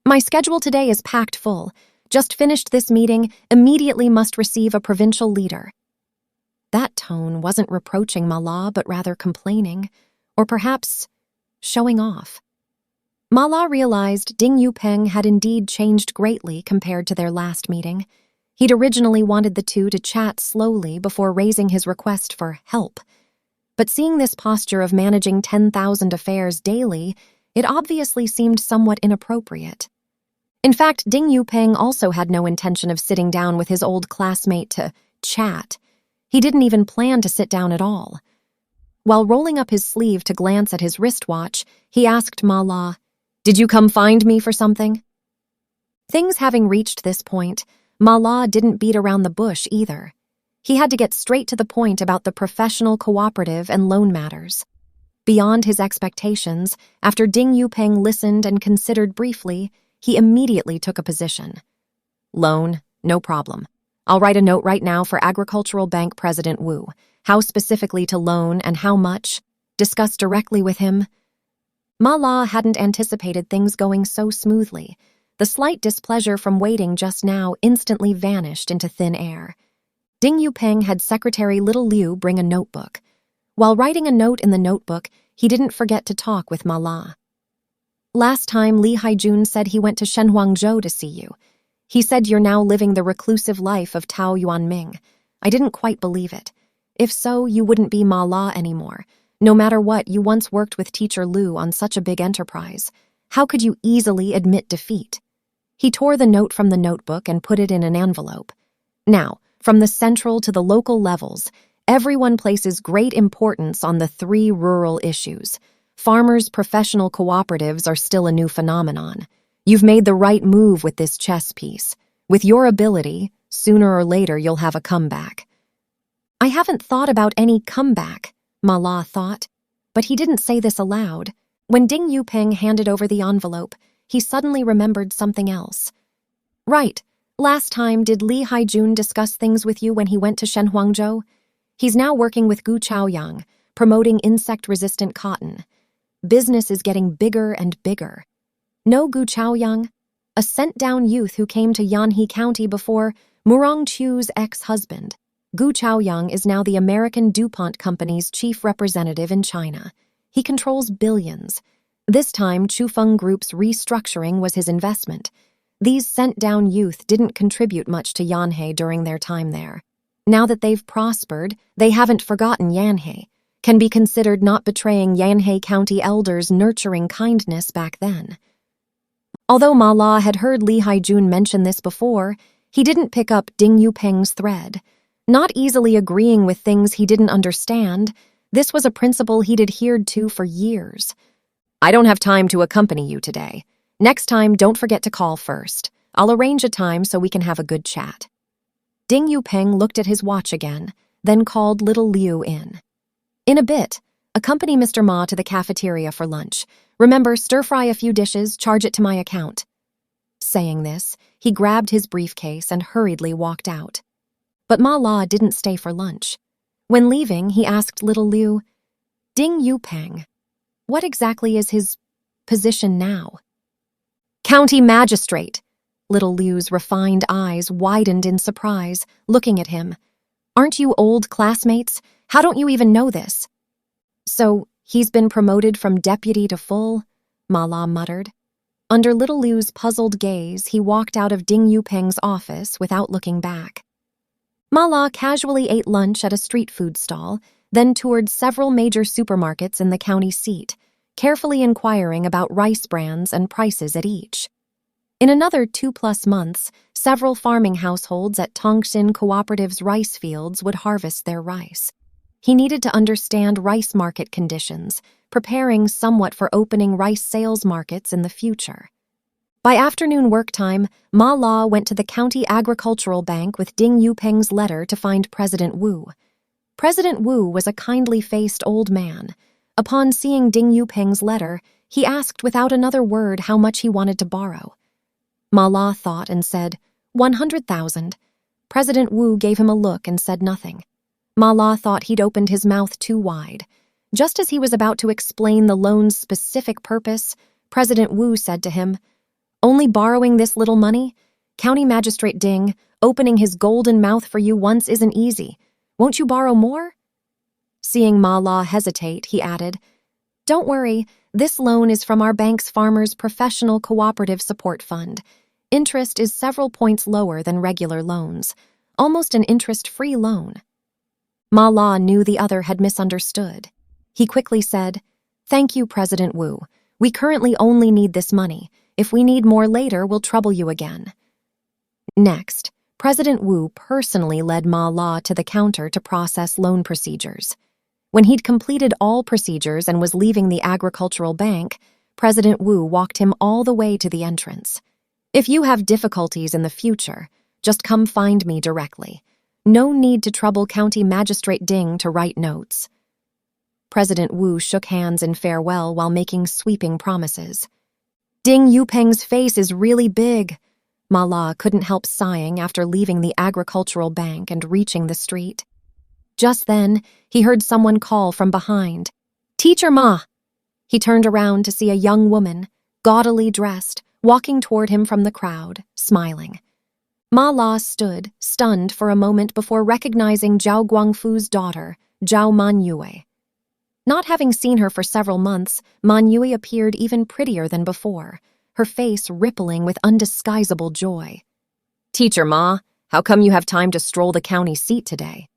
[SPEAKER 1] "My schedule today is packed full. Just finished this meeting, immediately must receive a provincial leader." That tone wasn't reproaching Ma La, but rather complaining, or perhaps showing off. Ma La realized Ding Yupeng had indeed changed greatly compared to their last meeting. He'd originally wanted the two to chat slowly before raising his request for help. But seeing this posture of managing 10,000 affairs daily, it obviously seemed somewhat inappropriate. In fact, Ding Yupeng also had no intention of sitting down with his old classmate to chat. He didn't even plan to sit down at all. While rolling up his sleeve to glance at his wristwatch, he asked Ma La, "Did you come find me for something?" Things having reached this point, Ma La didn't beat around the bush either. He had to get straight to the point about the professional, cooperative, and loan matters. Beyond his expectations, after Ding Yupeng listened and considered briefly, he immediately took a position. "Loan, no problem. I'll write a note right now for Agricultural Bank President Wu. How specifically to loan and how much? Discuss directly with him." Ma La hadn't anticipated things going so smoothly. The slight displeasure from waiting just now instantly vanished into thin air. Ding Yupeng had Secretary Little Liu bring a notebook. While writing a note in the notebook, he didn't forget to talk with Ma La. "Last time, Li Haijun said he went to Shenhuangzhou to see you. He said you're now living the reclusive life of Tao Yuanming. I didn't quite believe it. If so, you wouldn't be Ma La anymore. No matter what, you once worked with Teacher Liu on such a big enterprise. How could you easily admit defeat?" He tore the note from the notebook and put it in an envelope. "Now, from the central to the local levels, everyone places great importance on the 3 rural issues. Farmers' professional cooperatives are still a new phenomenon. You've made the right move with this chess piece. With your ability, sooner or later you'll have a comeback." "I haven't thought about any comeback," Ma La thought, but he didn't say this aloud. When Ding Yupeng handed over the envelope, he suddenly remembered something else. "Right, last time did Li Haijun discuss things with you when he went to Shenhuangzhou? He's now working with Gu Chaoyang, promoting insect-resistant cotton. Business is getting bigger and bigger. Know Gu Chaoyang? A sent-down youth who came to Yanhe County before Murong Chu's ex-husband. Gu Chaoyang is now the American DuPont Company's chief representative in China. He controls billions. This time, Chufeng Group's restructuring was his investment. These sent-down youth didn't contribute much to Yanhe during their time there. Now that they've prospered, they haven't forgotten Yanhe, can be considered not betraying Yanhe County elders' nurturing kindness back then. Although Ma La had heard Li Haijun mention this before, he didn't pick up Ding Yupeng's thread. Not easily agreeing with things he didn't understand, this was a principle he'd adhered to for years. I don't have time to accompany you today. Next time, don't forget to call first. I'll arrange a time so we can have a good chat. Ding Yupeng looked at his watch again, then called little Liu in. In a bit, accompany Mr. Ma to the cafeteria for lunch. Remember, stir-fry a few dishes, charge it to my account. Saying this, he grabbed his briefcase and hurriedly walked out. But Ma La didn't stay for lunch. When leaving, he asked little Liu, Ding Yupeng, what exactly is his position now? County magistrate. Little Liu's refined eyes widened in surprise, looking at him. Aren't you old classmates? How don't you even know this? So, he's been promoted from deputy to full? Ma La muttered. Under little Liu's puzzled gaze, he walked out of Ding Yupeng's office without looking back. Ma La casually ate lunch at a street food stall, then toured several major supermarkets in the county seat, carefully inquiring about rice brands and prices at each. In another 2+ months, several farming households at Tongxin Cooperative's rice fields would harvest their rice. He needed to understand rice market conditions, preparing somewhat for opening rice sales markets in the future. By afternoon work time, Ma La went to the County Agricultural Bank with Ding Yupeng's letter to find President Wu. President Wu was a kindly-faced old man. Upon seeing Ding Yupeng's letter, he asked without another word how much he wanted to borrow. Ma La thought and said, 100,000. President Wu gave him a look and said nothing. Ma La thought he'd opened his mouth too wide. Just as he was about to explain the loan's specific purpose, President Wu said to him, Only borrowing this little money? County Magistrate Ding, opening his golden mouth for you once isn't easy. Won't you borrow more? Seeing Ma La hesitate, he added, Don't worry, this loan is from our bank's Farmers Professional Cooperative Support Fund. Interest is several points lower than regular loans, almost an interest-free loan. Ma La knew the other had misunderstood. He quickly said, Thank you, President Wu. We currently only need this money. If we need more later, we'll trouble you again. Next, President Wu personally led Ma La to the counter to process loan procedures. When he'd completed all procedures and was leaving the agricultural bank, President Wu walked him all the way to the entrance. If you have difficulties in the future, just come find me directly. No need to trouble County Magistrate Ding to write notes. President Wu shook hands in farewell while making sweeping promises. Ding Yupeng's face is really big. Ma La couldn't help sighing after leaving the agricultural bank and reaching the street. Just then, he heard someone call from behind. Teacher Ma! He turned around to see a young woman, gaudily dressed, walking toward him from the crowd, smiling. Ma La stood, stunned for a moment before recognizing Zhao Guangfu's daughter, Zhao Manyue. Not having seen her for several months, Manyue appeared even prettier than before, her face rippling with undisguisable joy. Teacher Ma, how come you have time to stroll the county seat today?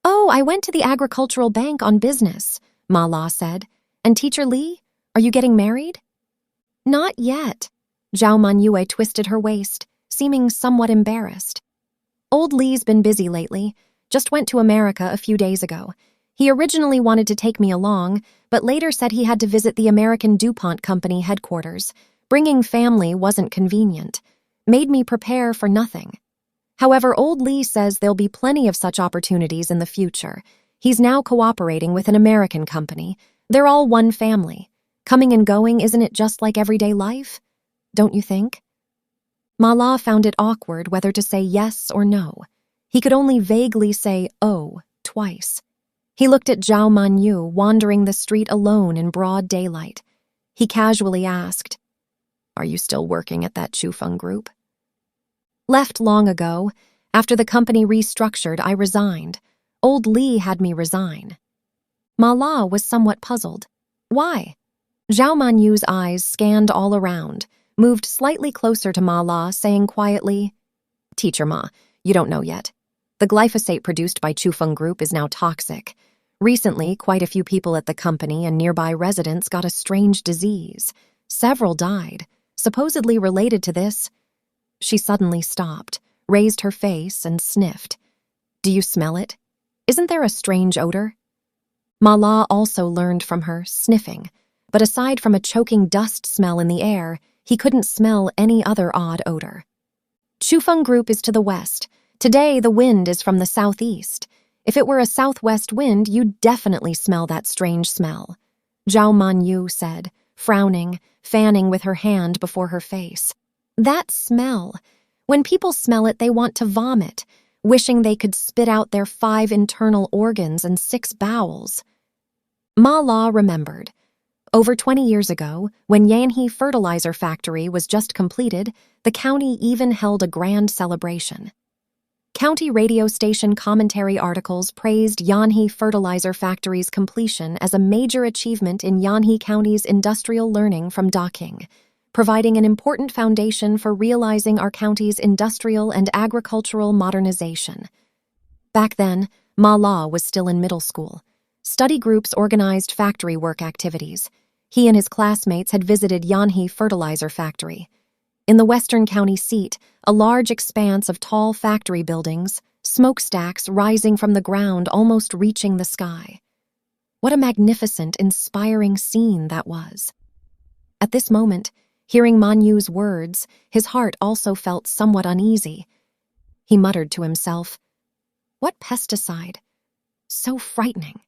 [SPEAKER 1] Oh, I went to the agricultural bank on business, Ma La said. And Teacher Li, are you getting married? Not yet. Zhao Manyue twisted her waist, seeming somewhat embarrassed. Old Li's been busy lately, just went to America a few days ago. He originally wanted to take me along, but later said he had to visit the American DuPont Company headquarters. Bringing family wasn't convenient. Made me prepare for nothing. However, old Li says there'll be plenty of such opportunities in the future. He's now cooperating with an American company. They're all one family. Coming and going, isn't it just like everyday life? Don't you think? Ma La found it awkward whether to say yes or no. He could only vaguely say oh twice. He looked at Zhao Manyu wandering the street alone in broad daylight. He casually asked, Are you still working at that Chufeng Group? Left long ago. After the company restructured, I resigned. Old Li had me resign. Ma La was somewhat puzzled. Why? Zhao Manyu's eyes scanned all around, moved slightly closer to Ma La, saying quietly, "Teacher Ma, you don't know yet. The glyphosate produced by Chufeng Group is now toxic. Recently, quite a few people at the company and nearby residents got a strange disease. Several died, supposedly related to this." She suddenly stopped, raised her face, and sniffed. "Do you smell it? Isn't there a strange odor?" Ma La also learned from her, sniffing, but aside from a choking dust smell in the air, he couldn't smell any other odd odor. "Chufeng Group is to the west. Today, the wind is from the southeast. If it were a southwest wind, you'd definitely smell that strange smell," Zhao Manyu said, frowning, fanning with her hand before her face. "That smell. When people smell it, they want to vomit, wishing they could spit out their 5 internal organs and 6 bowels." Ma La remembered. Over 20 years ago, when Yanhe Fertilizer Factory was just completed, the county even held a grand celebration. County radio station commentary articles praised Yanhe Fertilizer Factory's completion as a major achievement in Yanhe County's industrial learning from docking, providing an important foundation for realizing our county's industrial and agricultural modernization. Back then, Ma La was still in middle school. Study groups organized factory work activities. He and his classmates had visited Yanhe Fertilizer Factory. In the Western County seat, a large expanse of tall factory buildings, smokestacks rising from the ground almost reaching the sky. What a magnificent, inspiring scene that was. At this moment, hearing Manyu's words, his heart also felt somewhat uneasy. He muttered to himself, "What pesticide? So frightening."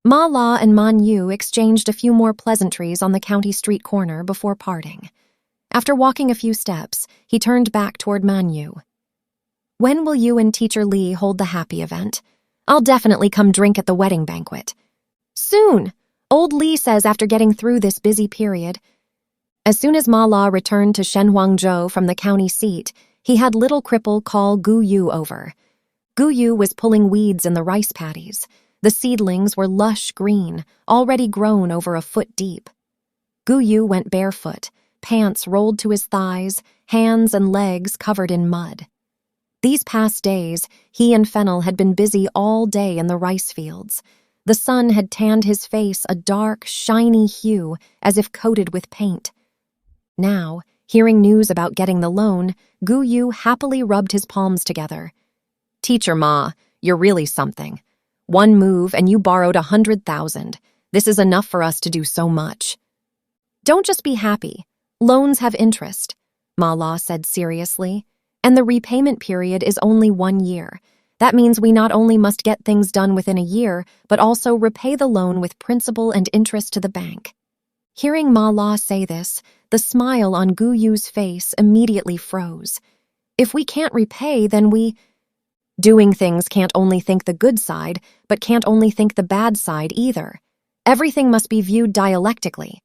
[SPEAKER 1] Ma La and Manyu exchanged a few more pleasantries on the county street corner before parting. After walking a few steps, he turned back toward Manyu. "When will you and Teacher Li hold the happy event? I'll definitely come drink at the wedding banquet." "Soon," old Li says after getting through this busy period. As soon as Ma La returned to Shenhuangzhou from the county seat, he had little cripple call Gu Yu over. Gu Yu was pulling weeds in the rice paddies. The seedlings were lush green, already grown over a foot deep. Gu Yu went barefoot, pants rolled to his thighs, hands and legs covered in mud. These past days, he and Fennel had been busy all day in the rice fields. The sun had tanned his face a dark, shiny hue, as if coated with paint. Now, hearing news about getting the loan, Gu Yu happily rubbed his palms together. "Teacher Ma, you're really something. One move and you borrowed 100,000. This is enough for us to do so much." "Don't just be happy. Loans have interest," Ma La said seriously. "And the repayment period is only 1 year. That means we not only must get things done within a year, but also repay the loan with principal and interest to the bank." Hearing Ma La say this, the smile on Gu Yu's face immediately froze. "If we can't repay, then we—" "Doing things can't only think the good side, but can't only think the bad side either. Everything must be viewed dialectically."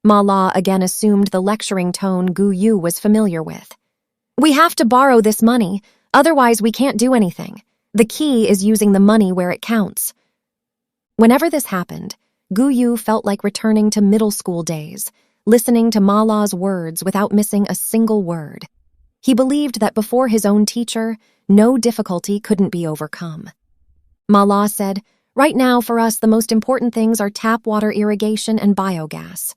[SPEAKER 1] Ma La again assumed the lecturing tone Gu Yu was familiar with. "We have to borrow this money, otherwise we can't do anything. The key is using the money where it counts." Whenever this happened, Gu Yu felt like returning to middle school days, listening to Ma La's words without missing a single word. He believed that before his own teacher, no difficulty couldn't be overcome. Ma La said, "Right now for us the most important things are tap water irrigation and biogas."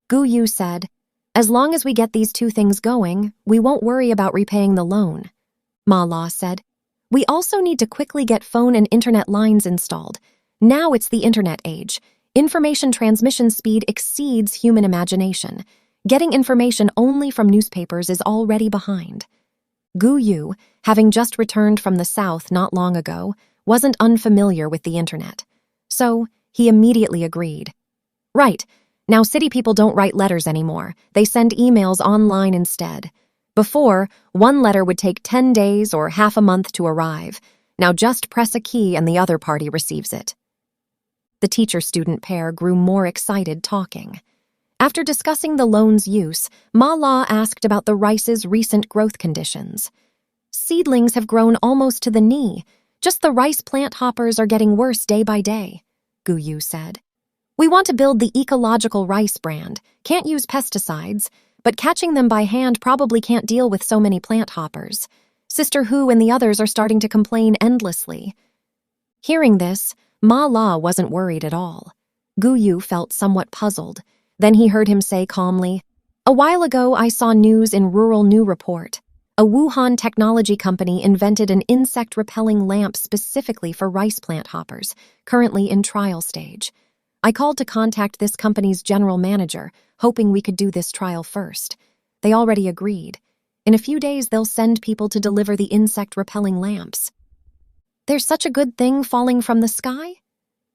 [SPEAKER 1] Gu Yu said, "As long as we get these 2 things going, we won't worry about repaying the loan." Ma La said, "We also need to quickly get phone and internet lines installed. Now it's the internet age. Information transmission speed exceeds human imagination. Getting information only from newspapers is already behind." Gu Yu, having just returned from the South not long ago, wasn't unfamiliar with the internet. So he immediately agreed. "Right. Now city people don't write letters anymore. They send emails online instead. Before, one letter would take 10 days or half a month to arrive. Now just press a key and the other party receives it." The teacher-student pair grew more excited talking. After discussing the loan's use, Ma La asked about the rice's recent growth conditions. "Seedlings have grown almost to the knee. Just the rice plant hoppers are getting worse day by day," Gu Yu said. We want to build the ecological rice brand. Can't use pesticides, but catching them by hand probably can't deal with so many plant hoppers. Sister Hu and the others are starting to complain endlessly. Hearing this, Ma La wasn't worried at all. Gu Yu felt somewhat puzzled. Then he heard him say calmly, "A while ago I saw news in Rural New Report. A Wuhan technology company invented an insect-repelling lamp specifically for rice plant hoppers, currently in trial stage. I called to contact this company's general manager, hoping we could do this trial first. They already agreed. In a few days they'll send people to deliver the insect-repelling lamps." There's such a good thing falling from the sky?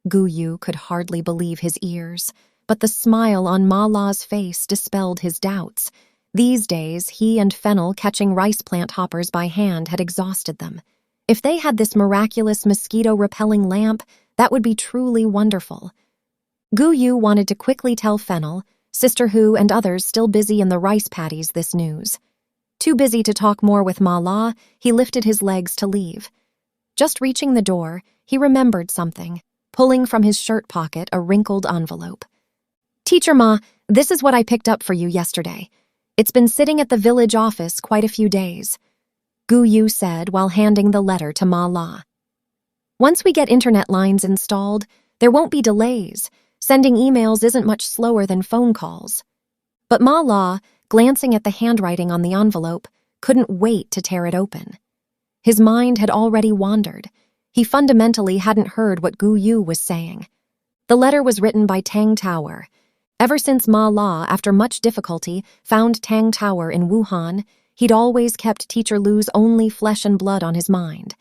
[SPEAKER 1] Gu Yu could hardly believe his ears, but the smile on Ma La's face dispelled his doubts. These days, he and Fennel catching rice plant hoppers by hand had exhausted them. If they had this miraculous mosquito-repelling lamp, that would be truly wonderful. Gu Yu wanted to quickly tell Fennel, Sister Hu and others still busy in the rice paddies this news. Too busy to talk more with Ma La, he lifted his legs to leave. Just reaching the door, he remembered something, pulling from his shirt pocket a wrinkled envelope. "Teacher Ma, this is what I picked up for you yesterday. It's been sitting at the village office quite a few days," Gu Yu said while handing the letter to Ma La. "Once we get internet lines installed, there won't be delays. Sending emails isn't much slower than phone calls." But Ma La, glancing at the handwriting on the envelope, couldn't wait to tear it open. His mind had already wandered. He fundamentally hadn't heard what Gu Yu was saying. The letter was written by Tang Tower. Ever since Ma La, after much difficulty, found Tang Tower in Wuhan, he'd always kept Teacher Lu's only flesh and blood on his mind.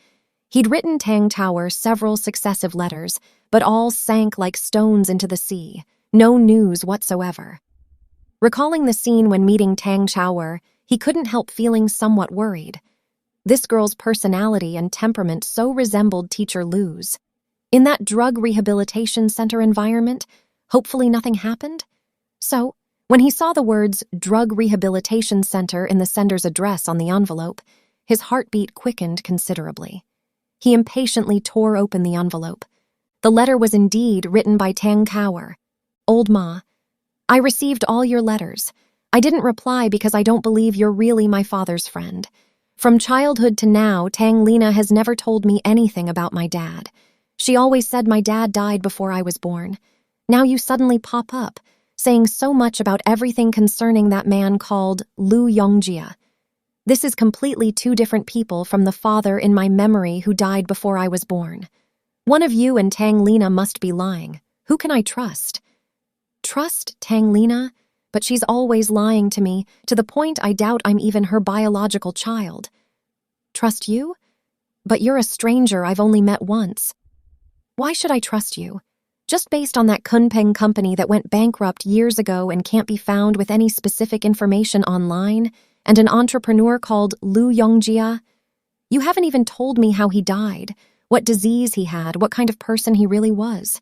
[SPEAKER 1] He'd written Tang Tower several successive letters, but all sank like stones into the sea. No news whatsoever. Recalling the scene when meeting Tang Tower, he couldn't help feeling somewhat worried. This girl's personality and temperament so resembled Teacher Lu's. In that drug rehabilitation center environment, hopefully nothing happened? So, when he saw the words Drug Rehabilitation Center in the sender's address on the envelope, his heartbeat quickened considerably. He impatiently tore open the envelope. The letter was indeed written by Tang Tower. "Old Ma, I received all your letters. I didn't reply because I don't believe you're really my father's friend. From childhood to now, Tang Lina has never told me anything about my dad. She always said my dad died before I was born. Now you suddenly pop up, saying so much about everything concerning that man called Liu Jiming. This is completely two different people from the father in my memory who died before I was born. One of you and Tang Lina must be lying. Who can I trust?" Trust Tang Lina? But she's always lying to me, to the point I doubt I'm even her biological child. Trust you? But you're a stranger I've only met once. Why should I trust you? Just based on that Kunpeng company that went bankrupt years ago and can't be found with any specific information online, and an entrepreneur called Liu Jiming? You haven't even told me how he died, what disease he had, what kind of person he really was.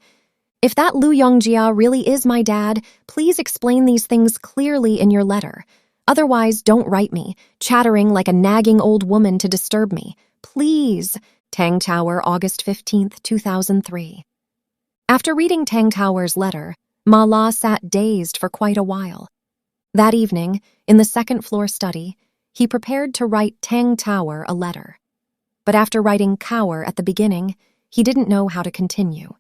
[SPEAKER 1] If that Liu Jiming really is my dad, please explain these things clearly in your letter. Otherwise, don't write me, chattering like a nagging old woman to disturb me. Please. Tang Tower, August 15th, 2003. After reading Tang Tower's letter, Ma La sat dazed for quite a while. That evening, in the second-floor study, he prepared to write Tang Tower a letter. But after writing Cower at the beginning, he didn't know how to continue.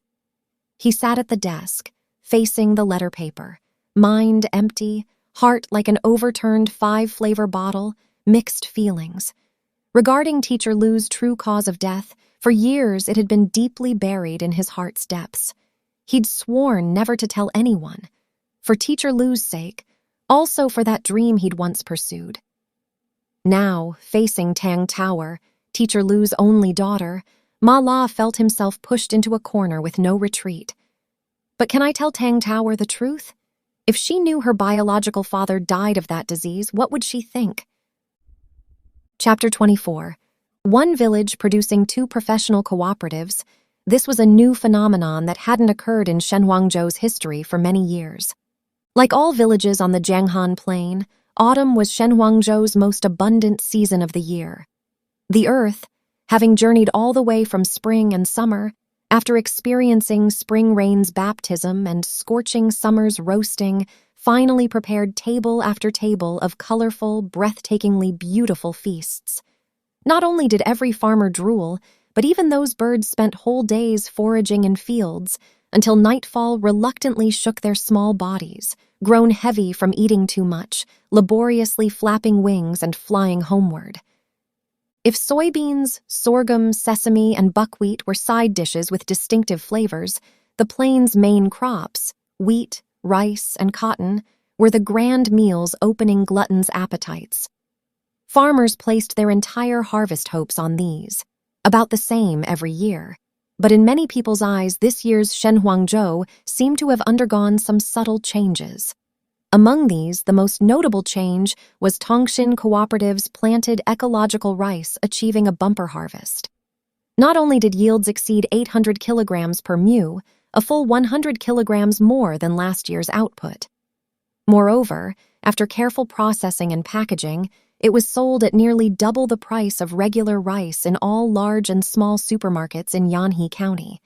[SPEAKER 1] He sat at the desk, facing the letter paper, mind empty, heart like an overturned 5-flavor bottle, mixed feelings. Regarding Teacher Lu's true cause of death, for years it had been deeply buried in his heart's depths. He'd sworn never to tell anyone, for Teacher Lu's sake, also for that dream he'd once pursued. Now, facing Tang Tower, Teacher Lu's only daughter, Ma La felt himself pushed into a corner with no retreat. But can I tell Tang Tower the truth? If she knew her biological father died of that disease, what would she think? Chapter 24. One village producing 2 professional cooperatives. This was a new phenomenon that hadn't occurred in Shenhuangzhou's history for many years. Like all villages on the Jianghan Plain, autumn was Shenhuangzhou's most abundant season of the year. The earth, having journeyed all the way from spring and summer, after experiencing spring rain's baptism and scorching summer's roasting, finally prepared table after table of colorful, breathtakingly beautiful feasts. Not only did every farmer drool, but even those birds spent whole days foraging in fields until nightfall reluctantly shook their small bodies, grown heavy from eating too much, laboriously flapping wings and flying homeward. If soybeans, sorghum, sesame, and buckwheat were side dishes with distinctive flavors, the plains' main crops, wheat, rice, and cotton, were the grand meals opening gluttons' appetites. Farmers placed their entire harvest hopes on these, about the same every year. But in many people's eyes, this year's Shenhuangzhou seemed to have undergone some subtle changes. Among these, the most notable change was Tongxin Cooperative's planted ecological rice achieving a bumper harvest. Not only did yields exceed 800 kilograms per mu, a full 100 kilograms more than last year's output. Moreover, after careful processing and packaging, it was sold at nearly double the price of regular rice in all large and small supermarkets in Yanhe County.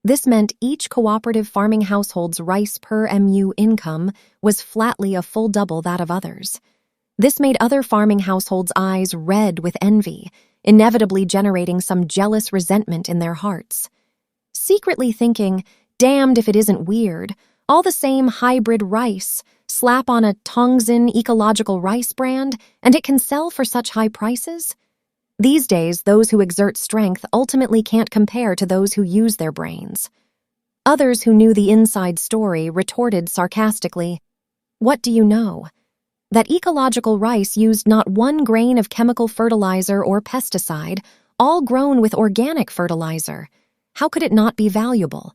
[SPEAKER 1] This meant each cooperative farming household's rice per MU income was flatly a full double that of others. This made other farming households' eyes red with envy, inevitably generating some jealous resentment in their hearts. Secretly thinking, damned if it isn't weird, all the same hybrid rice, slap on a Tongxin ecological rice brand, and it can sell for such high prices? These days, those who exert strength ultimately can't compare to those who use their brains. Others who knew the inside story retorted sarcastically, "What do you know? That ecological rice used not one grain of chemical fertilizer or pesticide, all grown with organic fertilizer. How could it not be valuable?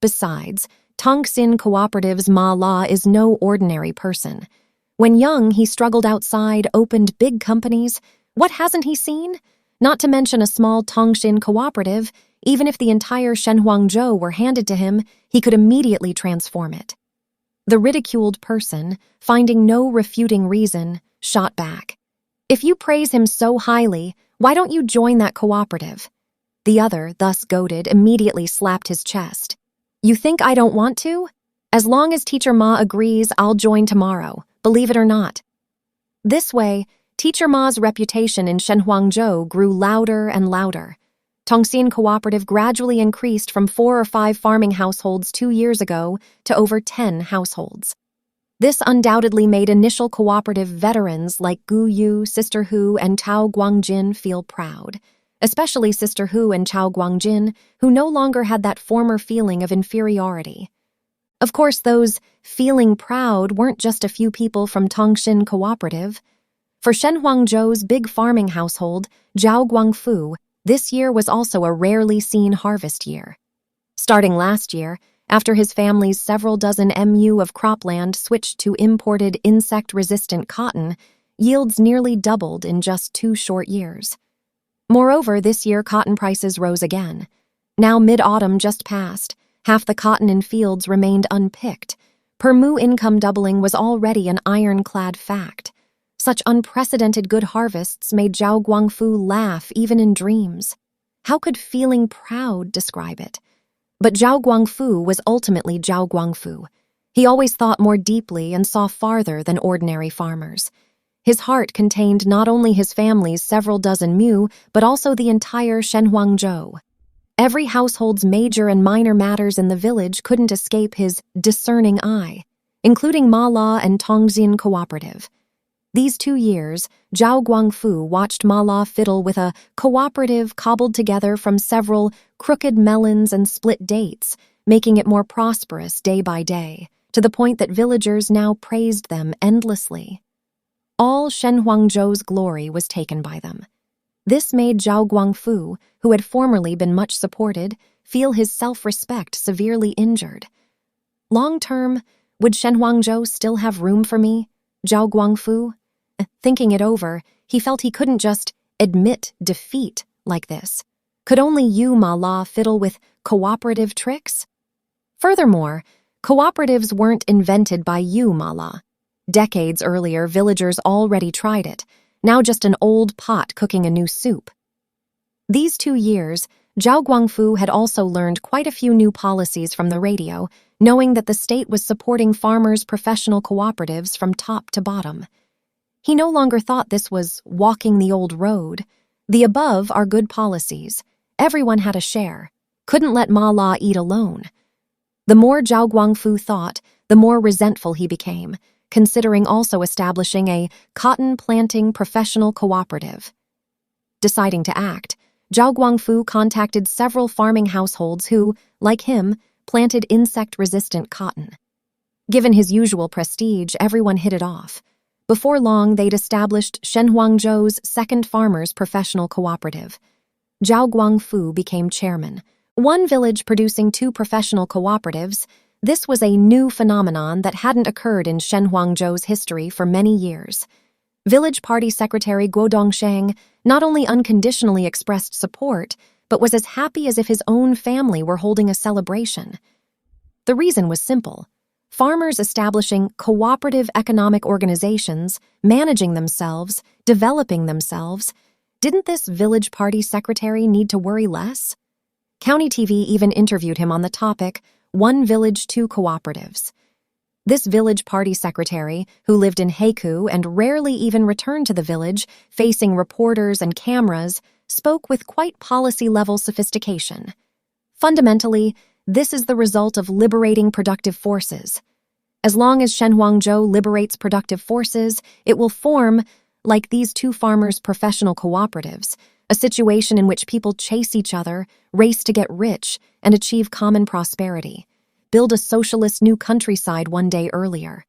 [SPEAKER 1] Besides, Tongxin Cooperative's Ma La is no ordinary person. When young, he struggled outside, opened big companies. What hasn't he seen? Not to mention a small Tongxin cooperative, even if the entire Shenhuangzhou were handed to him, he could immediately transform it." The ridiculed person, finding no refuting reason, shot back, "If you praise him so highly, why don't you join that cooperative?" The other, thus goaded, immediately slapped his chest. "You think I don't want to? As long as Teacher Ma agrees, I'll join tomorrow, believe it or not." This way, Teacher Ma's reputation in Shenhuangzhou grew louder and louder. Tongxin Cooperative gradually increased from 4 or 5 farming households 2 years ago to over 10 households. This undoubtedly made initial cooperative veterans like Gu Yu, Sister Hu, and Tao Guangjin feel proud, especially Sister Hu and Tao Guangjin, who no longer had that former feeling of inferiority. Of course, those feeling proud weren't just a few people from Tongxin Cooperative. For Shenhuangzhou's big farming household, Zhao Guangfu, this year was also a rarely seen harvest year. Starting last year, after his family's several dozen MU of cropland switched to imported insect-resistant cotton, yields nearly doubled in just 2 short years. Moreover, this year cotton prices rose again. Now mid-autumn just passed, half the cotton in fields remained unpicked. Per mu income doubling was already an ironclad fact. Such unprecedented good harvests made Zhao Guangfu laugh even in dreams. How could feeling proud describe it? But Zhao Guangfu was ultimately Zhao Guangfu. He always thought more deeply and saw farther than ordinary farmers. His heart contained not only his family's several dozen mu, but also the entire Shenhuangzhou. Every household's major and minor matters in the village couldn't escape his discerning eye, including Ma La and Tongxin Cooperative. These 2 years, Zhao Guangfu watched Ma La fiddle with a cooperative cobbled together from several crooked melons and split dates, making it more prosperous day by day, to the point that villagers now praised them endlessly. All Shenhuangzhou's glory was taken by them. This made Zhao Guangfu, who had formerly been much supported, feel his self-respect severely injured. Long-term, would Shenhuangzhou still have room for me, Zhao Guangfu? Thinking it over, he felt he couldn't just admit defeat like this. Could only you, Ma La, fiddle with cooperative tricks? Furthermore, cooperatives weren't invented by you, Ma La. Decades earlier, villagers already tried it, now just an old pot cooking a new soup. These 2 years, Zhao Guangfu had also learned quite a few new policies from the radio, knowing that the state was supporting farmers' professional cooperatives from top to bottom. He no longer thought this was walking the old road. The above are good policies. Everyone had a share. Couldn't let Ma La eat alone. The more Zhao Guangfu thought, the more resentful he became, considering also establishing a cotton planting professional cooperative. Deciding to act, Zhao Guangfu contacted several farming households who, like him, planted insect-resistant cotton. Given his usual prestige, everyone hit it off. Before long, they'd established Shenhuangzhou's second farmers' professional cooperative. Zhao Guangfu became chairman. One village producing two professional cooperatives, this was a new phenomenon that hadn't occurred in Shenhuangzhou's history for many years. Village Party Secretary Guo Dongsheng not only unconditionally expressed support, but was as happy as if his own family were holding a celebration. The reason was simple. Farmers establishing cooperative economic organizations, managing themselves, developing themselves. Didn't this village party secretary need to worry less? County TV even interviewed him on the topic, One Village, Two Cooperatives. This village party secretary, who lived in Heikou and rarely even returned to the village, facing reporters and cameras, spoke with quite policy-level sophistication. Fundamentally, this is the result of liberating productive forces. As long as Shenhuangzhou liberates productive forces, it will form, like these two farmers' professional cooperatives, a situation in which people chase each other, race to get rich, and achieve common prosperity. Build a socialist new countryside one day earlier.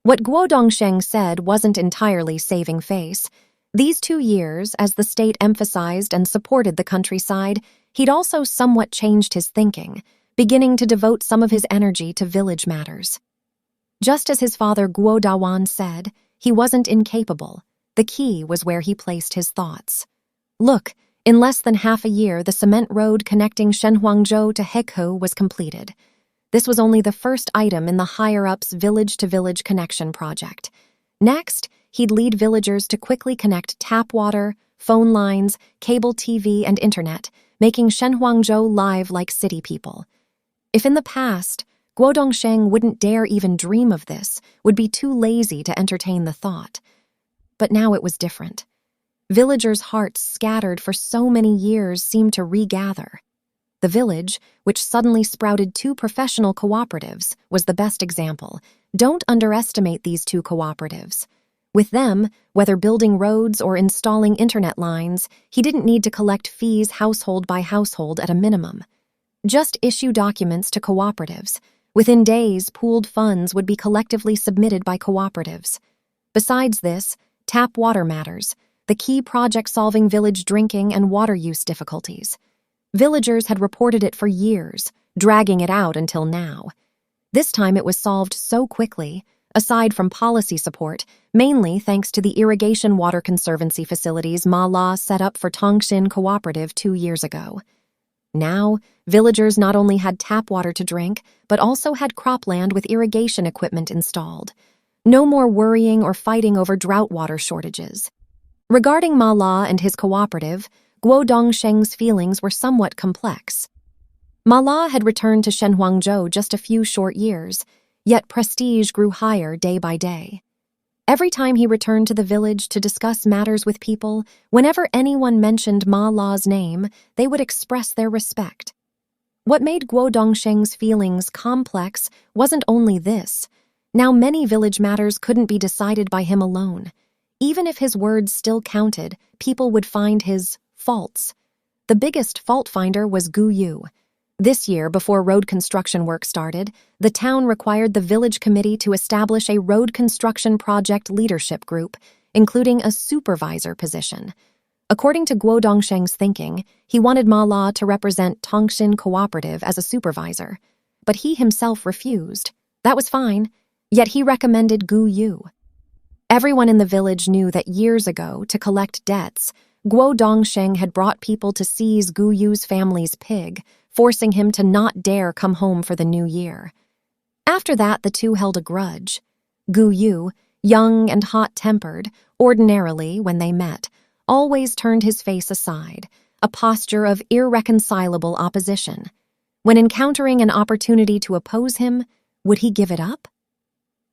[SPEAKER 1] What Guo Dongsheng said wasn't entirely saving face. These 2 years, as the state emphasized and supported the countryside, he'd also somewhat changed his thinking, beginning to devote some of his energy to village matters. Just as his father Guo Dawan said, he wasn't incapable. The key was where he placed his thoughts. Look, in less than half a year, the cement road connecting Shenhuangzhou to Heikou was completed. This was only the first item in the higher-ups village-to-village connection project. Next, he'd lead villagers to quickly connect tap water, phone lines, cable TV, and internet, making Shenhuangzhou live like city people. If in the past, Guo Dongsheng wouldn't dare even dream of this, would be too lazy to entertain the thought. But now it was different. Villagers' hearts scattered for so many years seemed to regather. The village, which suddenly sprouted 2 professional cooperatives, was the best example. Don't underestimate these 2 cooperatives. With them, whether building roads or installing internet lines, he didn't need to collect fees household by household at a minimum. Just issue documents to cooperatives. Within days, pooled funds would be collectively submitted by cooperatives. Besides this, tap water matters, the key project solving village drinking and water use difficulties. Villagers had reported it for years, dragging it out until now. This time it was solved so quickly, aside from policy support, mainly thanks to the irrigation water conservancy facilities Ma La set up for Tongshin Cooperative 2 years ago. Now, villagers not only had tap water to drink, but also had cropland with irrigation equipment installed. No more worrying or fighting over drought water shortages. Regarding Ma La and his cooperative, Guo Dongsheng's feelings were somewhat complex. Ma La had returned to Shenhuangzhou just a few short years, yet prestige grew higher day by day. Every time he returned to the village to discuss matters with people, whenever anyone mentioned Ma La's name, they would express their respect. What made Guo Dongsheng's feelings complex wasn't only this. Now many village matters couldn't be decided by him alone. Even if his words still counted, people would find his faults. The biggest fault finder was Gu Yu. This year, before road construction work started, the town required the village committee to establish a road construction project leadership group, including a supervisor position. According to Guo Dongsheng's thinking, he wanted Ma La to represent Tongshin Cooperative as a supervisor, but he himself refused. That was fine, yet he recommended Gu Yu. Everyone in the village knew that years ago, to collect debts, Guo Dongsheng had brought people to seize Gu Yu's family's pig, forcing him to not dare come home for the new year. After that, the two held a grudge. Gu Yu, young and hot-tempered, ordinarily, when they met, always turned his face aside, a posture of irreconcilable opposition. When encountering an opportunity to oppose him, would he give it up?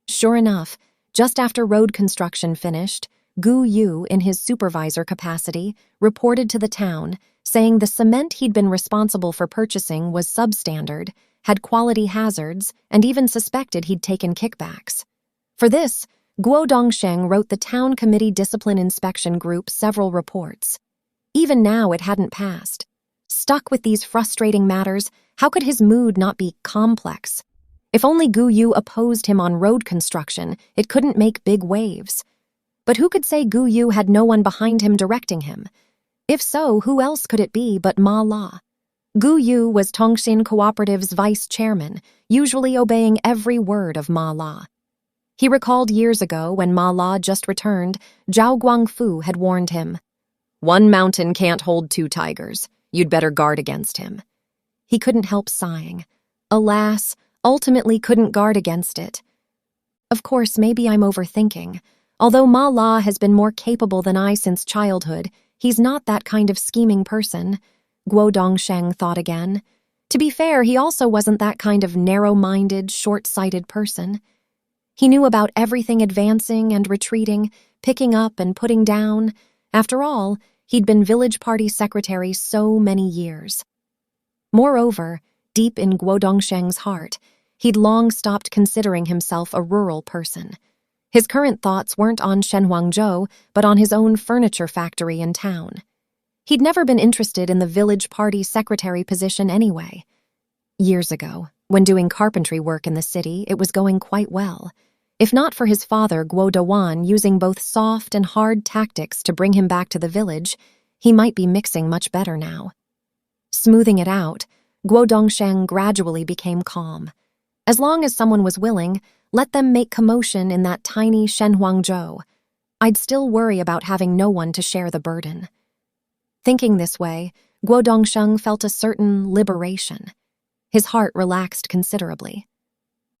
[SPEAKER 1] Sure enough, just after road construction finished, Gu Yu, in his supervisor capacity, reported to the town, saying the cement he'd been responsible for purchasing was substandard, had quality hazards, and even suspected he'd taken kickbacks. For this, Guo Dongsheng wrote the town committee discipline inspection group several reports. Even now it hadn't passed. Stuck with these frustrating matters, how could his mood not be complex? If only Gu Yu opposed him on road construction, it couldn't make big waves. But who could say Gu Yu had no one behind him directing him? If so, who else could it be but Ma La? Gu Yu was Tongxin Cooperative's vice chairman, usually obeying every word of Ma La. He recalled years ago when Ma La just returned, Zhao Guangfu had warned him, "One mountain can't hold two tigers. You'd better guard against him." He couldn't help sighing. Alas, ultimately couldn't guard against it. Of course, maybe I'm overthinking. Although Ma La has been more capable than I since childhood, he's not that kind of scheming person, Guo Dongsheng thought again. To be fair, he also wasn't that kind of narrow-minded, short-sighted person. He knew about everything advancing and retreating, picking up and putting down. After all, he'd been village party secretary so many years. Moreover, deep in Guo Dongsheng's heart, he'd long stopped considering himself a rural person. His current thoughts weren't on Shenhuangzhou, but on his own furniture factory in town. He'd never been interested in the village party secretary position anyway. Years ago, when doing carpentry work in the city, it was going quite well. If not for his father, Guo Dawan, using both soft and hard tactics to bring him back to the village, he might be mixing much better now. Smoothing it out, Guo Dongsheng gradually became calm. As long as someone was willing, let them make commotion in that tiny Shenhuangzhou. I'd still worry about having no one to share the burden. Thinking this way, Guo Dongsheng felt a certain liberation. His heart relaxed considerably.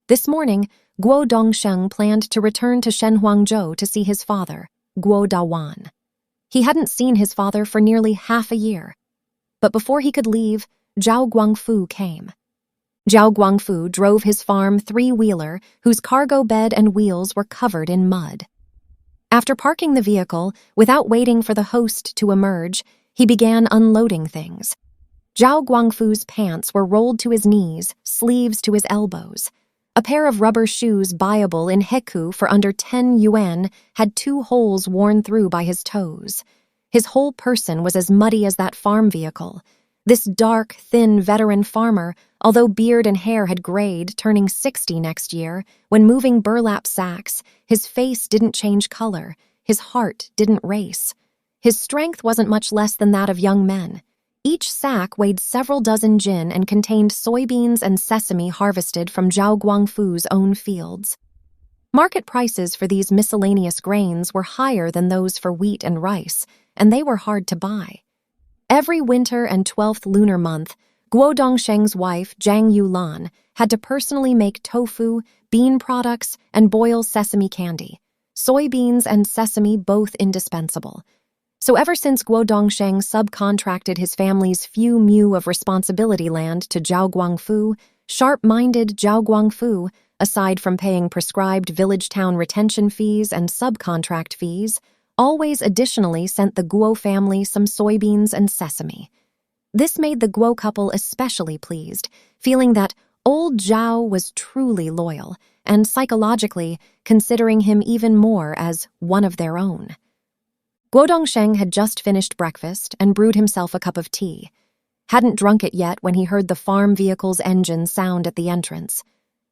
[SPEAKER 1] This morning, Guo Dongsheng planned to return to Shenhuangzhou to see his father, Guo Dawan. He hadn't seen his father for nearly half a year. But before he could leave, Zhao Guangfu came. Zhao Guangfu drove his farm three-wheeler whose cargo bed and wheels were covered in mud. After parking the vehicle, without waiting for the host to emerge, he began unloading things. Zhao Guangfu's pants were rolled to his knees, sleeves to his elbows. A pair of rubber shoes buyable in Heku for under 10 yuan had 2 holes worn through by his toes. His whole person was as muddy as that farm vehicle. This dark, thin veteran farmer, although beard and hair had grayed, turning 60 next year, when moving burlap sacks, his face didn't change color, his heart didn't race. His strength wasn't much less than that of young men. Each sack weighed several dozen jin and contained soybeans and sesame harvested from Zhao Guangfu's own fields. Market prices for these miscellaneous grains were higher than those for wheat and rice, and they were hard to buy. Every winter and 12th lunar month, Guo Dongsheng's wife, Zhang Yulan, had to personally make tofu, bean products, and boil sesame candy. Soybeans and sesame both indispensable. So ever since Guo Dongsheng subcontracted his family's few mu of responsibility land to Zhao Guangfu, sharp-minded Zhao Guangfu, aside from paying prescribed village town retention fees and subcontract fees, always additionally sent the Guo family some soybeans and sesame. This made the Guo couple especially pleased, feeling that old Zhao was truly loyal, and psychologically considering him even more as one of their own. Guo Dongsheng had just finished breakfast and brewed himself a cup of tea. Hadn't drunk it yet when he heard the farm vehicle's engine sound at the entrance.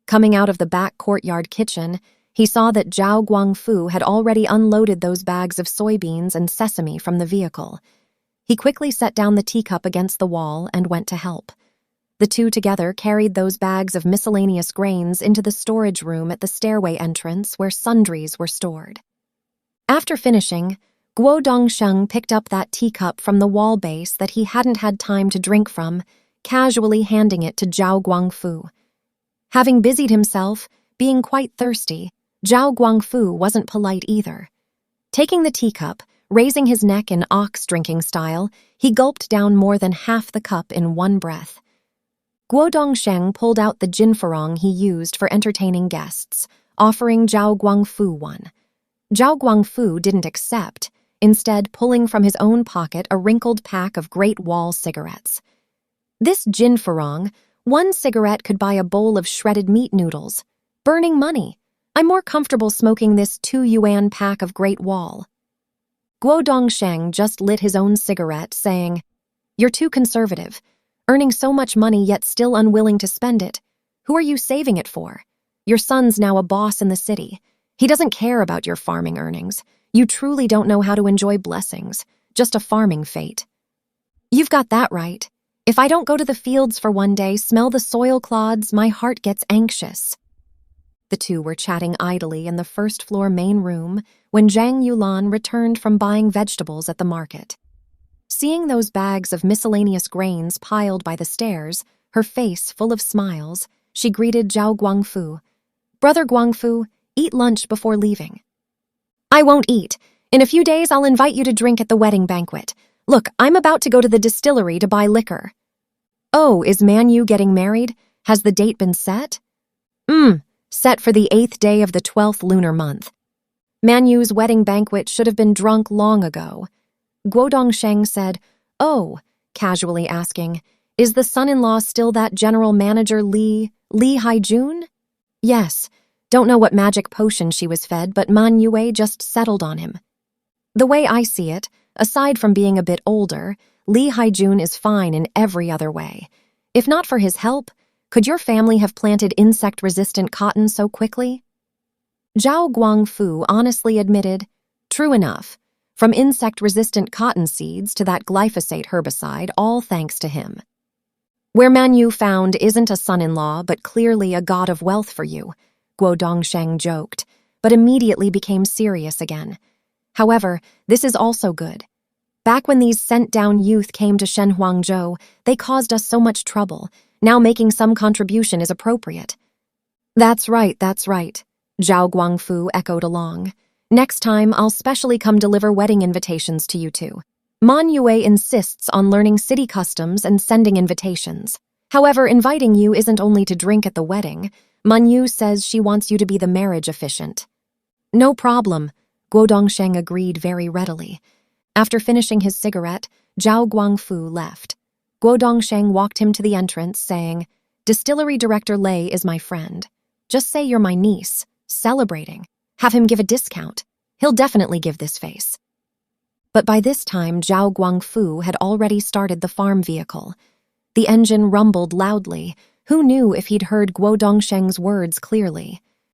[SPEAKER 1] Coming out of the back courtyard kitchen, he saw that Zhao Guangfu had already unloaded those bags of soybeans and sesame from the vehicle. He quickly set down the teacup against the wall and went to help. The two together carried those bags of miscellaneous grains into the storage room at the stairway entrance where sundries were stored. After finishing, Guo Dongsheng picked up that teacup from the wall base that he hadn't had time to drink from, casually handing it to Zhao Guangfu. Having busied himself, being quite thirsty, Zhao Guangfu wasn't polite either. Taking the teacup, Raising his neck in ox-drinking style, he gulped down more than half the cup in one breath. Guo Dongsheng pulled out the jinfarong he used for entertaining guests, offering Zhao Guangfu one. Zhao Guangfu didn't accept, instead pulling from his own pocket a wrinkled pack of Great Wall cigarettes. This jinfarong, one cigarette could buy a bowl of shredded meat noodles. Burning money. I'm more comfortable smoking this 2 yuan pack of Great Wall. Guo Dongsheng just lit his own cigarette, saying, "You're too conservative, earning so much money yet still unwilling to spend it. Who are you saving it for? Your son's now a boss in the city. He doesn't care about your farming earnings. You truly don't know how to enjoy blessings, just a farming fate." "You've got that right. If I don't go to the fields for one day, smell the soil clods, my heart gets anxious." The two were chatting idly in the first-floor main room when Zhang Yulan returned from buying vegetables at the market. Seeing those bags of miscellaneous grains piled by the stairs, her face full of smiles, she greeted Zhao Guangfu. "Brother Guangfu, eat lunch before leaving." "I won't eat. In a few days I'll invite you to drink at the wedding banquet. Look, I'm about to go to the distillery to buy liquor." "Oh, is Manyu getting married? Has the date been set?" Set for the 8th day of the 12th lunar month. Manyu's wedding banquet should have been drunk long ago." Guo Dongsheng said, "Oh," casually asking, "Is the son-in-law still that general manager Li Haijun?" "Yes. Don't know what magic potion she was fed, but Man Yue just settled on him." "The way I see it, aside from being a bit older, Li Haijun is fine in every other way. If not for his help, could your family have planted insect-resistant cotton so quickly?" Zhao Guangfu honestly admitted, "True enough. From insect-resistant cotton seeds to that glyphosate herbicide, all thanks to him." "Where Manyu found isn't a son-in-law, but clearly a god of wealth for you," Guo Dongsheng joked, but immediately became serious again. "However, this is also good. Back when these sent-down youth came to Shenhuangzhou, they caused us so much trouble. Now making some contribution is appropriate." That's right, Zhao Guangfu echoed along. "Next time, I'll specially come deliver wedding invitations to you two. Man Yue insists on learning city customs and sending invitations. However, inviting you isn't only to drink at the wedding. Man Yu says she wants you to be the marriage officiant." "No problem," Guo Dongsheng agreed very readily. After finishing his cigarette, Zhao Guangfu left. Guo Dongsheng walked him to the entrance, saying, "Distillery Director Lei is my friend. Just say you're my niece, celebrating. Have him give a discount. He'll definitely give this face." But by this time, Zhao Guangfu had already started the farm vehicle. The engine rumbled loudly. Who knew if he'd heard Guo Dongsheng's words clearly?